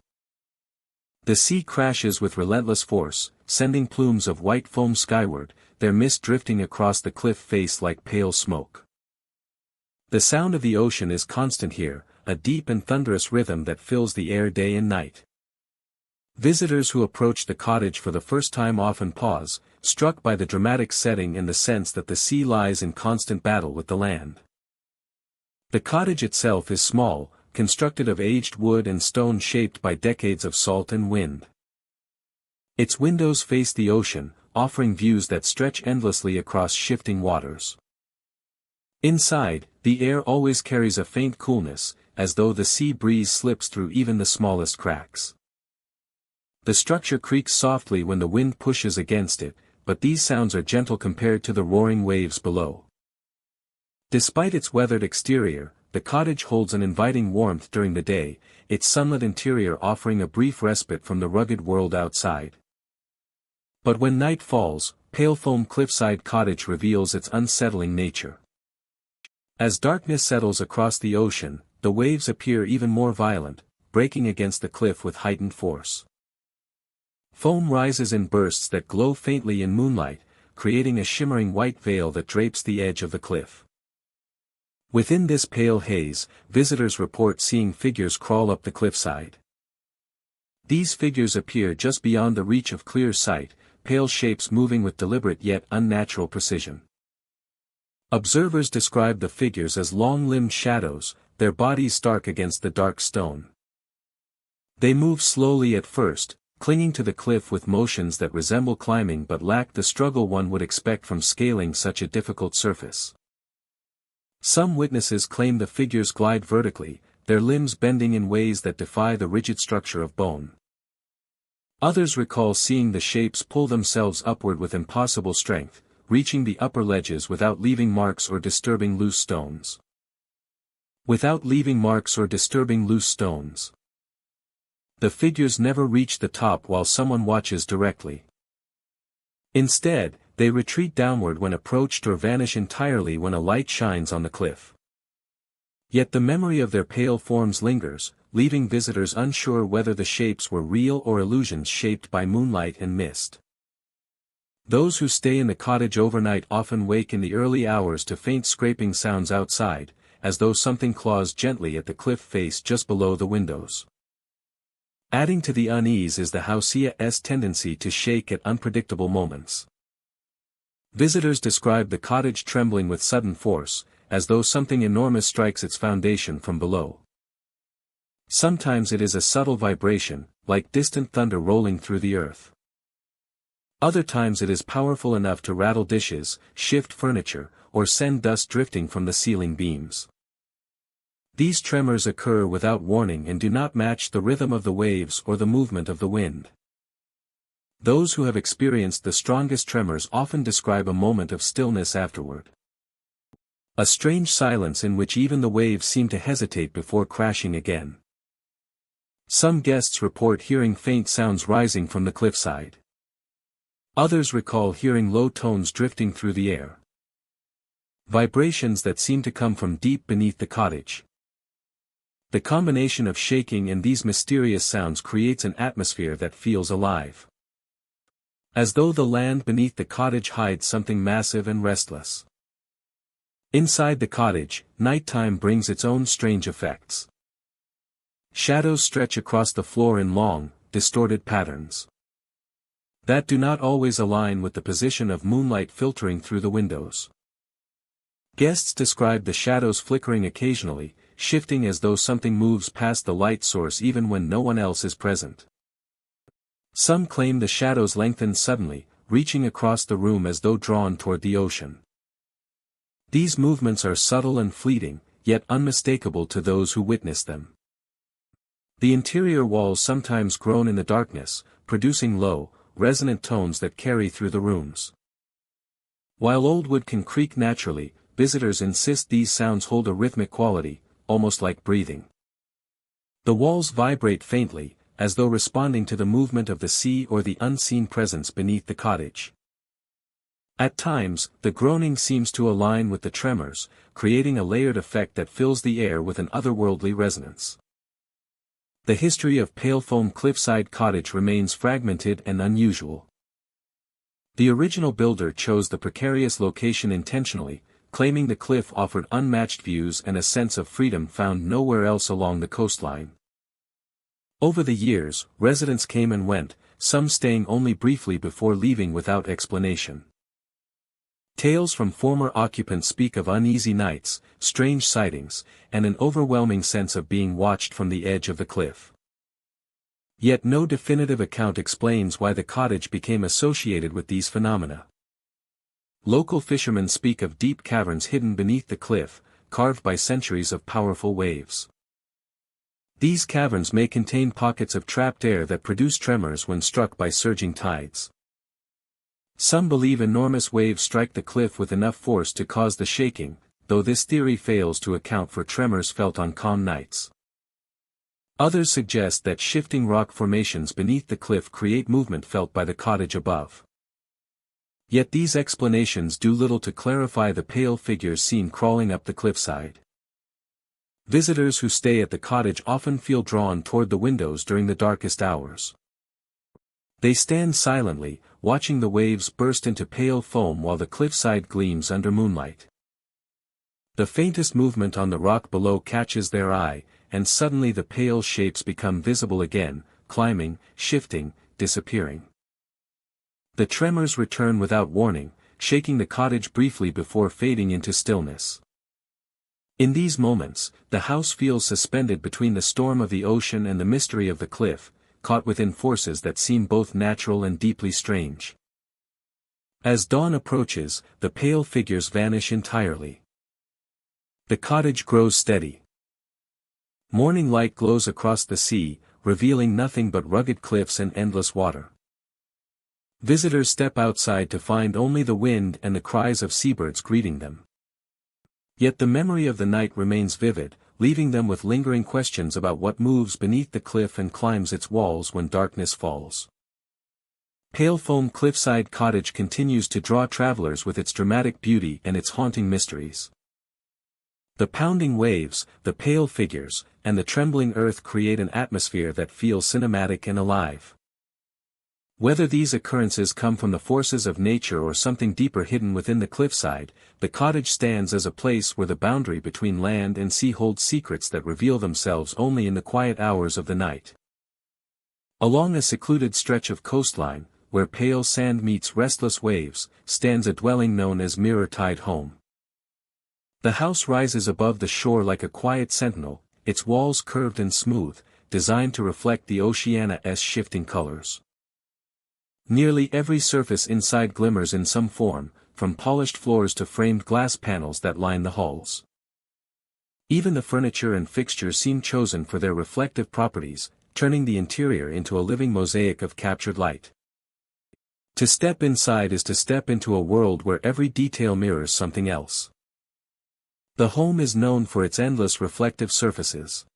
The sea crashes with relentless force, sending plumes of white foam skyward, their mist drifting across the cliff face like pale smoke. The sound of the ocean is constant here, a deep and thunderous rhythm that fills the air day and night. Visitors who approach the cottage for the first time often pause, struck by the dramatic setting and the sense that the sea lies in constant battle with the land. The cottage itself is small, constructed of aged wood and stone shaped by decades of salt and wind. Its windows face the ocean, offering views that stretch endlessly across shifting waters. Inside, the air always carries a faint coolness, as though the sea breeze slips through even the smallest cracks. The structure creaks softly when the wind pushes against it, but these sounds are gentle compared to the roaring waves below. Despite its weathered exterior, the cottage holds an inviting warmth during the day, its sunlit interior offering a brief respite from the rugged world outside. But when night falls, pale foam cliffside cottage reveals its unsettling nature. As darkness settles across the ocean, the waves appear even more violent, breaking against the cliff with heightened force. Foam rises in bursts that glow faintly in moonlight, creating a shimmering white veil that drapes the edge of the cliff. Within this pale haze, visitors report seeing figures crawl up the cliffside. These figures appear just beyond the reach of clear sight, pale shapes moving with deliberate yet unnatural precision. Observers describe the figures as long-limbed shadows, their bodies stark against the dark stone. They move slowly at first, clinging to the cliff with motions that resemble climbing but lack the struggle one would expect from scaling such a difficult surface. Some witnesses claim the figures glide vertically, their limbs bending in ways that defy the rigid structure of bone. Others recall seeing the shapes pull themselves upward with impossible strength, reaching the upper ledges without leaving marks or disturbing loose stones. The figures never reach the top while someone watches directly. Instead, they retreat downward when approached or vanish entirely when a light shines on the cliff. Yet the memory of their pale forms lingers, leaving visitors unsure whether the shapes were real or illusions shaped by moonlight and mist. Those who stay in the cottage overnight often wake in the early hours to faint scraping sounds outside, as though something claws gently at the cliff face just below the windows. Adding to the unease is the house's tendency to shake at unpredictable moments. Visitors describe the cottage trembling with sudden force, as though something enormous strikes its foundation from below. Sometimes it is a subtle vibration, like distant thunder rolling through the earth. Other times it is powerful enough to rattle dishes, shift furniture, or send dust drifting from the ceiling beams. These tremors occur without warning and do not match the rhythm of the waves or the movement of the wind. Those who have experienced the strongest tremors often describe a moment of stillness afterward. A strange silence in which even the waves seem to hesitate before crashing again. Some guests report hearing faint sounds rising from the cliffside. Others recall hearing low tones drifting through the air. Vibrations that seem to come from deep beneath the cottage. The combination of shaking and these mysterious sounds creates an atmosphere that feels alive. As though the land beneath the cottage hides something massive and restless. Inside the cottage, nighttime brings its own strange effects. Shadows stretch across the floor in long, distorted patterns that do not always align with the position of moonlight filtering through the windows. Guests describe the shadows flickering occasionally, shifting as though something moves past the light source even when no one else is present. Some claim the shadows lengthen suddenly, reaching across the room as though drawn toward the ocean. These movements are subtle and fleeting, yet unmistakable to those who witness them. The interior walls sometimes groan in the darkness, producing low, resonant tones that carry through the rooms. While old wood can creak naturally, visitors insist these sounds hold a rhythmic quality, almost like breathing. The walls vibrate faintly, as though responding to the movement of the sea or the unseen presence beneath the cottage. At times, the groaning seems to align with the tremors, creating a layered effect that fills the air with an otherworldly resonance. The history of pale foam cliffside cottage remains fragmented and unusual. The original builder chose the precarious location intentionally, claiming the cliff offered unmatched views and a sense of freedom found nowhere else along the coastline. Over the years, residents came and went, some staying only briefly before leaving without explanation. Tales from former occupants speak of uneasy nights, strange sightings, and an overwhelming sense of being watched from the edge of the cliff. Yet no definitive account explains why the cottage became associated with these phenomena. Local fishermen speak of deep caverns hidden beneath the cliff, carved by centuries of powerful waves. These caverns may contain pockets of trapped air that produce tremors when struck by surging tides. Some believe enormous waves strike the cliff with enough force to cause the shaking, though this theory fails to account for tremors felt on calm nights. Others suggest that shifting rock formations beneath the cliff create movement felt by the cottage above. Yet these explanations do little to clarify the pale figures seen crawling up the cliffside. Visitors who stay at the cottage often feel drawn toward the windows during the darkest hours. They stand silently, watching the waves burst into pale foam while the cliffside gleams under moonlight. The faintest movement on the rock below catches their eye, and suddenly the pale shapes become visible again, climbing, shifting, disappearing. The tremors return without warning, shaking the cottage briefly before fading into stillness. In these moments, the house feels suspended between the storm of the ocean and the mystery of the cliff, caught within forces that seem both natural and deeply strange. As dawn approaches, the pale figures vanish entirely. The cottage grows steady. Morning light glows across the sea, revealing nothing but rugged cliffs and endless water. Visitors step outside to find only the wind and the cries of seabirds greeting them. Yet the memory of the night remains vivid, leaving them with lingering questions about what moves beneath the cliff and climbs its walls when darkness falls. Pale foam cliffside cottage continues to draw travelers with its dramatic beauty and its haunting mysteries. The pounding waves, the pale figures, and the trembling earth create an atmosphere that feels cinematic and alive. Whether these occurrences come from the forces of nature or something deeper hidden within the cliffside, the cottage stands as a place where the boundary between land and sea holds secrets that reveal themselves only in the quiet hours of the night. Along a secluded stretch of coastline, where pale sand meets restless waves, stands a dwelling known as Mirror Tide Home. The house rises above the shore like a quiet sentinel, its walls curved and smooth, designed to reflect the oceana's shifting colors. Nearly every surface inside glimmers in some form, from polished floors to framed glass panels that line the halls. Even the furniture and fixtures seem chosen for their reflective properties, turning the interior into a living mosaic of captured light. To step inside is to step into a world where every detail mirrors something else. The home is known for its endless reflective surfaces.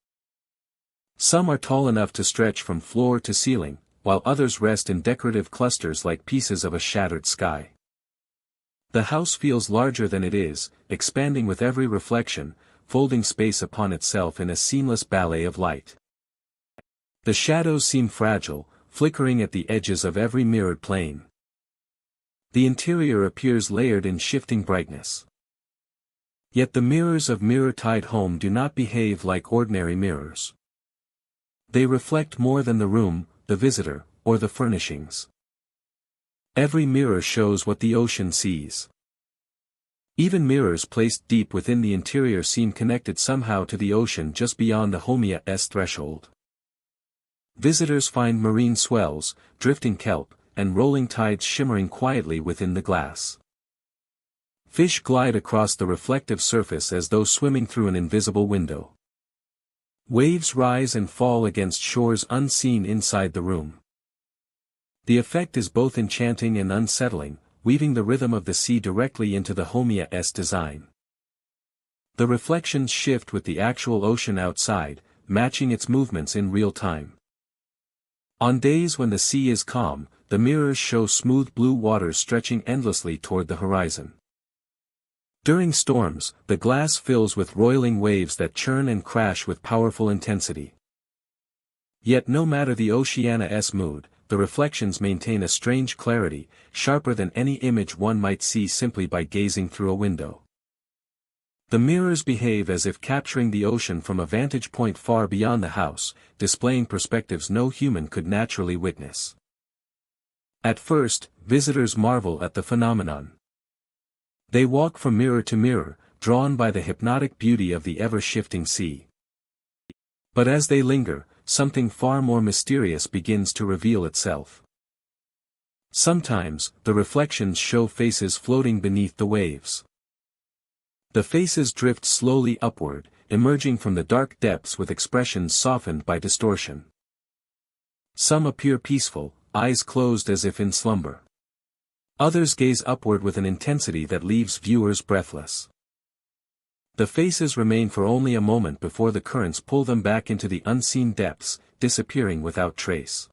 Some are tall enough to stretch from floor to ceiling, while others rest in decorative clusters like pieces of a shattered sky. The house feels larger than it is, expanding with every reflection, folding space upon itself in a seamless ballet of light. The shadows seem fragile, flickering at the edges of every mirrored plane. The interior appears layered in shifting brightness. Yet the mirrors of Mirror Tide Home do not behave like ordinary mirrors. They reflect more than the room, the visitor, or the furnishings. Every mirror shows what the ocean sees. Even mirrors placed deep within the interior seem connected somehow to the ocean just beyond the home's threshold. Visitors find marine swells, drifting kelp, and rolling tides shimmering quietly within the glass. Fish glide across the reflective surface as though swimming through an invisible window. Waves rise and fall against shores unseen inside the room. The effect is both enchanting and unsettling, weaving the rhythm of the sea directly into the home's design. The reflections shift with the actual ocean outside, matching its movements in real time. On days when the sea is calm, the mirrors show smooth blue waters stretching endlessly toward the horizon. During storms, the glass fills with roiling waves that churn and crash with powerful intensity. Yet no matter the oceana's mood, the reflections maintain a strange clarity, sharper than any image one might see simply by gazing through a window. The mirrors behave as if capturing the ocean from a vantage point far beyond the house, displaying perspectives no human could naturally witness. At first, visitors marvel at the phenomenon. They walk from mirror to mirror, drawn by the hypnotic beauty of the ever-shifting sea. But as they linger, something far more mysterious begins to reveal itself. Sometimes, the reflections show faces floating beneath the waves. The faces drift slowly upward, emerging from the dark depths with expressions softened by distortion. Some appear peaceful, eyes closed as if in slumber. Others gaze upward with an intensity that leaves viewers breathless. The faces remain for only a moment before the currents pull them back into the unseen depths, disappearing without trace.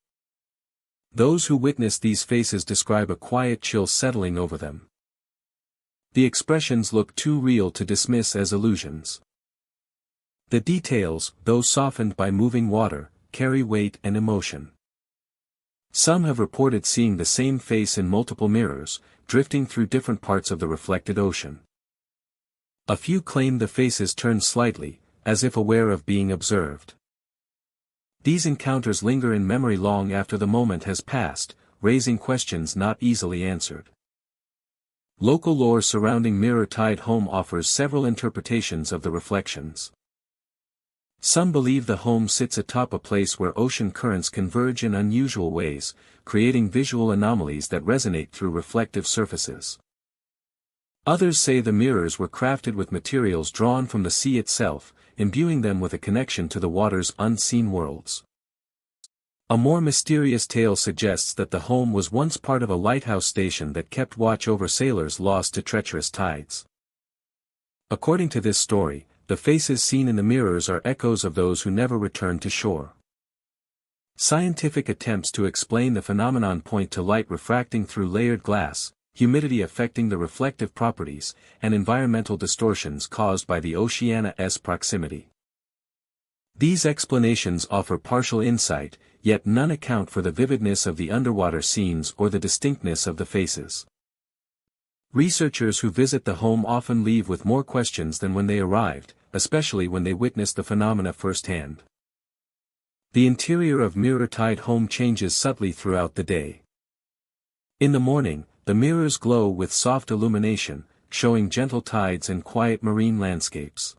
Those who witness these faces describe a quiet chill settling over them. The expressions look too real to dismiss as illusions. The details, though softened by moving water, carry weight and emotion. Some have reported seeing the same face in multiple mirrors, drifting through different parts of the reflected ocean. A few claim the faces turn slightly, as if aware of being observed. These encounters linger in memory long after the moment has passed, raising questions not easily answered. Local lore surrounding Mirror Tide Home offers several interpretations of the reflections. Some believe the home sits atop a place where ocean currents converge in unusual ways, creating visual anomalies that resonate through reflective surfaces. Others say the mirrors were crafted with materials drawn from the sea itself, imbuing them with a connection to the water's unseen worlds. A more mysterious tale suggests that the home was once part of a lighthouse station that kept watch over sailors lost to treacherous tides. According to this story, the faces seen in the mirrors are echoes of those who never returned to shore. Scientific attempts to explain the phenomenon point to light refracting through layered glass, humidity affecting the reflective properties, and environmental distortions caused by the oceana's proximity. These explanations offer partial insight, yet none account for the vividness of the underwater scenes or the distinctness of the faces. Researchers who visit the home often leave with more questions than when they arrived, especially when they witness the phenomena firsthand. The interior of Mirror Tide Home changes subtly throughout the day. In the morning, the mirrors glow with soft illumination, showing gentle tides and quiet marine landscapes.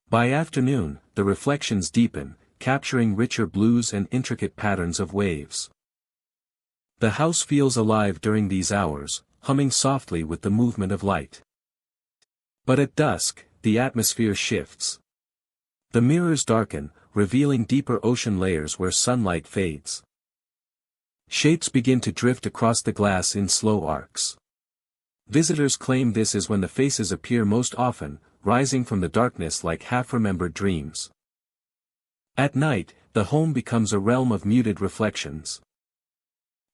By afternoon, the reflections deepen, capturing richer blues and intricate patterns of waves. The house feels alive during these hours, humming softly with the movement of light. But at dusk, the atmosphere shifts. The mirrors darken, revealing deeper ocean layers where sunlight fades. Shapes begin to drift across the glass in slow arcs. Visitors claim this is when the faces appear most often, rising from the darkness like half-remembered dreams. At night, the home becomes a realm of muted reflections.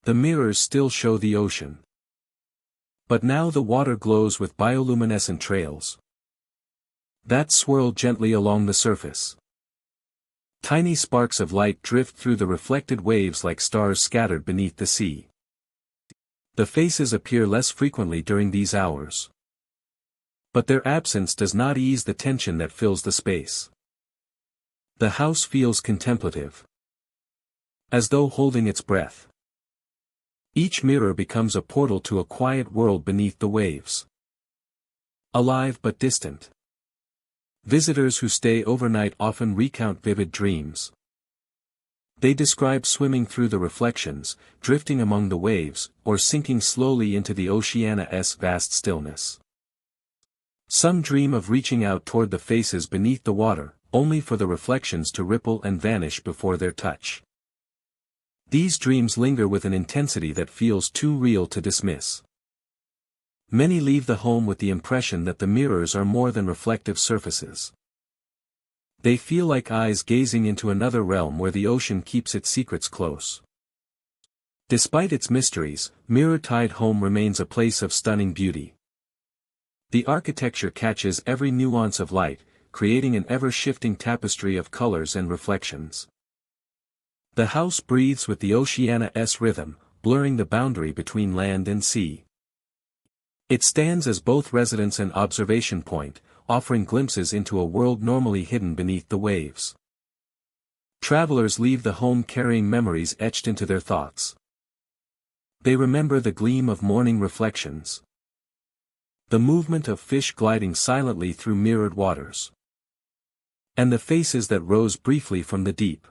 The mirrors still show the ocean. But now the water glows with bioluminescent trails that swirl gently along the surface. Tiny sparks of light drift through the reflected waves like stars scattered beneath the sea. The faces appear less frequently during these hours. But their absence does not ease the tension that fills the space. The house feels contemplative, as though holding its breath. Each mirror becomes a portal to a quiet world beneath the waves. Alive but distant. Visitors who stay overnight often recount vivid dreams. They describe swimming through the reflections, drifting among the waves, or sinking slowly into the oceana's vast stillness. Some dream of reaching out toward the faces beneath the water, only for the reflections to ripple and vanish before their touch. These dreams linger with an intensity that feels too real to dismiss. Many leave the home with the impression that the mirrors are more than reflective surfaces. They feel like eyes gazing into another realm where the ocean keeps its secrets close. Despite its mysteries, Mirror Tide Home remains a place of stunning beauty. The architecture catches every nuance of light, creating an ever-shifting tapestry of colors and reflections. The house breathes with the oceana's rhythm, blurring the boundary between land and sea. It stands as both residence and observation point, offering glimpses into a world normally hidden beneath the waves. Travelers leave the home carrying memories etched into their thoughts. They remember the gleam of morning reflections, the movement of fish gliding silently through mirrored waters, and the faces that rose briefly from the deep.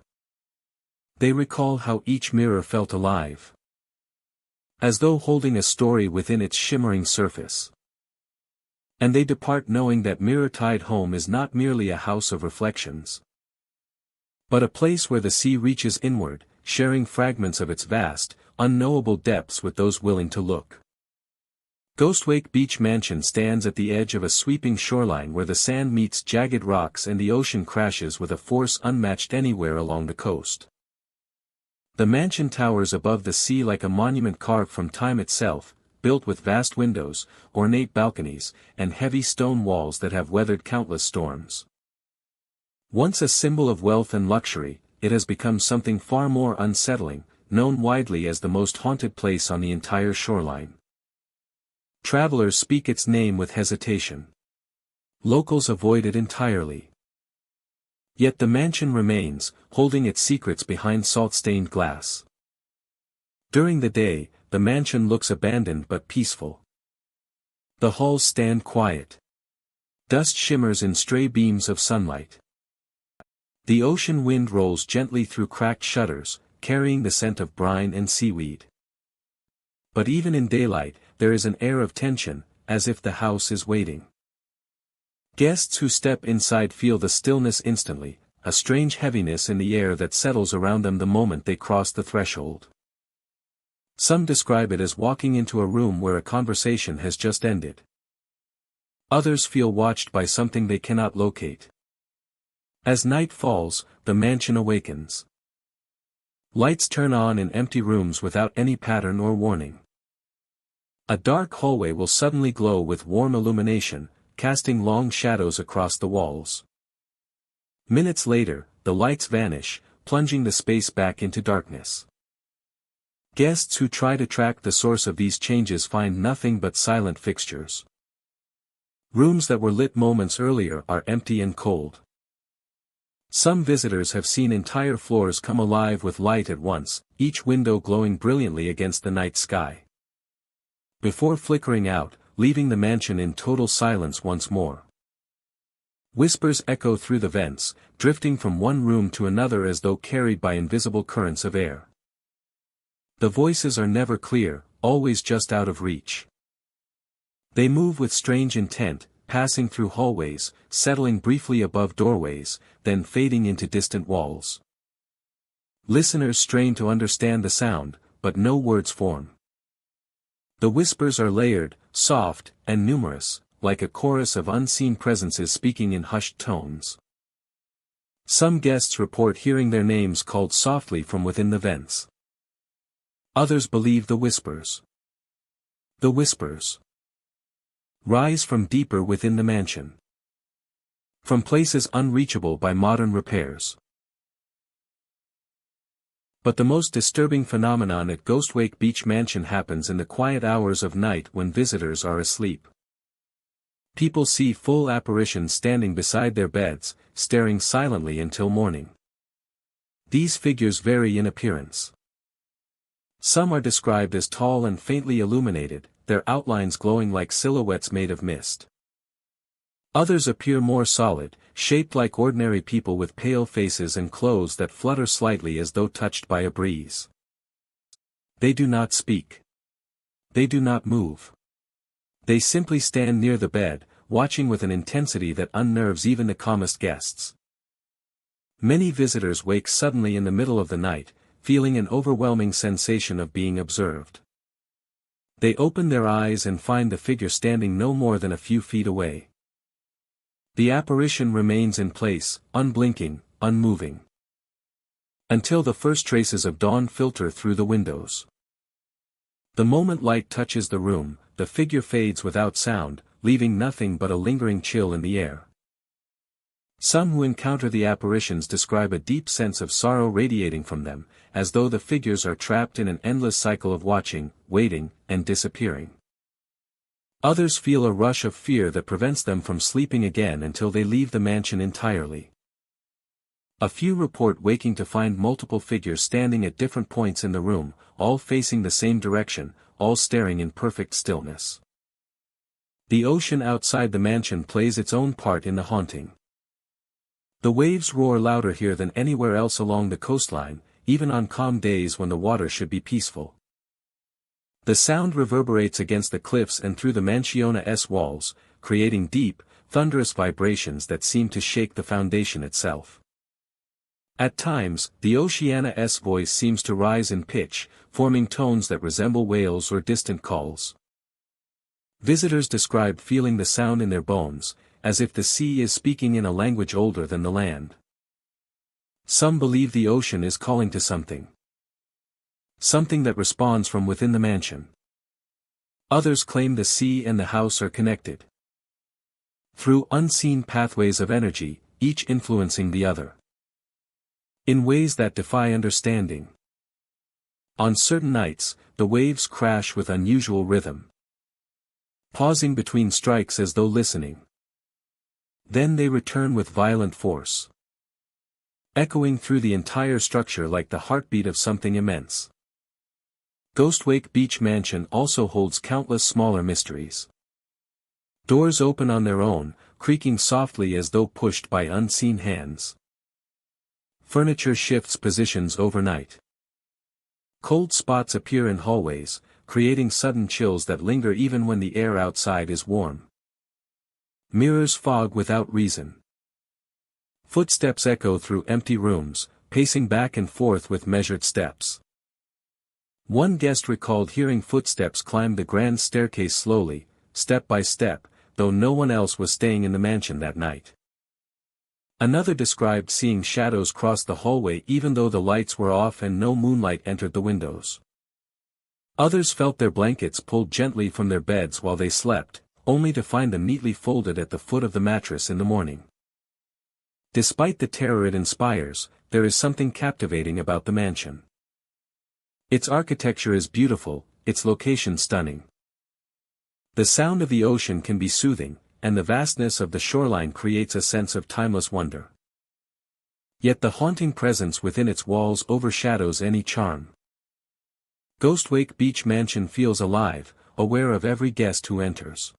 They recall how each mirror felt alive, as though holding a story within its shimmering surface. And they depart knowing that Mirror Tide Home is not merely a house of reflections, but a place where the sea reaches inward, sharing fragments of its vast, unknowable depths with those willing to look. Ghostwake Beach Mansion stands at the edge of a sweeping shoreline where the sand meets jagged rocks and the ocean crashes with a force unmatched anywhere along the coast. The mansion towers above the sea like a monument carved from time itself, built with vast windows, ornate balconies, and heavy stone walls that have weathered countless storms. Once a symbol of wealth and luxury, it has become something far more unsettling, known widely as the most haunted place on the entire shoreline. Travelers speak its name with hesitation. Locals avoid it entirely. Yet the mansion remains, holding its secrets behind salt-stained glass. During the day, the mansion looks abandoned but peaceful. The halls stand quiet. Dust shimmers in stray beams of sunlight. The ocean wind rolls gently through cracked shutters, carrying the scent of brine and seaweed. But even in daylight, there is an air of tension, as if the house is waiting. Guests who step inside feel the stillness instantly, a strange heaviness in the air that settles around them the moment they cross the threshold. Some describe it as walking into a room where a conversation has just ended. Others feel watched by something they cannot locate. As night falls, the mansion awakens. Lights turn on in empty rooms without any pattern or warning. A dark hallway will suddenly glow with warm illumination, casting long shadows across the walls. Minutes later, the lights vanish, plunging the space back into darkness. Guests who try to track the source of these changes find nothing but silent fixtures. Rooms that were lit moments earlier are empty and cold. Some visitors have seen entire floors come alive with light at once, each window glowing brilliantly against the night sky. Before flickering out, leaving the mansion in total silence once more. Whispers echo through the vents, drifting from one room to another as though carried by invisible currents of air. The voices are never clear, always just out of reach. They move with strange intent, passing through hallways, settling briefly above doorways, then fading into distant walls. Listeners strain to understand the sound, but no words form. The whispers are layered, soft, and numerous, like a chorus of unseen presences speaking in hushed tones. Some guests report hearing their names called softly from within the vents. Others believe the whispers. The whispers rise from deeper within the mansion. From places unreachable by modern repairs. But the most disturbing phenomenon at Ghostwake Beach Mansion happens in the quiet hours of night when visitors are asleep. People see full apparitions standing beside their beds, staring silently until morning. These figures vary in appearance. Some are described as tall and faintly illuminated, their outlines glowing like silhouettes made of mist. Others appear more solid, shaped like ordinary people with pale faces and clothes that flutter slightly as though touched by a breeze. They do not speak. They do not move. They simply stand near the bed, watching with an intensity that unnerves even the calmest guests. Many visitors wake suddenly in the middle of the night, feeling an overwhelming sensation of being observed. They open their eyes and find the figure standing no more than a few feet away. The apparition remains in place, unblinking, unmoving. Until the first traces of dawn filter through the windows. The moment light touches the room, the figure fades without sound, leaving nothing but a lingering chill in the air. Some who encounter the apparitions describe a deep sense of sorrow radiating from them, as though the figures are trapped in an endless cycle of watching, waiting, and disappearing. Others feel a rush of fear that prevents them from sleeping again until they leave the mansion entirely. A few report waking to find multiple figures standing at different points in the room, all facing the same direction, all staring in perfect stillness. The ocean outside the mansion plays its own part in the haunting. The waves roar louder here than anywhere else along the coastline, even on calm days when the water should be peaceful. The sound reverberates against the cliffs and through the mansiona's walls, creating deep, thunderous vibrations that seem to shake the foundation itself. At times, the oceana's voice seems to rise in pitch, forming tones that resemble wails or distant calls. Visitors describe feeling the sound in their bones, as if the sea is speaking in a language older than the land. Some believe the ocean is calling to something. Something that responds from within the mansion. Others claim the sea and the house are connected. Through unseen pathways of energy, each influencing the other. In ways that defy understanding. On certain nights, the waves crash with unusual rhythm. Pausing between strikes as though listening. Then they return with violent force. Echoing through the entire structure like the heartbeat of something immense. Ghostwake Beach Mansion also holds countless smaller mysteries. Doors open on their own, creaking softly as though pushed by unseen hands. Furniture shifts positions overnight. Cold spots appear in hallways, creating sudden chills that linger even when the air outside is warm. Mirrors fog without reason. Footsteps echo through empty rooms, pacing back and forth with measured steps. One guest recalled hearing footsteps climb the grand staircase slowly, step by step, though no one else was staying in the mansion that night. Another described seeing shadows cross the hallway even though the lights were off and no moonlight entered the windows. Others felt their blankets pulled gently from their beds while they slept, only to find them neatly folded at the foot of the mattress in the morning. Despite the terror it inspires, there is something captivating about the mansion. Its architecture is beautiful, its location stunning. The sound of the ocean can be soothing, and the vastness of the shoreline creates a sense of timeless wonder. Yet the haunting presence within its walls overshadows any charm. Ghostwake Beach Mansion feels alive, aware of every guest who enters.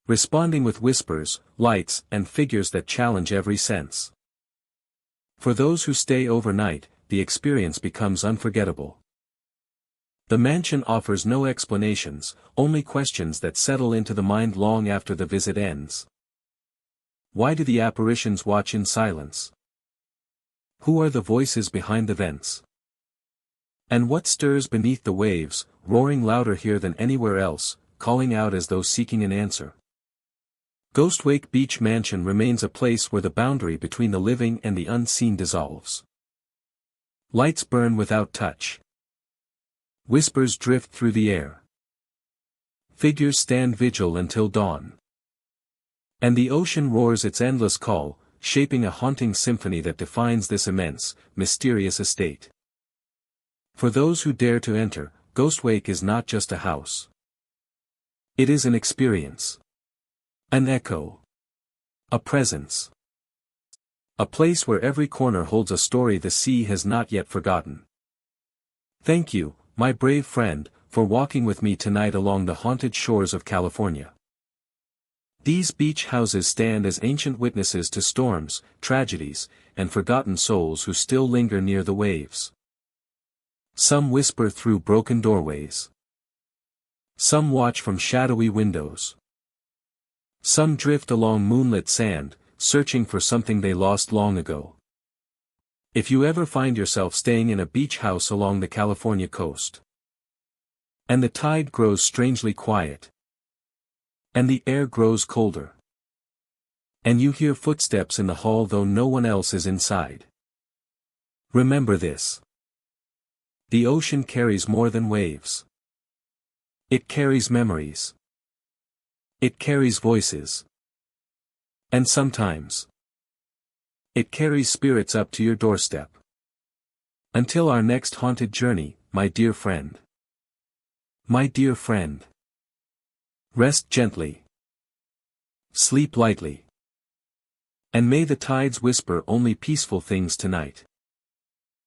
Responding with whispers, lights, and figures that challenge every sense. For those who stay overnight, the experience becomes unforgettable. The mansion offers no explanations, only questions that settle into the mind long after the visit ends. Why do the apparitions watch in silence? Who are the voices behind the vents? And what stirs beneath the waves, roaring louder here than anywhere else, calling out as though seeking an answer? Ghostwake Beach Mansion remains a place where the boundary between the living and the unseen dissolves. Lights burn without touch. Whispers drift through the air. Figures stand vigil until dawn. And the ocean roars its endless call, shaping a haunting symphony that defines this immense, mysterious estate. For those who dare to enter, Ghostwake is not just a house. It is an experience. An echo. A presence. A place where every corner holds a story the sea has not yet forgotten. Thank you, my brave friend, for walking with me tonight along the haunted shores of California. These beach houses stand as ancient witnesses to storms, tragedies, and forgotten souls who still linger near the waves. Some whisper through broken doorways. Some watch from shadowy windows. Some drift along moonlit sand, searching for something they lost long ago. If you ever find yourself staying in a beach house along the California coast, and the tide grows strangely quiet, and the air grows colder, and you hear footsteps in the hall though no one else is inside, remember this. The ocean carries more than waves. It carries memories. It carries voices. And sometimes, it carries spirits up to your doorstep. Until our next haunted journey, my dear friend. My dear friend. Rest gently. Sleep lightly. And may the tides whisper only peaceful things tonight.